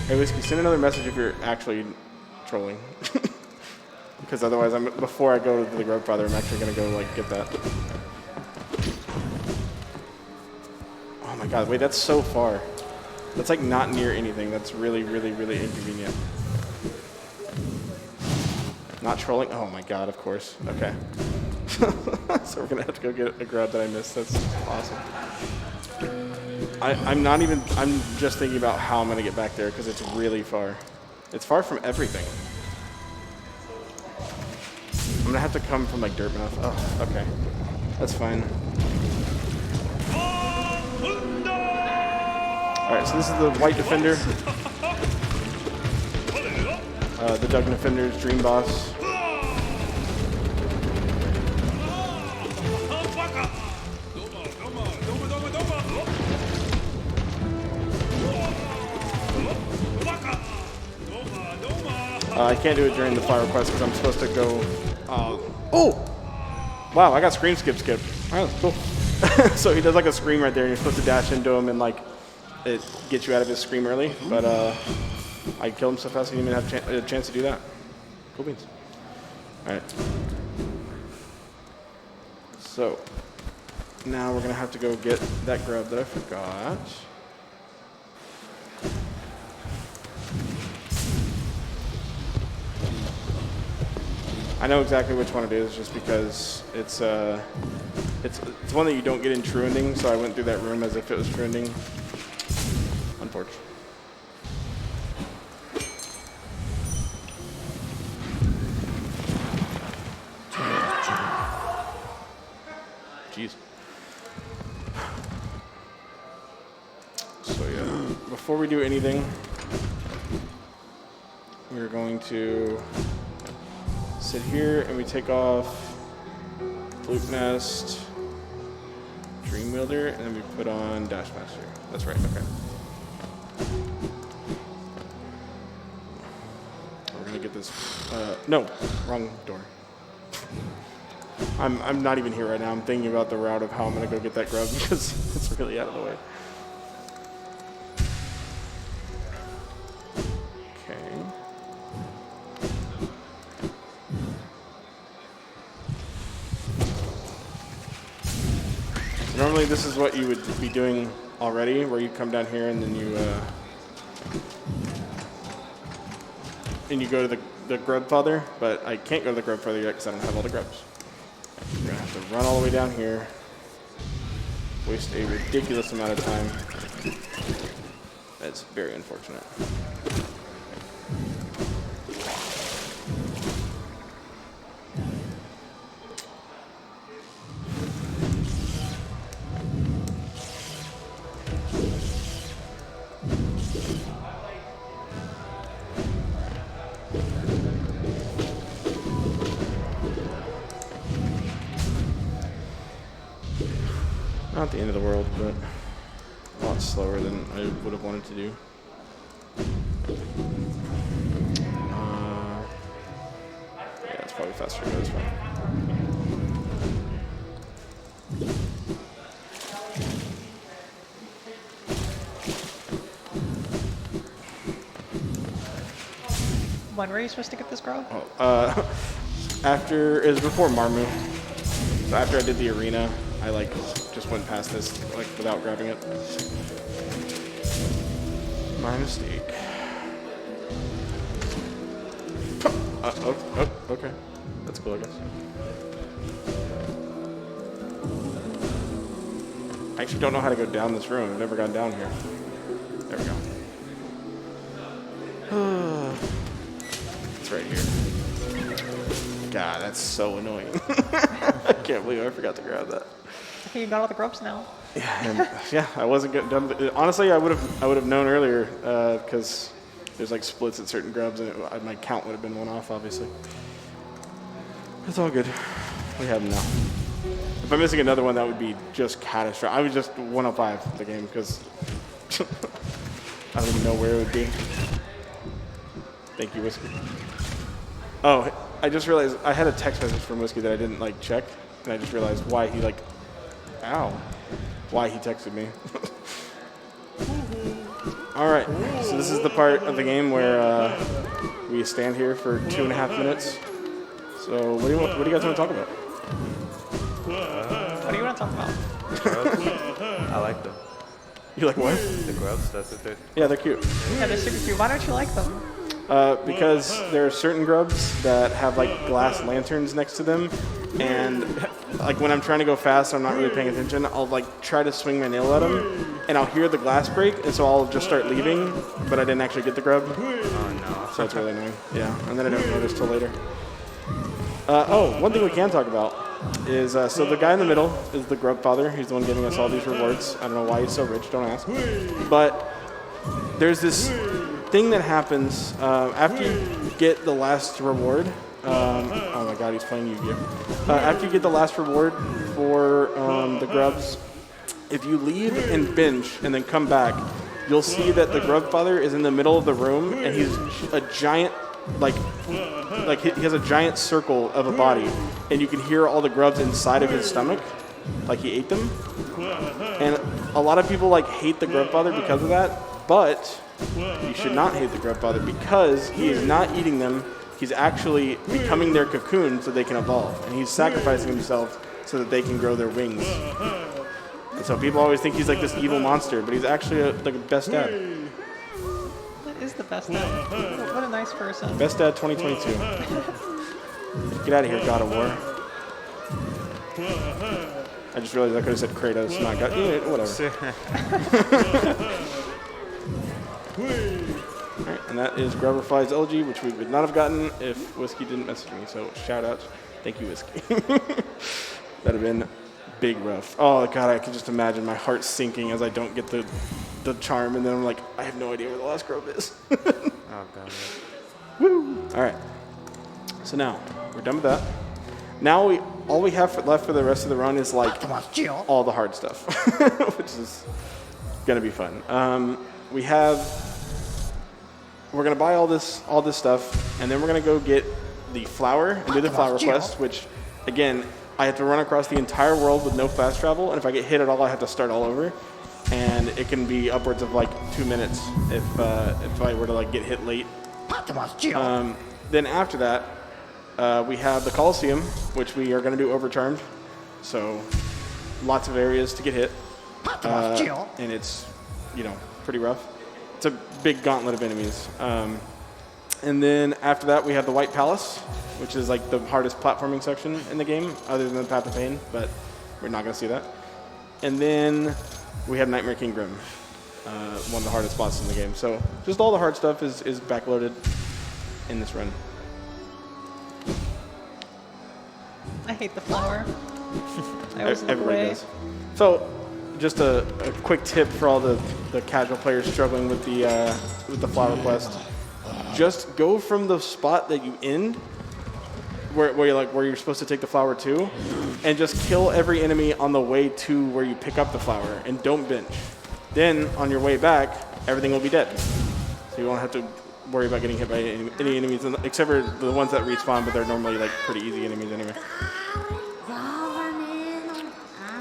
Hey, Whiskey, send another message if you're actually trolling. Because otherwise, before I go to the Grubfather, I'm actually going to go like get that. Oh my god, wait, that's so far. That's like not near anything. That's really, really, really inconvenient. Not trolling? Oh my god, of course. Okay. So we're gonna have to go get a grub that I missed. That's awesome. I'm just thinking about how I'm gonna get back there because it's really far. It's far from everything. I'm gonna have to come from like Dirtmouth. Oh, okay. That's fine. Alright, so this is the White Defender. The Duggan Defender's Dream Boss. I can't do it during the fire request because I'm supposed to go... oh! Wow, I got Scream Skip. Alright, that's cool. So he does like a scream right there and you're supposed to dash into him and like it gets you out of his scream early. But I killed him so fast I didn't even have a chance to do that. Cool beans. Alright. So, now we're going to have to go get that grub that I forgot. I know exactly which one it is just because it's one that you don't get in True Ending, so I went through that room as if it was True Ending. Unfortunate. Jeez. So yeah, before we do anything, we're going to sit here and we take off Fluke Nest, Dream Wielder, and then we put on Dash Master. That's right, okay. We're gonna get this, no, wrong door. I'm not even here right now. I'm thinking about the route of how I'm gonna go get that grub because it's really out of the way. Normally this is what you would be doing already, where you come down here and then you go to the Grubfather, but I can't go to the Grubfather yet because I don't have all the grubs. We're gonna have to run all the way down here, waste a ridiculous amount of time. That's very unfortunate. Not the end of the world, but a lot slower than I would have wanted to do. Yeah, it's probably faster, but it's fine. When were you supposed to get this grub? Oh, it was before Marmu. So after I did the arena, I like just went past this like without grabbing it. My mistake. Oh, okay. That's cool, I guess. I actually don't know how to go down this room. I've never gone down here. There we go. right here. God, that's so annoying. I can't believe I forgot to grab that. Okay, you got all the grubs now. Yeah, and, yeah, I wasn't getting done. Honestly, I would have known earlier because there's like splits at certain grubs, and my count would have been one off, obviously. It's all good. We have them now. If I'm missing another one, that would be just catastrophic. I would just 105 the game because I don't even know where it would be. Thank you, Whiskey. Oh, I just realized I had a text message from Whiskey that I didn't like check, and I just realized why he like, ow, why he texted me. All right, so this is the part of the game where we stand here for 2.5 minutes. So what do you guys want to talk about? What do you want to talk about? I like them. You like what? The grubs, that's what they're... Yeah, they're cute. Yeah, they're super cute. Why don't you like them? Because there are certain grubs that have like glass lanterns next to them, and like when I'm trying to go fast, I'm not really paying attention. I'll like try to swing my nail at them, and I'll hear the glass break, and so I'll just start leaving, but I didn't actually get the grub. Oh, no. So it's really annoying. Yeah, and then I don't notice till later. One thing we can talk about is so the guy in the middle is the grub father. He's the one giving us all these rewards. I don't know why he's so rich. Don't ask. But there's this thing that happens after you get the last reward. Oh my God, he's playing Yu-Gi-Oh! After you get the last reward for the grubs, if you leave and bench and then come back, you'll see that the grub father is in the middle of the room, and he's a giant, like he has a giant circle of a body, and you can hear all the grubs inside of his stomach, like he ate them. And a lot of people like hate the grub father because of that, but you should not hate the grub father because he is not eating them. He's actually becoming their cocoon so they can evolve, and he's sacrificing himself so that they can grow their wings. And so people always think he's like this evil monster, but he's actually like a best dad. That is the best dad. What a nice person. Best dad 2022. Get out of here, God of War. I just realized I could have said Kratos, not God. Yeah, whatever. Alright, and that is Grubberfly's elegy, which we would not have gotten if Whiskey didn't message me. So shout out. Thank you, Whiskey. That'd have been big rough. Oh God, I can just imagine my heart sinking as I don't get the charm, and then I'm like, I have no idea where the last grub is. Oh, God. Woo! Alright. So now, we're done with that. Now all we have left for the rest of the run is like all the hard stuff, which is gonna be fun. We're gonna buy all this stuff, and then we're gonna go get the flower and do the flower quest, which again, I have to run across the entire world with no fast travel, and if I get hit at all, I have to start all over, and it can be upwards of like 2 minutes if I were to like get hit late. Then after that, we have the Coliseum, which we are going to do overcharmed, so lots of areas to get hit, and it's, pretty rough. It's a big gauntlet of enemies. And then after that, we have the White Palace, which is like the hardest platforming section in the game, other than the Path of Pain, but we're not going to see that. And then we have Nightmare King Grim, one of the hardest bosses in the game. So just all the hard stuff is backloaded in this run. I hate the flower. I always look Everybody away. does. So just a quick tip for all the casual players struggling with the flower quest. Just go from the spot that you end, where you're supposed to take the flower to, and just kill every enemy on the way to where you pick up the flower, and don't bench. Then on your way back, everything will be dead. So you won't have to worry about getting hit by any enemies, except for the ones that respawn, but they're normally like pretty easy enemies anyway.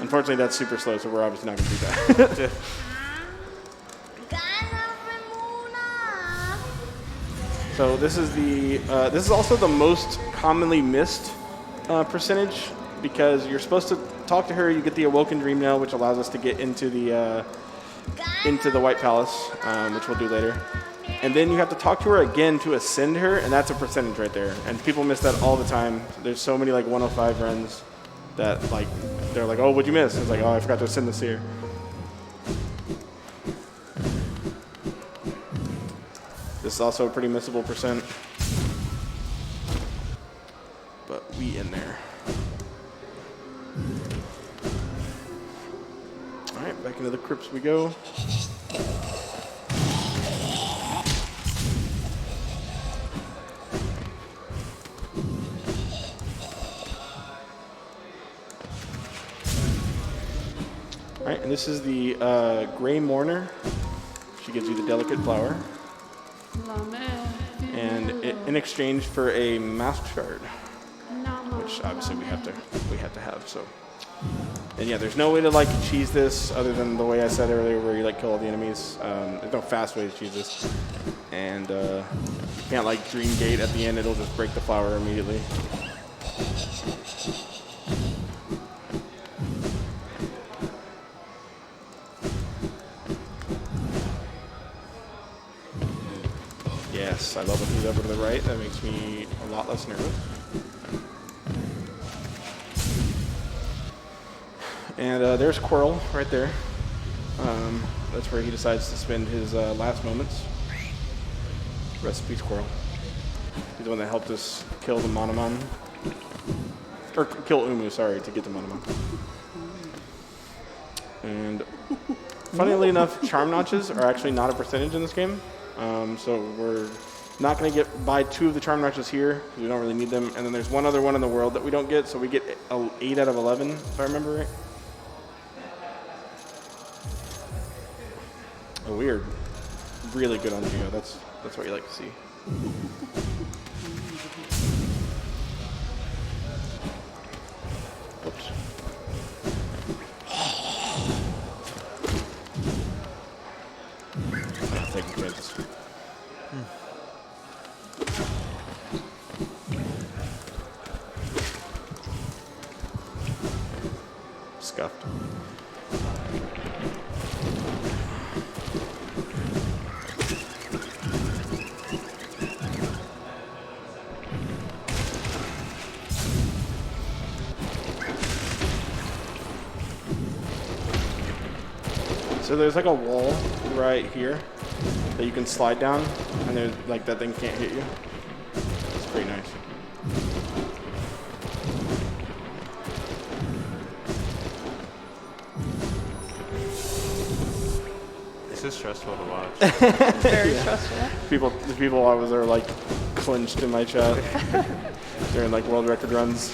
Unfortunately, that's super slow, so we're obviously not going to do that. So this is also the most commonly missed percentage, because you're supposed to talk to her. You get the Awoken Dream Nail, which allows us to get into the White Palace, which we'll do later. And then you have to talk to her again to ascend her, and that's a percentage right there. And people miss that all the time. There's so many like 105 runs that like they're like, oh, what'd you miss? It's like, oh, I forgot to ascend this here. This is also a pretty missable percent. Crypts we go. All right, and this is the Gray Mourner. She gives you the delicate flower. And in exchange for a mask shard, which obviously we have to have. So, and yeah, there's no way to like cheese this other than the way I said earlier, where you like kill all the enemies. There's no fast way to cheese this, and you can't like Dream Gate at the end; it'll just break the flower immediately. Yes, I love it. Move over to the right. That makes me a lot less nervous. And there's Quirrell right there. That's where he decides to spend his last moments. Rest in peace, Quirrell. He's the one that helped us kill the Monomon. Or kill Umu, sorry, to get the Monomon. And funnily enough, charm notches are actually not a percentage in this game. So we're not going to buy 2 of the charm notches here because we don't really need them. And then there's one other one in the world that we don't get, so we get 8 out of 11, if I remember right. Oh, weird. Really good on Geo. That's what you like to see. Oops. Taking chances. Scuffed. So there's like a wall right here that you can slide down, and there's like that thing can't hit you. It's pretty nice. This is stressful to watch. Very stressful. The people always are like clinched in my chat during like world record runs.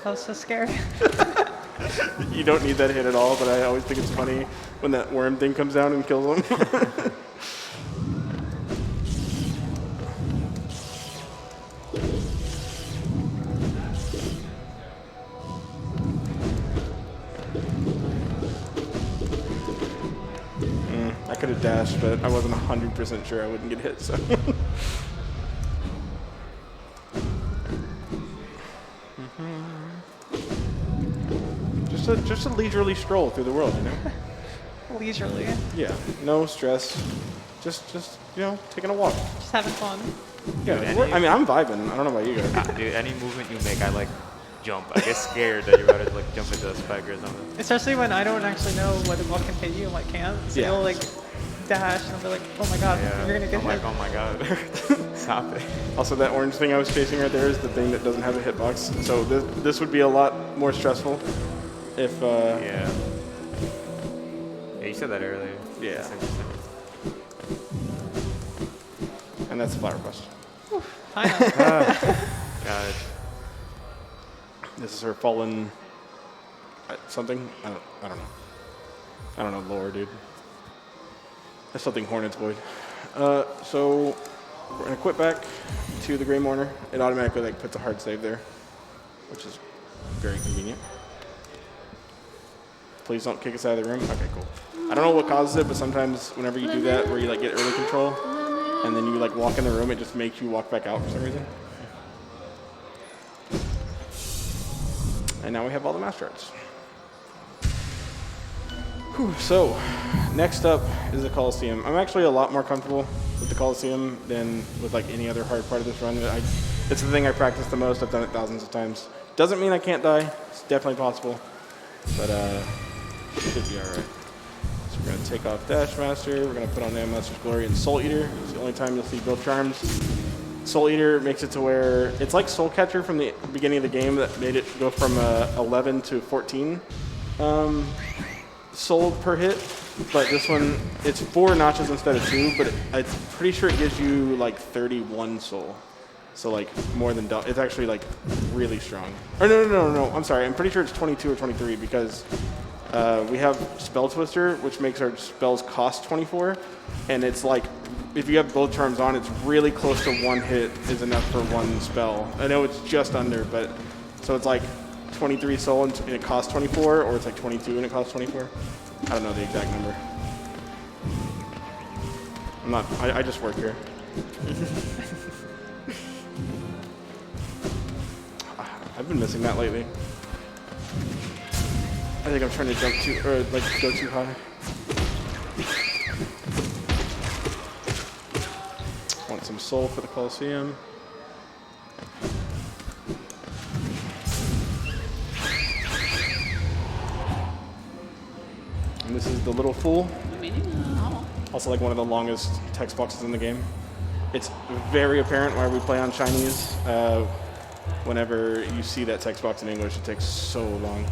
That was so scary. You don't need that hit at all, but I always think it's funny when that worm thing comes down and kills him. I could have dashed, but I wasn't 100% sure I wouldn't get hit, so. Just a leisurely stroll through the world, you know? Leisurely. Yeah, no stress. Just you know, taking a walk. Just having fun. Yeah, Dude, I mean, I'm vibing. I don't know about you guys. Dude, any movement you make, I like jump. I get scared that you're about to like jump into a spike or something. Especially when I don't actually know what can hit you and what can't. So Yeah. you'll like dash and I'll be like, oh my god, Yeah. you're gonna get I'm hit. like, oh my god. Stop it. Also, that orange thing I was chasing right there is the thing that doesn't have a hitbox. So this would be a lot more stressful if. Yeah. Yeah, you said that earlier. Yeah. That's interesting. And that's a flower quest. I know. God. This is her fallen. Something. I don't know. I don't know lore, dude. That's something Hornet's Void. So we're gonna quit back to the Grey Mourner. It automatically like puts a hard save there, which is very convenient. Please don't kick us out of the room. Okay, cool. I don't know what causes it, but sometimes whenever you do that, where you like get early control, and then you like walk in the room, it just makes you walk back out for some reason. And now we have all the master arts. Whew, so, next up is the Coliseum. I'm actually a lot more comfortable with the Coliseum than with like any other hard part of this run. It's the thing I practice the most. I've done it thousands of times. Doesn't mean I can't die. It's definitely possible, but it should be all right. take off Dash Master. We're going to put on Am Master's Glory and Soul Eater. It's the only time you'll see both charms. Soul Eater makes it to where it's like Soul Catcher from the beginning of the game that made it go from 11 to 14 soul per hit. But this one, it's 4 notches instead of 2, but I'm pretty sure it gives you like 31 soul. So like more than double. It's actually like really strong. Or no. I'm sorry. I'm pretty sure it's 22 or 23 because we have Spell Twister, which makes our spells cost 24, and it's like if you have both charms on, it's really close to 1 hit is enough for 1 spell. I know it's just under, but so it's like 23 soul and it costs 24, or it's like 22 and it costs 24. I don't know the exact number. I'm not. I just work here. I've been missing that lately. I think I'm trying to jump too, or like go too high. Want some soul for the Colosseum. And this is the Little Fool. Also like one of the longest text boxes in the game. It's very apparent why we play on Chinese. Whenever you see that text box in English, it takes so long.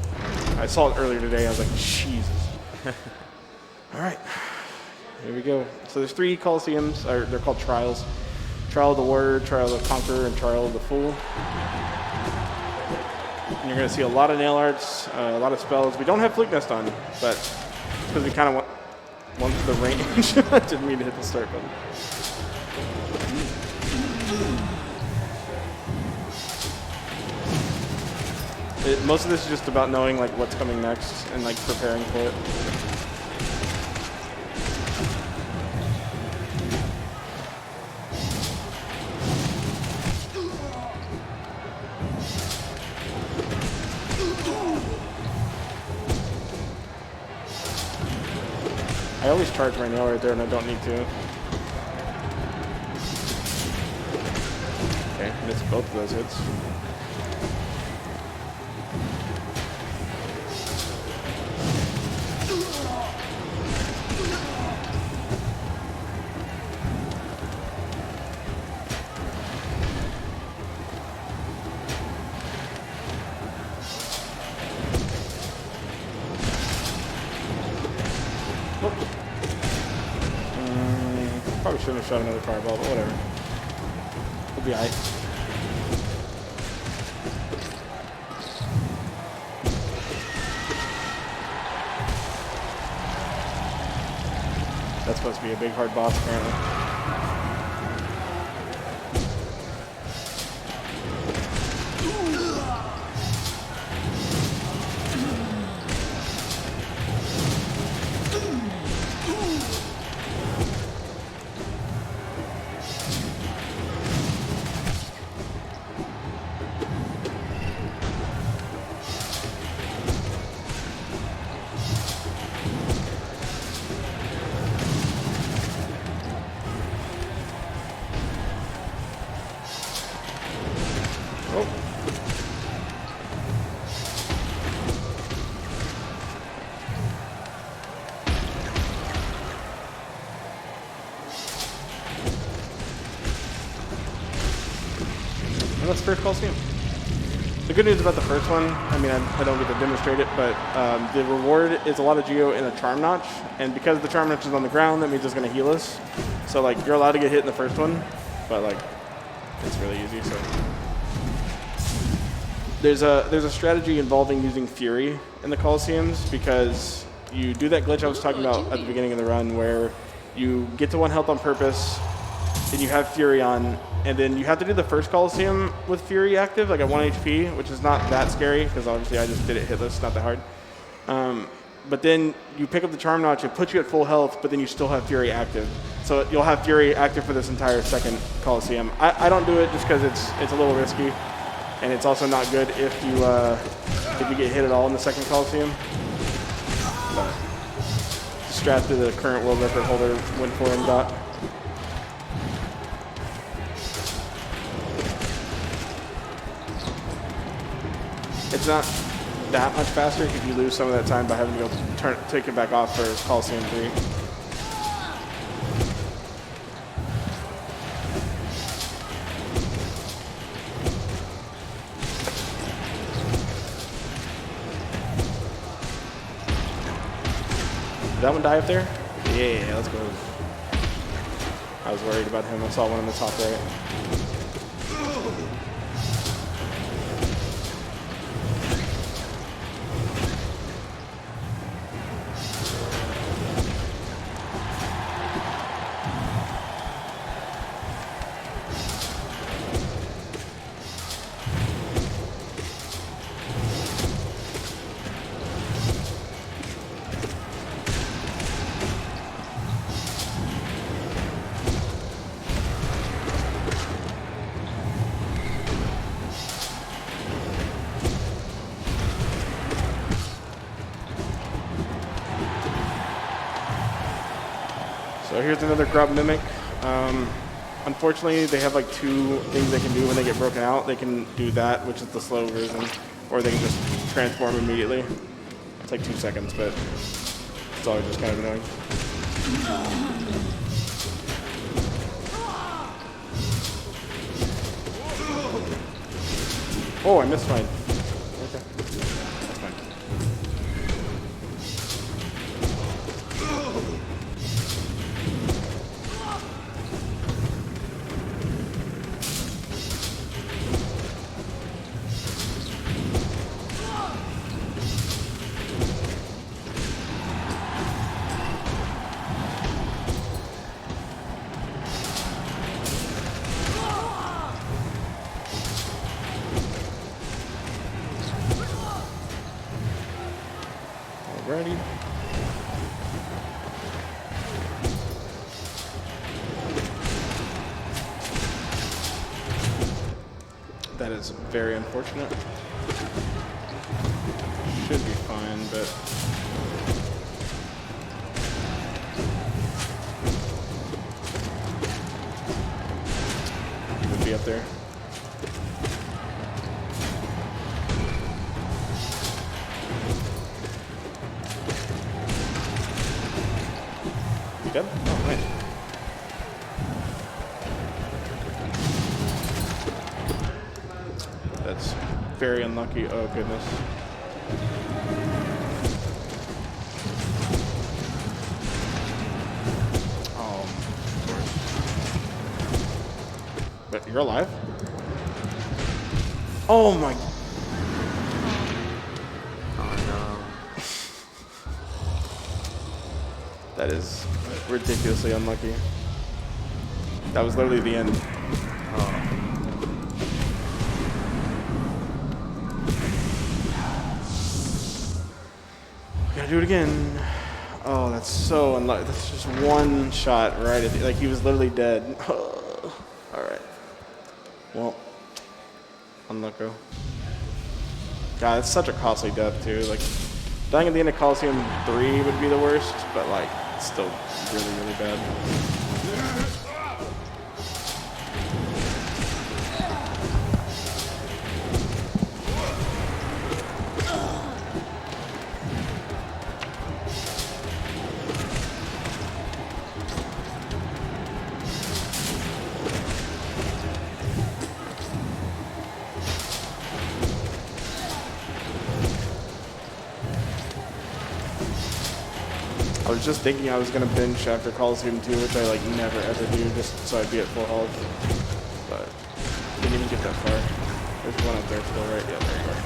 I saw it earlier today. I was like, Jesus. All right, here we go. So there's 3 Colosseums, or they're called Trials. Trial of the Warrior, Trial of the Conqueror, and Trial of the Fool. And you're going to see a lot of nail arts, a lot of spells. We don't have Flick Nest on, but because we kind of want the range. I didn't mean to hit the start button. Most of this is just about knowing like what's coming next and like preparing for it. I always charge my nail right there and I don't need to. Okay, missed both of those hits. Probably shouldn't have shot another fireball, but whatever. We'll be alright. That's supposed to be a big hard boss, apparently. And that's the first Colosseum. The good news about the first one, I mean, I don't get to demonstrate it, but the reward is a lot of Geo in a Charm Notch, and because the Charm Notch is on the ground, that means it's going to heal us. So, like, you're allowed to get hit in the first one, but, like, it's really easy, so. There's a strategy involving using Fury in the Colosseums, because you do that glitch I was talking about at the beginning of the run, where you get to 1 health on purpose, and you have Fury on, and then you have to do the first Colosseum with Fury active, like at 1 HP, which is not that scary, because obviously I just did it hitless, not that hard. But then you pick up the Charm Notch, it puts you at full health, but then you still have Fury active. So you'll have Fury active for this entire second Colosseum. I don't do it just because it's a little risky, and it's also not good if you get hit at all in the second Colosseum. But strat to the current world record holder, win for him, Dot. It's not that much faster because you lose some of that time by having to go take it back off for Coliseum 3. Did that one die up there? Yeah, let's go. I was worried about him. I saw one in the top right. So here's another grub mimic. Unfortunately, they have like 2 things they can do when they get broken out. They can do that, which is the slow version, or they can just transform immediately. It's like 2 seconds, but it's always just kind of annoying. Oh, I missed mine. Okay, that's fine. Alrighty. That is very unfortunate. Should be fine, but he would be up there. Dead? Oh, nice. That's very unlucky. Oh, goodness. Oh, of course. But you're alive? Oh, my. Oh no. That is ridiculously unlucky. That was literally the end. We gotta do it again. Oh, that's so unlucky. That's just one shot right at the, like he was literally dead. Alright. Well, unlucky. God, it's such a costly death too. Like, dying at the end of Coliseum 3 would be the worst, but like, it's still really, really bad. I was just thinking I was gonna binge after Coliseum 2, which I like never ever do, just so I'd be at full health. But didn't even get that far. There's one up there to the right. Yeah, there you are.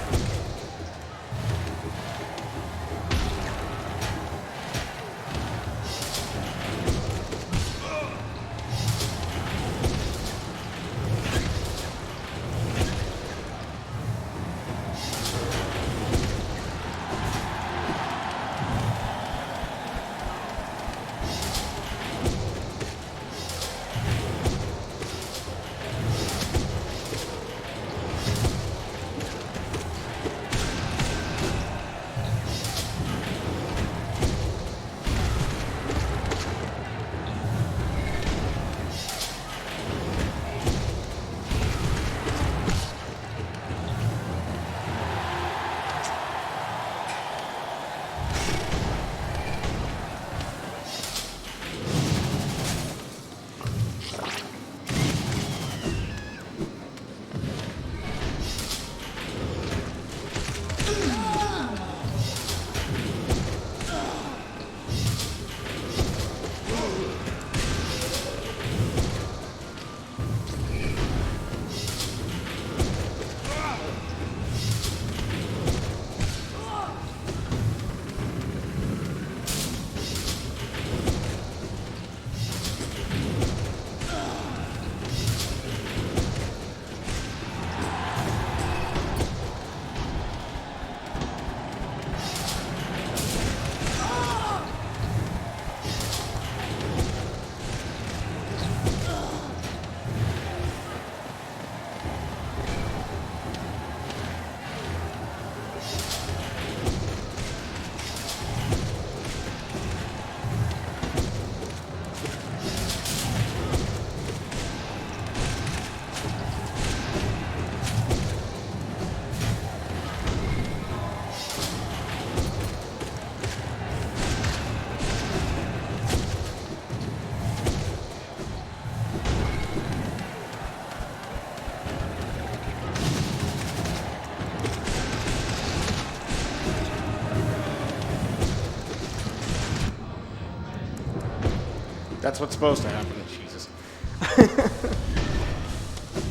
That's what's supposed to happen. Jesus.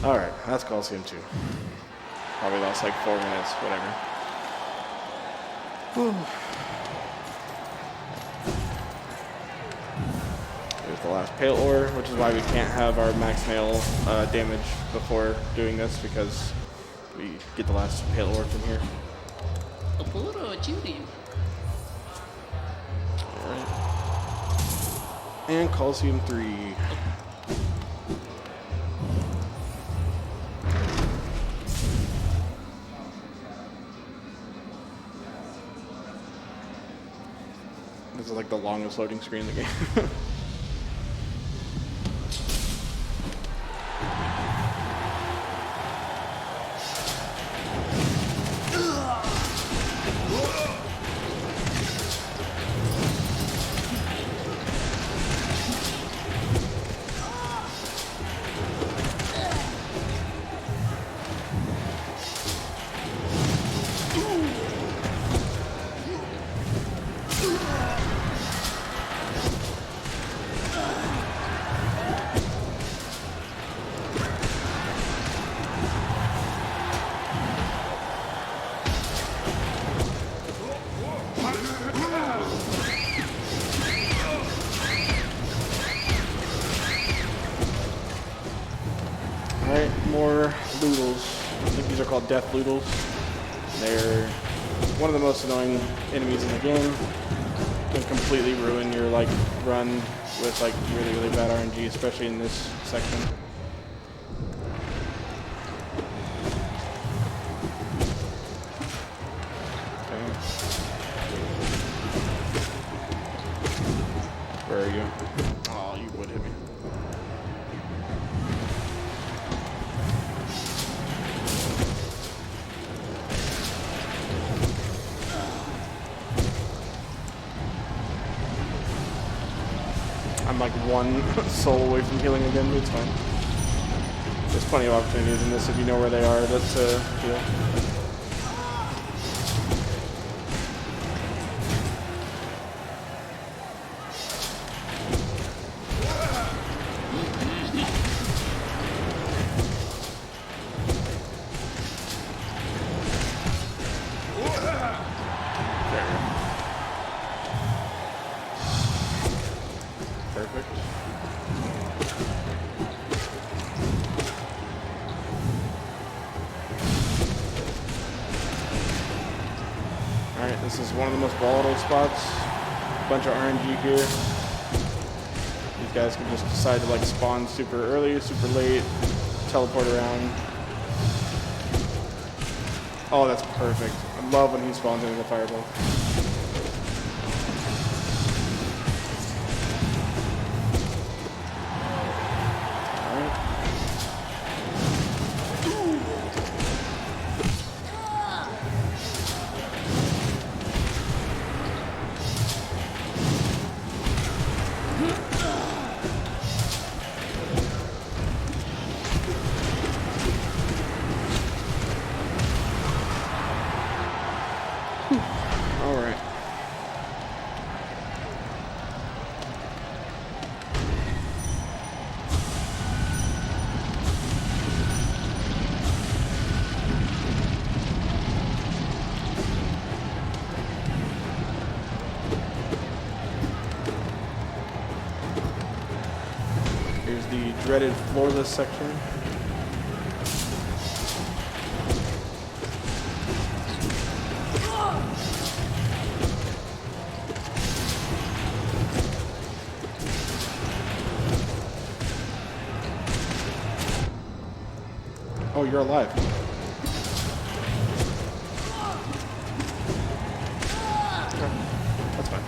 All right, that's Coliseum 2. Probably lost like 4 minutes, whatever. Whew. Here's the last pale ore, which is why we can't have our max nail damage before doing this, because we get the last pale ore from here. Alright. And Coliseum 3. This is like the longest loading screen in the game. Alright, more loodles. I think these are called death loodles. They're one of the most annoying enemies in the game. Can completely ruin your like run with like really bad RNG, especially in this section. Okay. Where are you? Oh, you would hit me. I'm like 1 soul away from healing again, but it's fine. There's plenty of opportunities in this if you know where they are. Let's heal. Perfect. Alright, this is one of the most volatile spots. Bunch of RNG here. These guys can just decide to like spawn super early, super late, teleport around. Oh, that's perfect. I love when he spawns into the fireball. Alright. Here's the dreaded floorless section. Oh, you're alive. Okay, that's fine.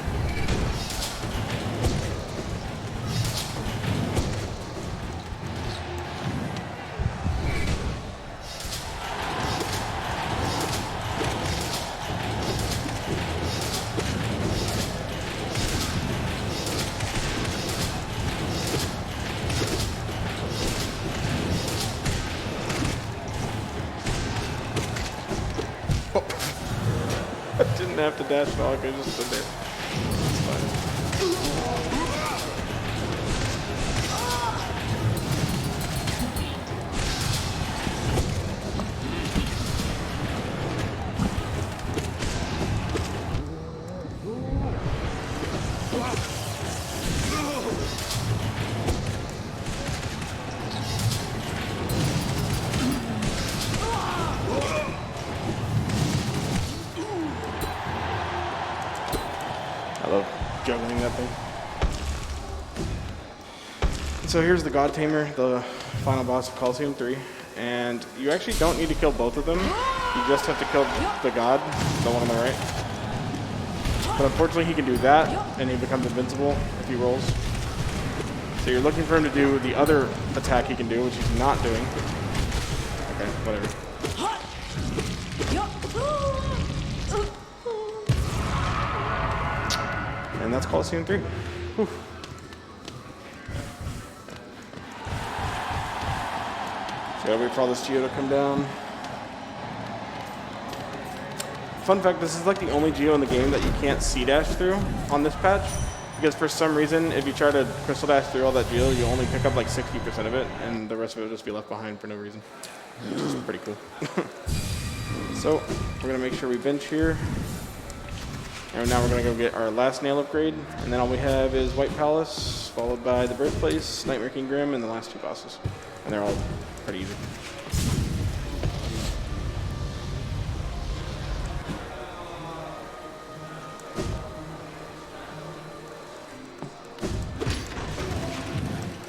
I didn't have to dash dog, I just stood there. It's fine. that thing. So here's the God Tamer, the final boss of Coliseum 3. And you actually don't need to kill both of them. You just have to kill the God, the one on the right. But unfortunately he can do that, and he becomes invincible if he rolls. So you're looking for him to do the other attack he can do, which he's not doing. Okay, whatever. And that's Coliseum 3. Whew. So gotta wait for all this Geo to come down. Fun fact, this is like the only Geo in the game that you can't C-dash through on this patch. Because for some reason, if you try to crystal dash through all that Geo, you only pick up like 60% of it, and the rest of it will just be left behind for no reason. Which is pretty cool. So, we're gonna make sure we bench here. And now we're gonna go get our last nail upgrade, and then all we have is White Palace, followed by the Birthplace, Nightmare King Grim, and the last 2 bosses. And they're all pretty easy.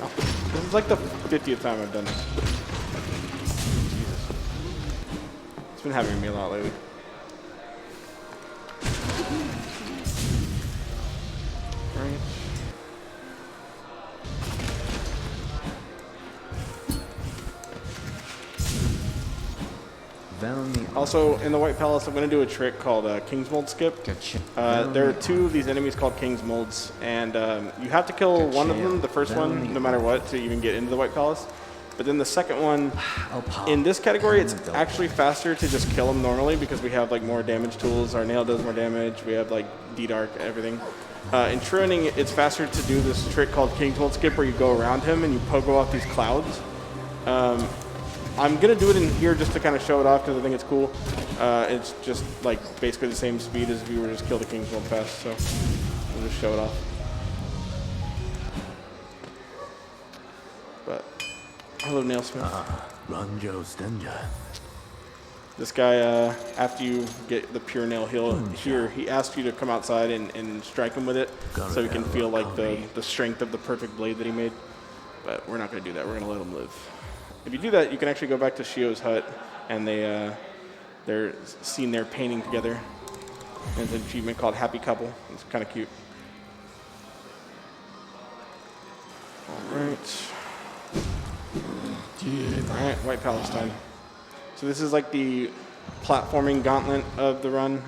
Oh, this is like the 50th time I've done this. Jesus. It's been having me a lot lately. Also, in the White Palace, I'm going to do a trick called King's Mold Skip. There are 2 of these enemies called King's Molds, and you have to kill one of them, the first one, no matter what, to even get into the White Palace. But then the second one, in this category, it's actually faster to just kill them normally because we have like more damage tools. Our nail does more damage. We have like D-Dark, everything. In True Ending, it's faster to do this trick called King's Mold Skip where you go around him and you pogo off these clouds. I'm going to do it in here just to kind of show it off because I think it's cool. It's just like basically the same speed as if you were just kill the King's Mold fast, so we'll just show it off. But, hello Nailsmith. This guy, after you get the pure nail heal here, he asks you to come outside and strike him with it so he can feel like the strength of the perfect blade that he made. But we're not going to do that. We're going to let him live. If you do that, you can actually go back to Shio's hut, and they're seen there painting together. There's an achievement called Happy Couple. It's kind of cute. All right. All right, White Palace time. So this is like the platforming gauntlet of the run.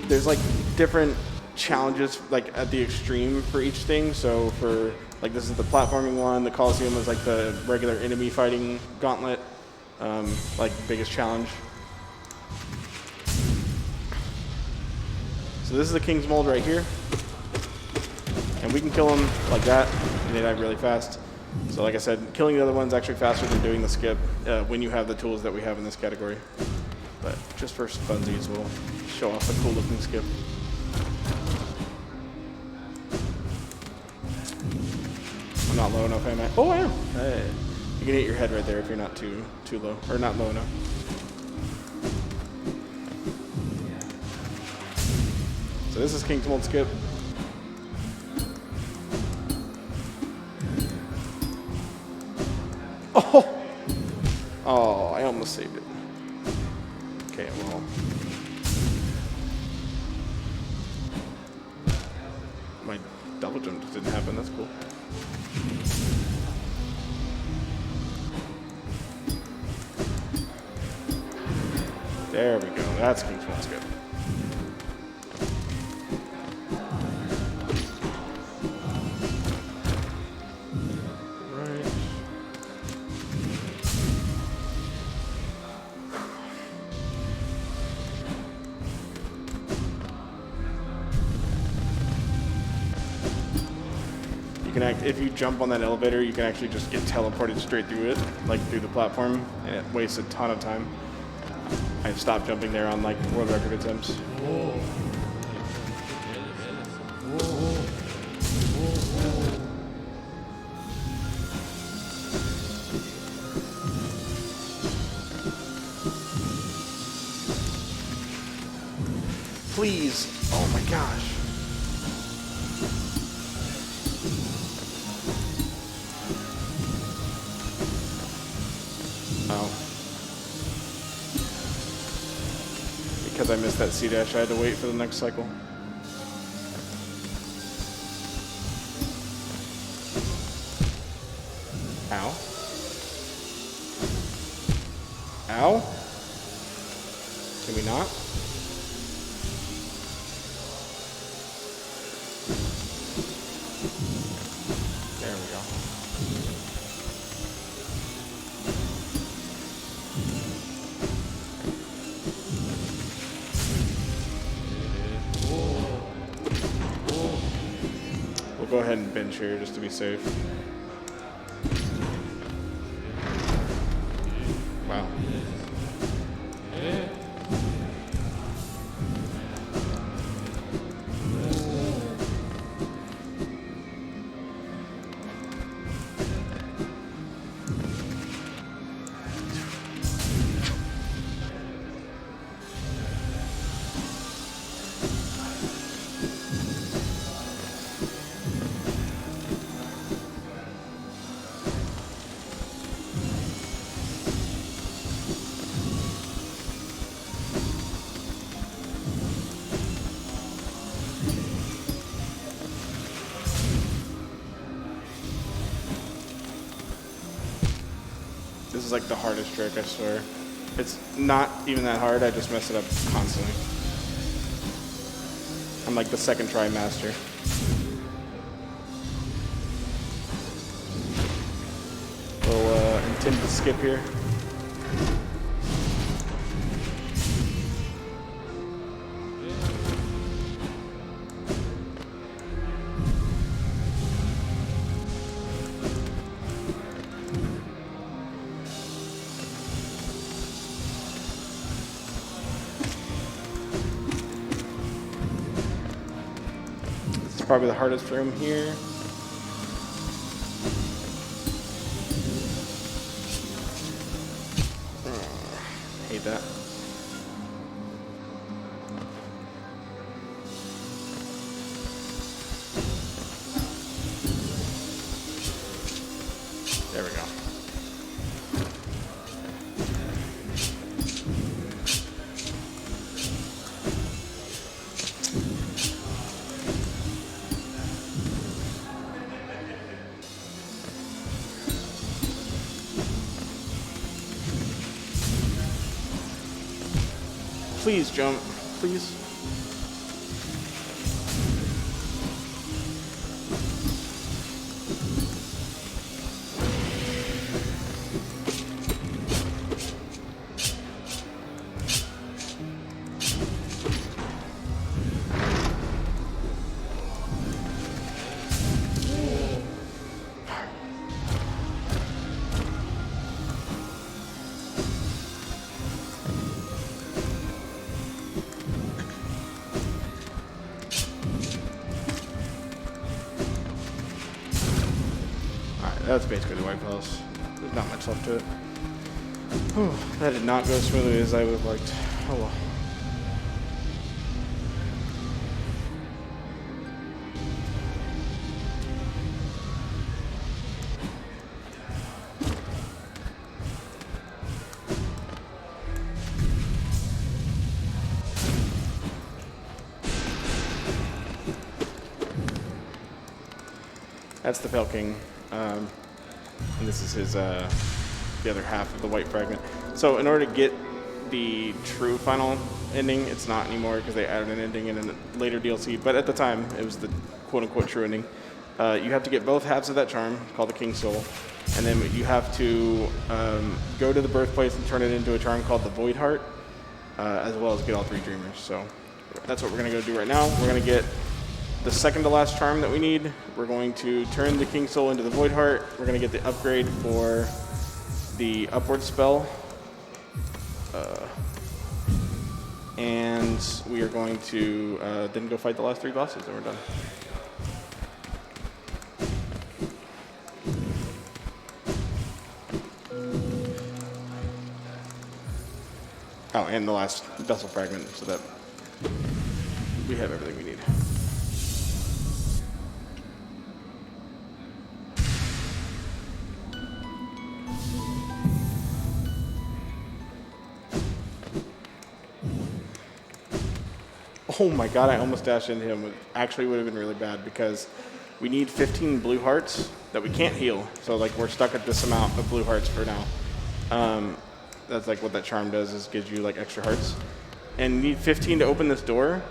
There's like different challenges like at the extreme for each thing. So for like this is the platforming one, the Coliseum is like the regular enemy fighting gauntlet, like biggest challenge. So this is the King's Mold right here. And we can kill them like that, and they die really fast. So like I said, killing the other one's actually faster than doing the skip when you have the tools that we have in this category. But just for funsies, we'll show off a cool looking skip. I'm not low enough, am I? Oh, I am. Hey. You can hit your head right there if you're not too low, or not low enough. So this is King's Mold Skip. Oh! Oh, I almost saved it. Okay, well. My double jump just didn't happen, that's cool. There we go, that's King's Mold Skip. If you jump on that elevator, you can actually just get teleported straight through it, like through the platform, and it wastes a ton of time. I've stopped jumping there on like world record attempts. Whoa. Please. Oh my gosh. because I missed that C-dash. I had to wait for the next cycle. Ow. Ow. Can we not? There we go. We'll go ahead and bench here just to be safe. Wow. This is like the hardest trick, I swear. It's not even that hard, I just mess it up constantly. I'm like the second try master. We'll intend to skip here. Probably the hardest room here. Hate that. There we go. Please jump, please. That's basically the White Palace. There's not much left to it. Whew, that did not go as smoothly as I would have liked. Oh well. That's the Pale King. And this is his the other half of the white fragment. So in order to get the true final ending, it's not anymore because they added an ending in a later DLC, but at the time it was the quote-unquote true ending. You have to get both halves of that charm, called the King's Soul, and then you have to go to the birthplace and turn it into a charm called the Void Heart, as well as get all 3 Dreamers. So that's what we're going to go do right now. We're going to get the second to last charm that we need. We're going to turn the King's Soul into the Void Heart. We're going to get the upgrade for the Upward spell. And we are going to then go fight the last 3 bosses, and we're done. Oh, and the last vessel fragment, so that we have everything we need. Oh my god, I almost dashed into him. It actually would have been really bad because we need 15 blue hearts that we can't heal. So like we're stuck at this amount of blue hearts for now. That's like what that charm does, is gives you like extra hearts. And you need 15 to open this door.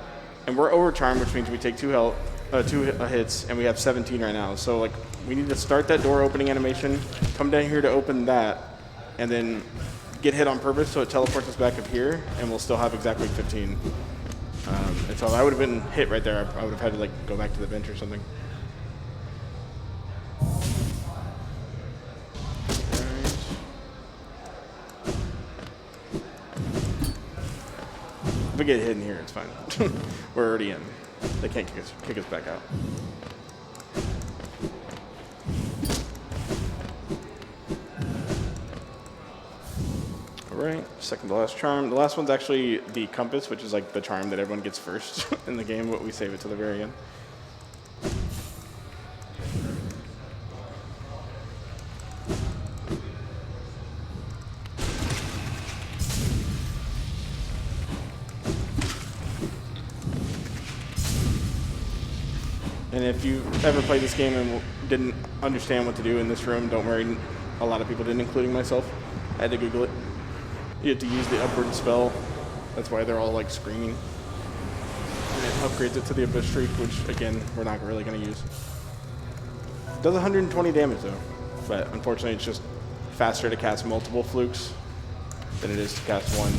And we're over charmed, which means we take two hits, and we have 17 right now. So like we need to start that door opening animation, come down here to open that, and then get hit on purpose so it teleports us back up here, and we'll still have exactly 15. And so I would have been hit right there. I would have had to like go back to the bench or something. If we get hit in here, it's fine. We're already in. They can't kick us back out. All right, second to last charm. The last one's actually the compass, which is like the charm that everyone gets first in the game, but we save it to the very end. And if you ever played this game and didn't understand what to do in this room, don't worry. A lot of people didn't, including myself. I had to Google it. You have to use the upward spell. That's why they're all like screaming. And it upgrades it to the Abyss Streak, which again, we're not really going to use. It does 120 damage though. But unfortunately, it's just faster to cast multiple flukes than it is to cast one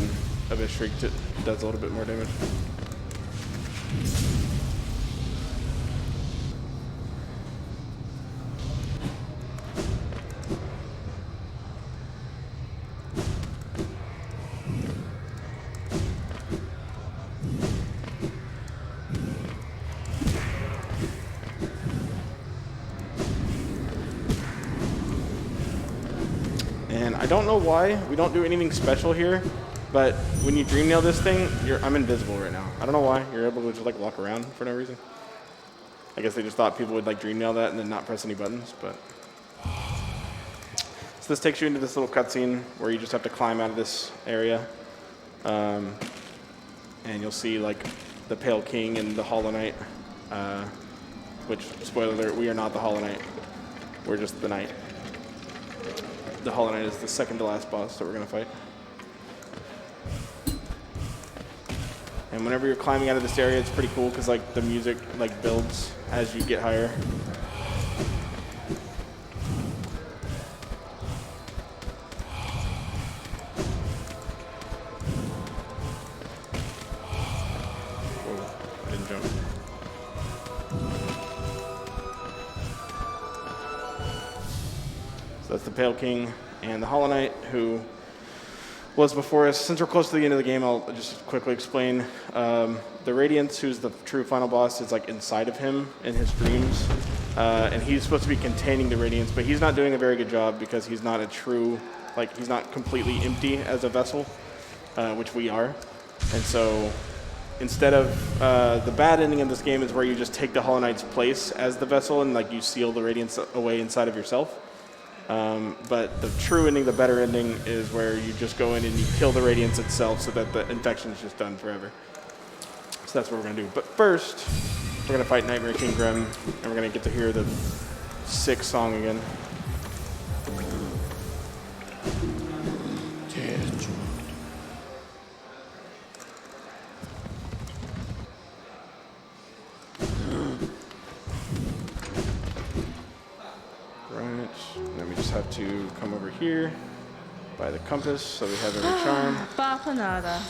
Abyss Streak. It does a little bit more damage. And I don't know why we don't do anything special here, but when you dream nail this thing, I'm invisible right now. I don't know why. You're able to just like walk around for no reason. I guess they just thought people would like dream nail that and then not press any buttons, but. So this takes you into this little cutscene where you just have to climb out of this area. And you'll see like the Pale King and the Hollow Knight, which, spoiler alert, we are not the Hollow Knight. We're just the Knight. The Hollow Knight is the second to last boss that we're going to fight. And whenever you're climbing out of this area, it's pretty cool because like the music like builds as you get higher. Whoa, I didn't jump. So that's the Pale King and the Hollow Knight, who was before us. Since we're close to the end of the game, I'll just quickly explain. The Radiance, who's the true final boss, is like inside of him in his dreams. And he's supposed to be containing the Radiance, but he's not doing a very good job because he's not a true, like he's not completely empty as a vessel, which we are. And so instead of, the bad ending of this game is where you just take the Hollow Knight's place as the vessel and like you seal the Radiance away inside of yourself. But the true ending, the better ending, is where you just go in and you kill the Radiance itself so that the infection is just done forever. So that's what we're going to do. But first, we're going to fight Nightmare King Grim, and we're going to get to hear the sick song again. Right, and then we just have to come over here by the compass, so we have every charm. Bajo nada.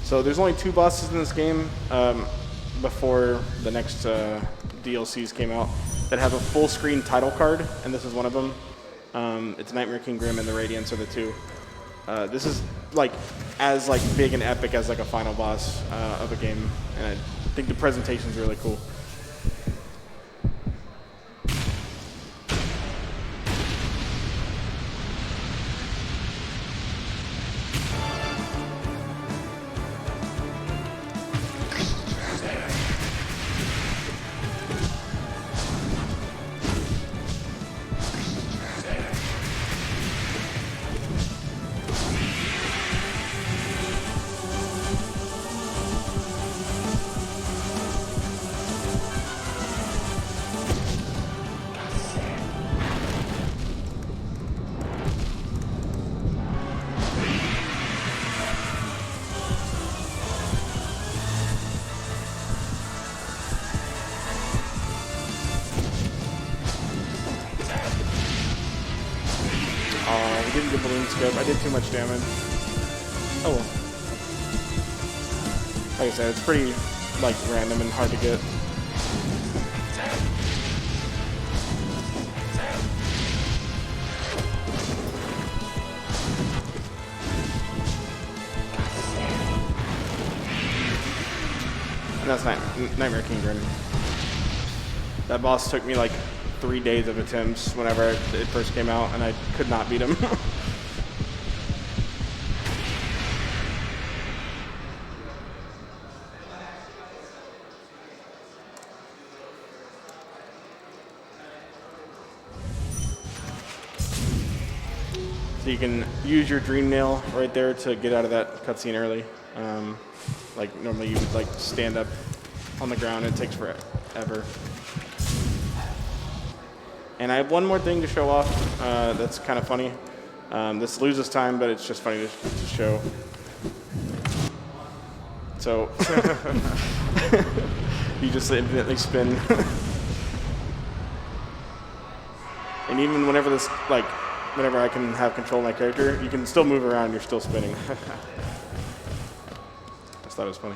So there's only 2 bosses in this game before the next DLCs came out that have a full screen title card, and this is one of them. It's Nightmare King Grim and the Radiance are the 2. This is like as like big and epic as like a final boss of a game, and I think the presentation is really cool. Oh, we didn't get balloon skip. I did too much damage. Oh well. Like I said, it's pretty like random and hard to get. And that's Nightmare King Grim. That boss took me like 3 days of attempts whenever it first came out, and I could not beat him. So you can use your dream nail right there to get out of that cutscene early. Like normally you would like stand up on the ground, it takes forever. And I have one more thing to show off that's kind of funny. This loses time, but it's just funny to show. So you just infinitely spin. And even whenever I can have control of my character, you can still move around, you're still spinning. Just thought it was funny.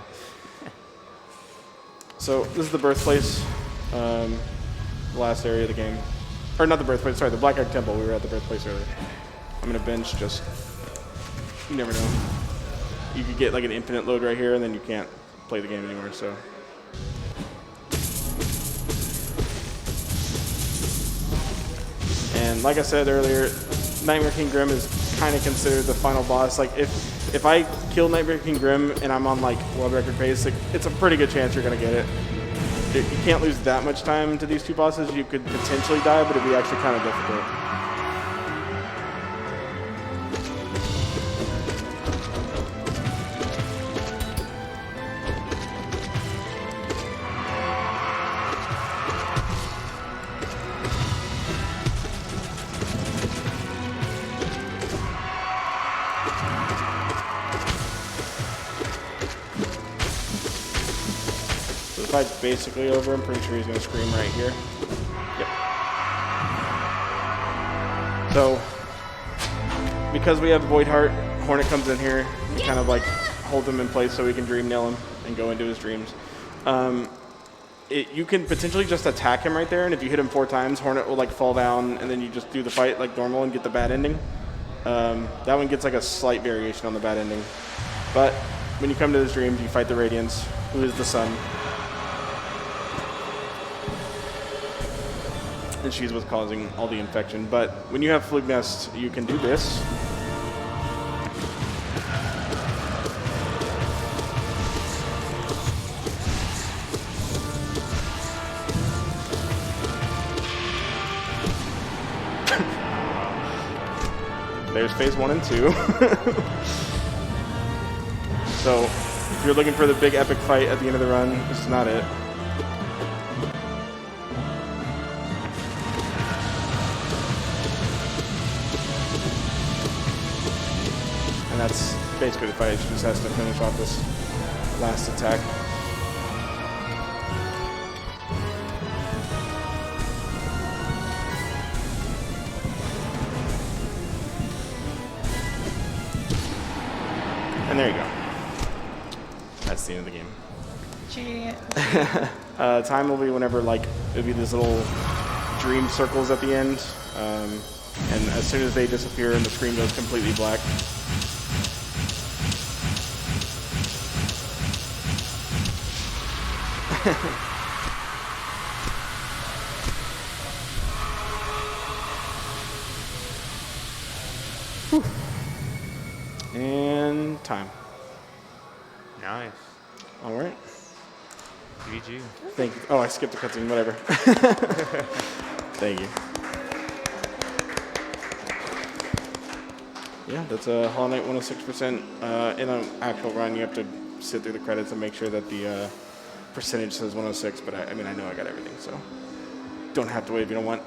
So this is the birthplace, the last area of the game. Or not the birthplace, sorry, the Black Egg Temple. We were at the birthplace earlier. I'm gonna bench just, you never know. You could get like an infinite load right here and then you can't play the game anymore, so. And like I said earlier, Nightmare King Grim is kind of considered the final boss. Like if I kill Nightmare King Grim and I'm on like world record pace, like, it's a pretty good chance you're gonna get it. You can't lose that much time to these two bosses. You could potentially die, but it'd be actually kind of difficult. Fight's basically over. I'm pretty sure he's going to scream right here. Yep. So, because we have Void Heart, Hornet comes in here and kind of like hold him in place so we can dream nail him and go into his dreams. You can potentially just attack him right there, and if you hit him 4 times, Hornet will like fall down, and then you just do the fight like normal and get the bad ending. That one gets like a slight variation on the bad ending. But when you come to his dreams, you fight the Radiance, who is the sun. And she's what's causing all the infection. But when you have Flugnest, you can do this. There's phase 1 and 2. So if you're looking for the big epic fight at the end of the run, this is not it. And that's basically the fight. She just has to finish off this last attack. And there you go. That's the end of the game. Gee. Time will be whenever, like, it'll be these little dream circles at the end. And as soon as they disappear and the screen goes completely black, and time. Nice. All right. GG. Thank you. Oh, I skipped the cutscene. Whatever. Thank you. Yeah, that's a Hollow Knight 106%. In an actual run, you have to sit through the credits and make sure that the percentage says 106. But I mean, I know I got everything, so don't have to wait if you don't want.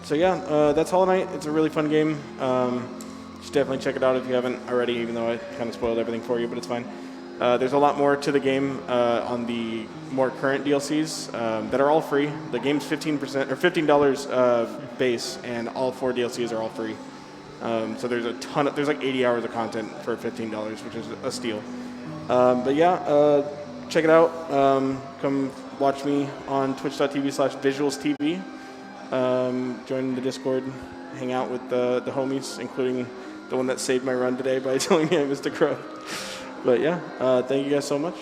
So yeah, that's Hollow Knight. It's a really fun game. You should definitely check it out if you haven't already, even though I kind of spoiled everything for you, but it's fine. There's a lot more to the game on the more current DLCs that are all free. The game's 15% or $15 base, and all 4 DLCs are all free. So there's a ton of, there's like 80 hours of content for $15, which is a steal. But yeah, check it out. Come watch me on twitch.tv/visualstv. Join the Discord, hang out with the homies, including the one that saved my run today by telling me I missed a crow. But yeah, thank you guys so much.